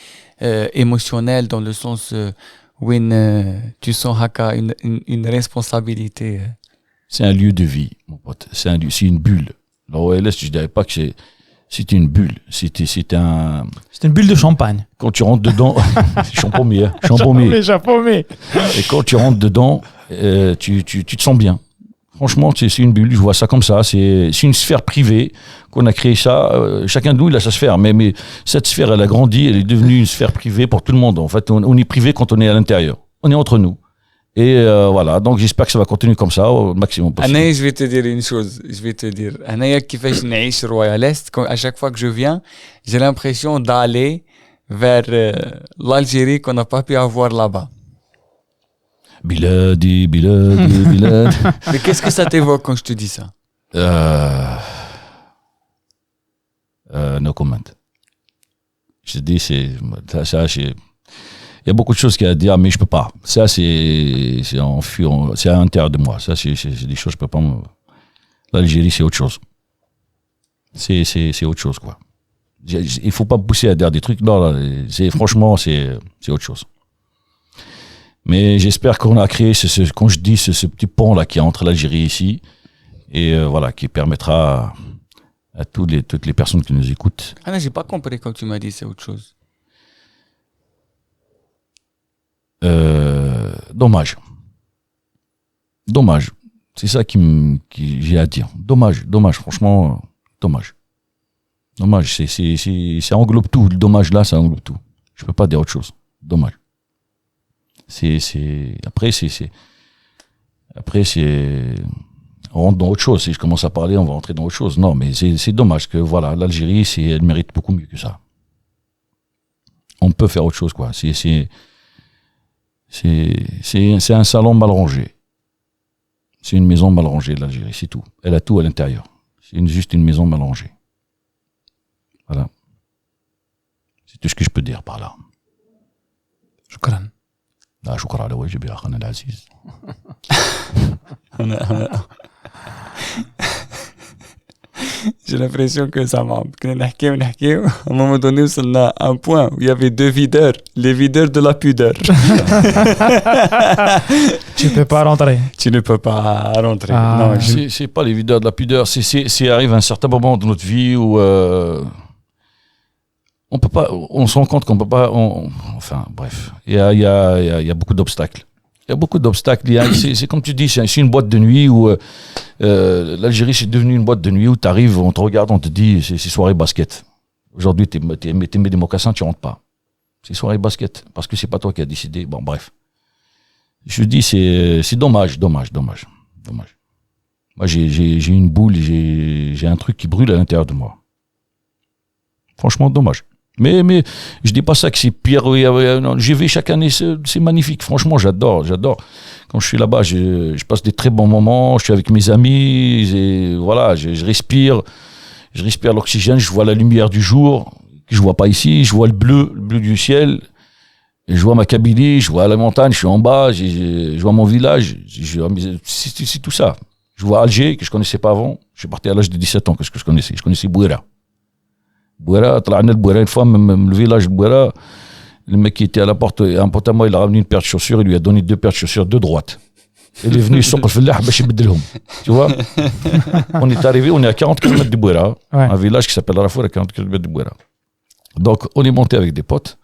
émotionnel dans le sens où tu sens une responsabilité.
C'est un lieu de vie, mon pote. C'est une bulle. Le Royal Est, je dirais pas que c'est une bulle. C'est
une bulle de champagne.
Quand tu rentres dedans, champomier. Et quand tu rentres dedans, tu te sens bien. Franchement, c'est une bulle, je vois ça comme ça. C'est une sphère privée qu'on a créé ça. Chacun de nous, il a sa sphère. Mais cette sphère, elle a grandi, elle est devenue une sphère privée pour tout le monde. En fait, on est privé quand on est à l'intérieur. On est entre nous. Et voilà, donc j'espère que ça va continuer comme ça au maximum possible.
Je vais te dire une chose. Royal Est, à chaque fois que je viens, j'ai l'impression d'aller vers l'Algérie qu'on n'a pas pu avoir là-bas.
Biladi.
Mais qu'est-ce que ça t'évoque quand je te dis ça?
No comment. Je te dis, il y a beaucoup de choses qu'il y a à dire, mais je peux pas. Ça, c'est à l'intérieur de moi. Ça, c'est des choses, je peux pas. L'Algérie, c'est autre chose. C'est autre chose, quoi. Il faut pas pousser à dire des trucs. Non, franchement, c'est autre chose. Mais j'espère qu'on a créé quand je dis ce petit pont là qui est entre l'Algérie ici et voilà, qui permettra à toutes les personnes qui nous écoutent.
J'ai pas compris quand tu m'as dit c'est autre chose.
Dommage. C'est ça qui j'ai à dire. Dommage, franchement, dommage. Ça englobe tout. Le dommage là, ça englobe tout. Je peux pas dire autre chose. Dommage. Après, on rentre dans autre chose. Si je commence à parler, on va rentrer dans autre chose. Non, mais c'est dommage que, voilà, l'Algérie, elle mérite beaucoup mieux que ça. On peut faire autre chose, quoi. C'est un salon mal rangé. C'est une maison mal rangée, l'Algérie, c'est tout. Elle a tout à l'intérieur. C'est juste une maison mal rangée. Voilà. C'est tout ce que je peux dire par là.
Shukran.
شكرا على واجبي أخانا العزيز.
J'ai l'impression que ça m'a. À un moment donné, on a un point où il y avait deux videurs, les videurs de la pudeur.
Tu peux pas rentrer.
Tu ne peux pas rentrer.
Ah.
Non,
C'est pas les videurs de la pudeur. C'est arrive à un certain moment de notre vie où on peut pas. On se rend compte qu'on peut pas. Enfin, bref. Il y a beaucoup d'obstacles. Il y a beaucoup d'obstacles. C'est comme tu dis, c'est une boîte de nuit où l'Algérie c'est devenu une boîte de nuit où tu arrives, on te regarde, on te dit c'est soirée basket. Aujourd'hui, tu mets des mocassins, tu rentres pas. C'est soirée basket parce que c'est pas toi qui as décidé. Bon, bref. Je dis c'est dommage. Moi, j'ai une boule, j'ai un truc qui brûle à l'intérieur de moi. Franchement, dommage. Mais je dis pas ça que c'est pire. Non, j'y vais chaque année, c'est magnifique. Franchement, j'adore. Quand je suis là-bas, je passe des très bons moments. Je suis avec mes amis. Et voilà, je respire l'oxygène. Je vois la lumière du jour que je vois pas ici. Je vois le bleu du ciel. Et je vois ma Kabylie. Je vois la montagne. Je suis en bas. Je vois mon village. C'est tout ça. Je vois Alger que je connaissais pas avant. Je suis parti à l'âge de 17 ans. Qu'est-ce que je connaissais? Je connaissais Bouira. طلعنا البويرة une fois, même le village de Bouira, le mec qui était à la porte, un pote à moi, il a ramené une paire de chaussures, il lui a donné 2 paires de chaussures de droite. Il est venu sur le fellah باش يبدلهم. Tu vois? On est arrivé, on est à 40 km de Bouira, un village qui s'appelle Rafour à 40 km de Bouira. Donc on est monté avec des potes.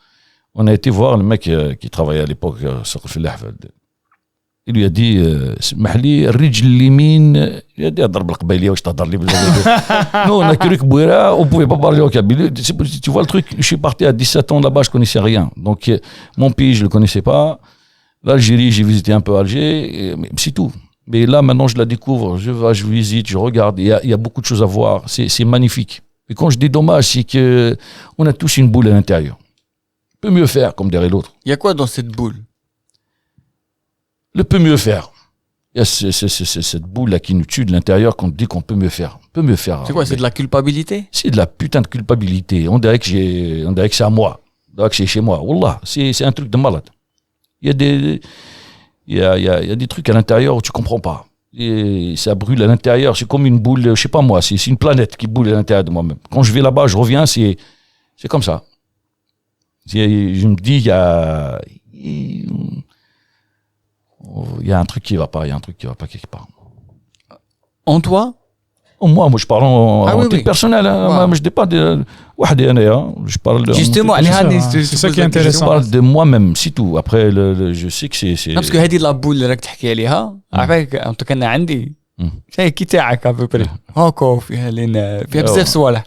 On a été voir le mec qui travaillait à l'époque sur le fellah. Il lui a dit اسمح لي الرجل اليمين il a dit ضرب القبيليه واش تهضر لي non on a cru que Bouira on pouvait pas parler au Kabylie. Tu vois le truc, je suis parti à 17 ans là-bas, je connaissais rien, donc mon pays je le connaissais pas. L'Algérie, j'ai visité un peu Alger, mais c'est tout. Mais là maintenant je la découvre, je visite, je regarde, il y a beaucoup de choses à voir, c'est magnifique. Et quand je dis dommage, c'est que on a tous une boule à l'intérieur. On peut mieux faire comme derrière l'autre.
Il y a quoi dans cette boule?
Le peut mieux faire. Il y a cette boule-là qui nous tue de l'intérieur qu'on dit qu'on peut mieux faire. On peut mieux faire.
C'est quoi? C'est de la culpabilité?
C'est de la putain de culpabilité. On dirait que c'est à moi. On dirait que c'est chez moi. Wallah, c'est un truc de malade. Il y a des trucs à l'intérieur où tu comprends pas. Et ça brûle à l'intérieur. C'est comme une boule, je sais pas moi, c'est une planète qui boule à l'intérieur de moi-même. Quand je vais là-bas, je reviens, c'est comme ça. Je me dis, il y a un truc qui va pas, quelque part.
En toi?
Moi je parle en titre personnel, hein. Moi je dis pas de je parle de
justement,
c'est ça qui est intéressant.
Je parle de moi-même, c'est tout. Après je sais que c'est
parce que هذه لا بول اللي راك تحكي عليها عافاك انت كان عندي شيء كي تاعك ابوبري هاكو فيها بزاف صوالح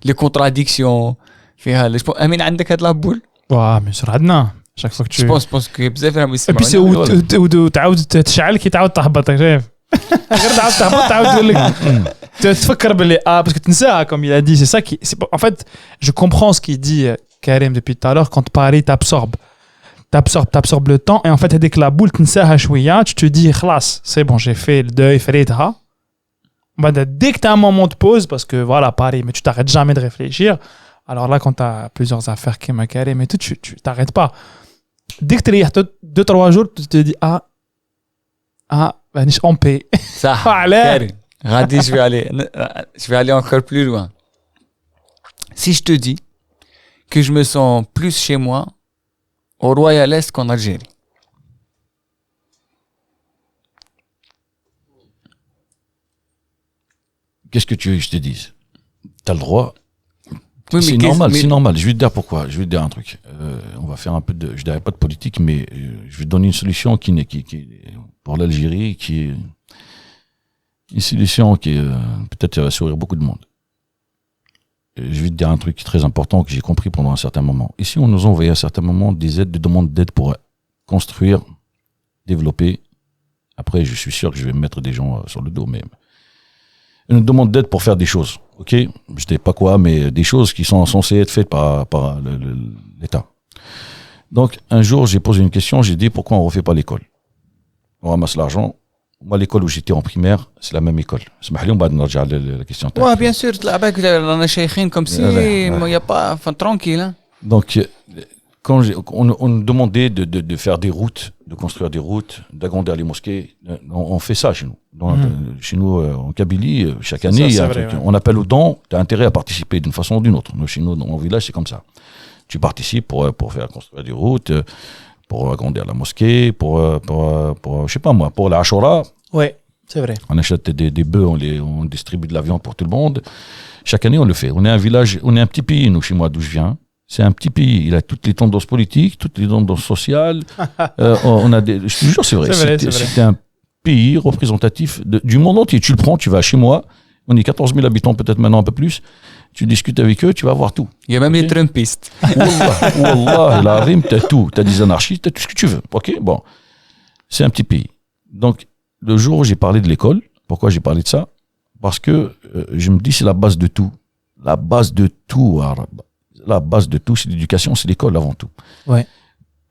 لي كونتراديكسيون فيها امين عندك هاد لا بول
مش عندنا chaque fois que tu
pense que بزاف راهم
et puis c'est تعاود تشعل كي تعاود تهبط شايف غير تعاود تهبط تعاود تقول لك تفكر باللي parce que تنساها comme il a dit, c'est ça qui en fait je comprends ce qu'il dit Karim depuis tout à l'heure. Quand Paris t'absorbe le temps et en fait هذيك la boule تنساها شويه, tu te dis خلاص c'est bon, j'ai fait le deuil, فريتها. Dès que tu as un moment de pause, parce que voilà Paris, mais tu t'arrêtes jamais de réfléchir. Alors là quand tu as plusieurs affaires qui me Karim et tout, tu t'arrêtes pas. Dès que tu es 2-3 jours, tu te dis مانيش en paix.
صح كارم غادي je vais aller encore plus loin. Si je te dis que je me sens plus chez moi au Royal Est qu'en Algérie.
Qu'est-ce que tu veux que je te dise? T'as le droit.
Oui,
c'est normal. Je vais te dire pourquoi. Je vais te dire un truc. On va faire un peu je dirais pas de politique, mais je vais te donner une solution qui pour l'Algérie, qui est une solution qui peut-être va sourire beaucoup de monde. Je vais te dire un truc très important que j'ai compris pendant un certain moment. Ici, on nous envoyait à un certain moment des demandes d'aide pour construire, développer. Après, je suis sûr que je vais mettre des gens sur le dos, mais une demande d'aide pour faire des choses, ok? Je sais pas quoi, mais des choses qui sont censées être faites par l'État. Donc, un jour, j'ai posé une question, j'ai dit pourquoi on refait pas l'école? On ramasse l'argent. Moi, l'école où j'étais en primaire, c'est la même école. اسمح لي ومن بعد نرجع للكيستيون تاعك.
Ouais, bien sûr, تلعبك رانا شيخين comme si il y a pas tranquille.
Donc, quand on nous demandait de faire des routes, de construire des routes, d'agrandir les mosquées, on fait ça chez nous. Chez nous, en Kabylie, chaque année, il y a un truc. Ouais. On appelle aux dons, tu as intérêt à participer d'une façon ou d'une autre. Nous, chez nous, dans mon village, c'est comme ça. Tu participes pour faire construire des routes, pour agrandir la mosquée, pour je sais pas moi, pour la Ashura.
Ouais, c'est vrai.
On achète des bœufs, on distribue de la viande pour tout le monde. Chaque année, on le fait. On est un village, on est un petit pays, nous, chez moi, d'où je viens. C'est un petit pays. Il a toutes les tendances politiques, toutes les tendances sociales. On a je te jure, c'est vrai. C'est un pays représentatif du monde entier. Tu le prends, tu vas chez moi. On est 14 000 habitants, peut-être maintenant un peu plus. Tu discutes avec eux, tu vas voir tout.
Il y a même les Trumpistes.
Wallah, la rime, t'as tout. T'as des anarchistes, t'as tout ce que tu veux. Ok, bon. C'est un petit pays. Donc, le jour où j'ai parlé de l'école, pourquoi j'ai parlé de ça? Parce que je me dis c'est la base de tout. La base de tout, arabe. la base de tout, c'est l'éducation, c'est l'école avant tout.
Ouais.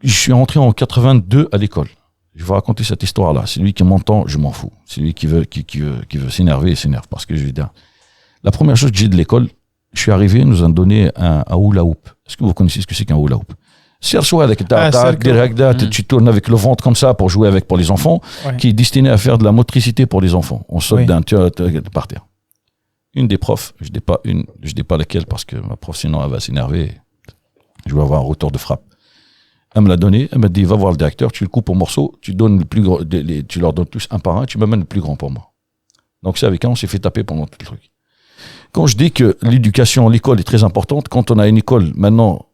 Je suis entré en 82 à l'école. Je vais vous raconter cette histoire-là. C'est lui qui m'entend, je m'en fous. C'est lui qui veut s'énerver, il s'énerve. Parce que je vais dire, la première chose que j'ai de l'école, je suis arrivé, ils nous ont donné un hula hoop. Est-ce que vous connaissez ce que c'est qu'un hula hoop? Tu tournes avec le ventre comme ça pour jouer avec pour les enfants, qui est destiné à faire de la motricité pour les enfants. On saute d'un par terre. Une des profs, je dis pas laquelle parce que ma prof sinon elle va s'énerver. Je vais avoir un retour de frappe. Elle me l'a donné, elle m'a dit va voir le directeur, tu le coupes en morceaux, tu donnes le plus gros, tu leur donnes tous un par un, tu m'amènes le plus grand pour moi. Donc c'est avec un, on s'est fait taper pendant tout le truc. Quand je dis que l'éducation, l'école est très importante, quand on a une école maintenant,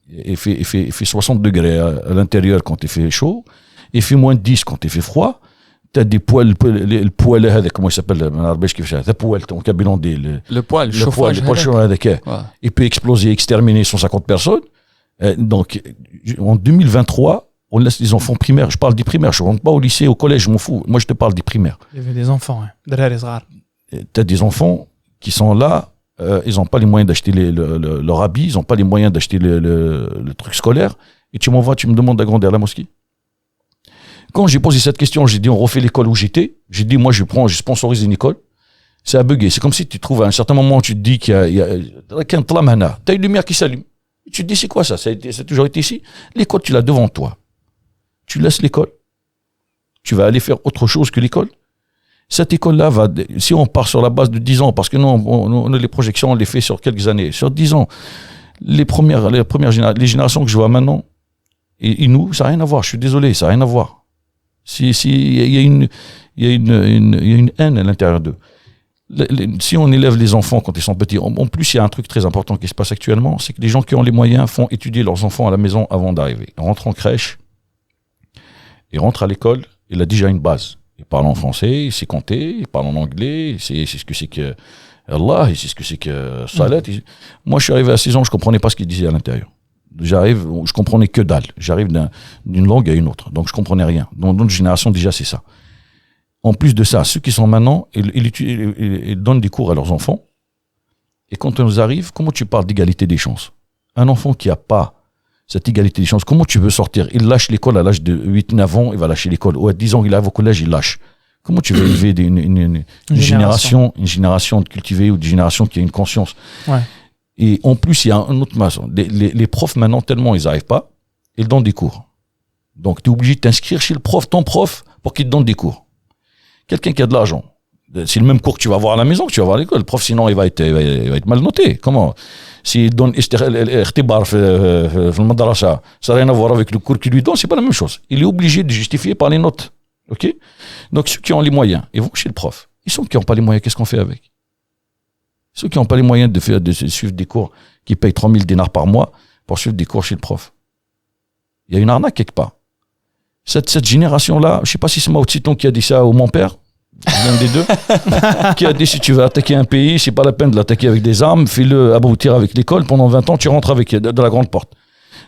il fait 60 degrés à l'intérieur quand il fait chaud, il fait moins de 10 quand il fait froid, tu as des poils, le poil, comment il s'appelle, ton cabinet,
le poil, le chauffage,
il peut exploser, exterminer 150 personnes. Donc, en 2023, on laisse les enfants primaires. Je parle des primaires, je ne rentre pas au lycée, au collège, je m'en fous. Moi, je te parle des primaires.
Il y avait des enfants,
Tu as des enfants qui sont là, ils n'ont pas les moyens d'acheter leur habit, ils n'ont pas les moyens d'acheter le truc scolaire. Et tu m'envoies, tu me demandes d'agrandir la mosquée. Quand j'ai posé cette question, j'ai dit on refait l'école où j'étais. J'ai dit moi je sponsorise une école. Ça a bugué. C'est comme si tu trouves à un certain moment, tu te dis qu'il y a t'as une lumière qui s'allume. Tu te dis c'est quoi ça? Ça a toujours été ici. L'école, tu l'as devant toi. Tu laisses l'école. Tu vas aller faire autre chose que l'école. Cette école-là si on part sur la base de 10 ans, parce que non, les projections, on les fait sur quelques années. Sur 10 ans, les générations que je vois maintenant, et nous, ça n'a rien à voir. Je suis désolé, ça n'a rien à voir. Il y a une haine à l'intérieur d'eux. Si on élève les enfants quand ils sont petits, en plus il y a un truc très important qui se passe actuellement, c'est que les gens qui ont les moyens font étudier leurs enfants à la maison avant d'arriver. Ils rentrent en crèche, ils rentrent à l'école, il a déjà une base. Il parle en français, il sait compter, il parle en anglais, il sait ce que c'est que Allah, il sait ce que c'est que Salat. Moi je suis arrivé à 6 ans, je comprenais pas ce qu'il disait à l'intérieur. Je comprenais que dalle. J'arrive d'une langue à une autre. Donc, je comprenais rien. Dans notre génération, déjà, c'est ça. En plus de ça, ceux qui sont maintenant, ils donnent des cours à leurs enfants. Et quand on nous arrive, comment tu parles d'égalité des chances? Un enfant qui n'a pas cette égalité des chances, comment tu veux sortir? Il lâche l'école à l'âge de 8-9 ans, il va lâcher l'école. Ou à 10 ans, il arrive au collège, il lâche. Comment tu veux élever une génération de cultivés ou une génération qui a une conscience?
Ouais.
Et en plus, il y a un autre maçon. Les profs, maintenant, tellement ils n'arrivent pas, ils donnent des cours. Donc, tu es obligé de t'inscrire chez ton prof, pour qu'il te donne des cours. Quelqu'un qui a de l'argent, c'est le même cours que tu vas avoir à la maison, que tu vas avoir à l'école. Le prof, sinon, il va être mal noté. Comment? S'il donne ikhtibar le madrasa, ça n'a rien à voir avec le cours qu'il lui donne, c'est pas la même chose. Il est obligé de justifier par les notes. Ok? Donc, ceux qui ont les moyens, ils vont chez le prof. Ils sont qui n'ont pas les moyens, qu'est-ce qu'on fait avec? Ceux qui n'ont pas les moyens de suivre des cours, qui payent 3000 dinars par mois pour suivre des cours chez le prof. Il y a une arnaque quelque part. Cette génération-là, je ne sais pas si c'est Mao Tse-tung qui a dit ça ou mon père, l'un des deux, qui a dit si tu veux attaquer un pays, c'est pas la peine de l'attaquer avec des armes, fais-le aboutir avec l'école, pendant 20 ans, tu rentres avec de la grande porte.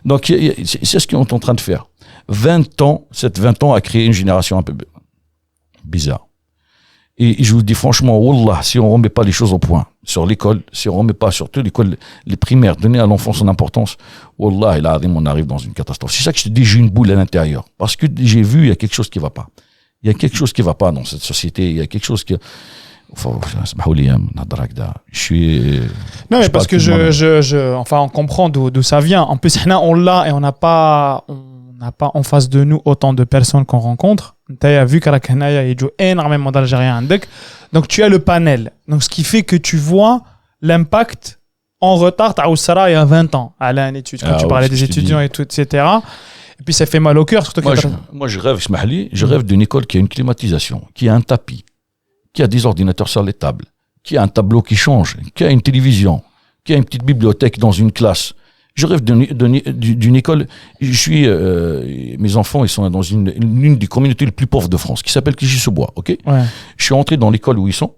Donc, c'est ce qu'ils sont en train de faire. 20 ans a créé une génération un peu bizarre. Et je vous dis franchement, wallah, si on ne remet pas les choses au point sur l'école, si on ne remet pas surtout l'école, les primaires, donner à l'enfant son importance, wallah, on arrive dans une catastrophe. C'est ça que je te dis, j'ai une boule à l'intérieur. Parce que j'ai vu, il y a quelque chose qui ne va pas. Il y a quelque chose qui ne va pas dans cette société. Il y a quelque chose qui... Enfin, je suis...
Non, mais parce que enfin, on comprend d'où ça vient. En plus, on l'a et on n'a pas en face de nous autant de personnes qu'on rencontre. Tu as vu qu'à il joue énormément d'Algériens. Donc, tu as le panel. Donc, ce qui fait que tu vois l'impact en retard. Tu as Oussara il y a 20 ans, à une étude, quand tu parlais des étudiants et tout, etc. Et puis, ça fait mal au cœur. Surtout
moi, je rêve, je rêve d'une école qui a une climatisation, qui a un tapis, qui a des ordinateurs sur les tables, qui a un tableau qui change, qui a une télévision, qui a une petite bibliothèque dans une classe. Je rêve d'une école. Mes enfants, ils sont dans l'une des communautés les plus pauvres de France, qui s'appelle Clichy-sous-Bois, ok?
Ouais.
Je suis entré dans l'école où ils sont,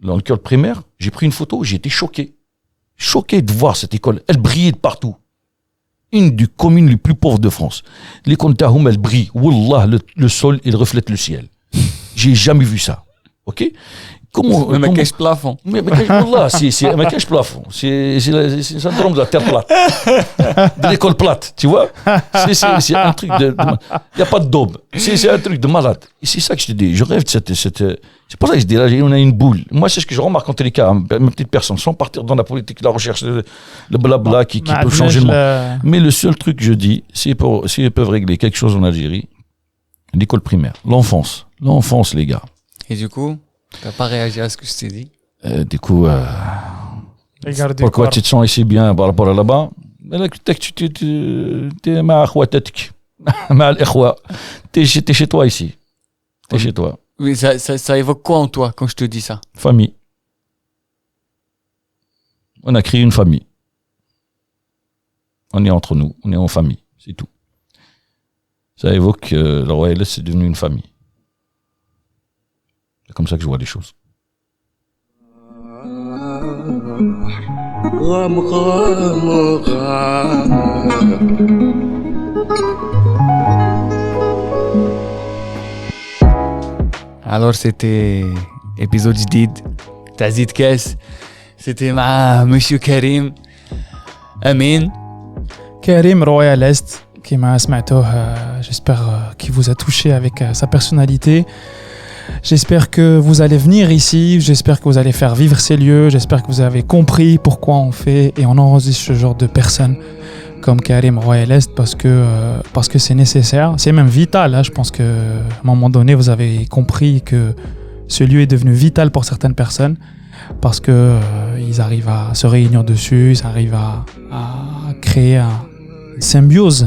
dans l'école primaire, j'ai pris une photo, j'ai été choqué. Choqué de voir cette école. Elle brillait de partout. Une des communes les plus pauvres de France. L'école Tahoum, elle brille. Wallah, le sol, il reflète le ciel. J'ai jamais vu ça. Ok? comment
ما كاينش plafond.
Mais wallah, c'est mais qu'est-ce plafond? C'est le syndrome de la terre plate. De l'école plate, tu vois? C'est un truc de il y a pas de daube. C'est un truc de malade. Et c'est ça que je te dis, je rêve de cette c'est pour ça que je dis là, on a une boule. Moi, c'est ce que je remarque en tous les cas, mes petites personnes, sans partir dans la politique, la recherche, le blabla qui peut changer le monde. Mais le seul truc que je dis, s'ils peuvent régler quelque chose en Algérie, l'école primaire, l'enfance, les gars.
Et du coup, t'as pas réagi à ce que je t'ai dit?
Du coup, pourquoi tu te sens ici bien par rapport à là-bas? T'es مع اخواتك مع الاخوة. T'es chez toi ici. T'es chez toi.
Oui, ça évoque quoi en toi quand je te dis ça?
Famille. On a créé une famille. On est entre nous, on est en famille, c'est tout. Ça évoque le Royal Est, c'est devenu une famille. C'est comme ça que je vois les choses.
Alors c'était épisode جديد تاع زيد كاس. C'était مع monsieur Karim Amin.
Karim Royal Est, qui m'a smato, j'espère qu'il vous a touché avec sa personnalité. J'espère que vous allez venir ici, j'espère que vous allez faire vivre ces lieux, j'espère que vous avez compris pourquoi on fait et on enregistre ce genre de personnes comme Karim Royal Est parce que c'est nécessaire, c'est même vital. Hein. Je pense qu'à un moment donné, vous avez compris que ce lieu est devenu vital pour certaines personnes parce que ils arrivent à se réunir dessus, ils arrivent à créer une symbiose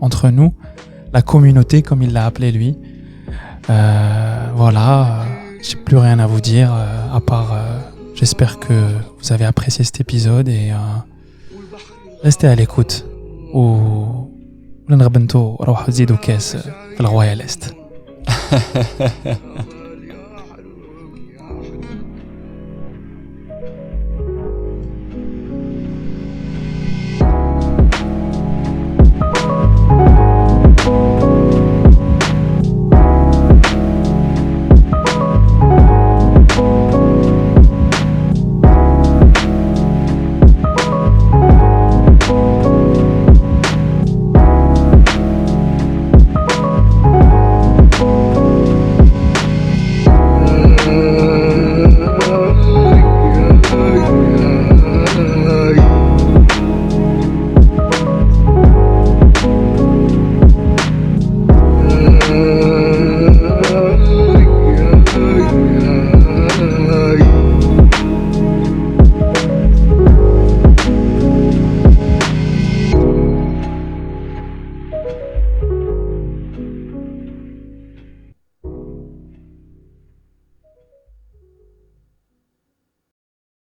entre nous, la communauté comme il l'a appelé lui. Voilà, j'ai plus rien à vous dire à part j'espère que vous avez apprécié cet épisode et restez à l'écoute ou نغبنتو روحوا تزيدوا كاس في الغواية ليست.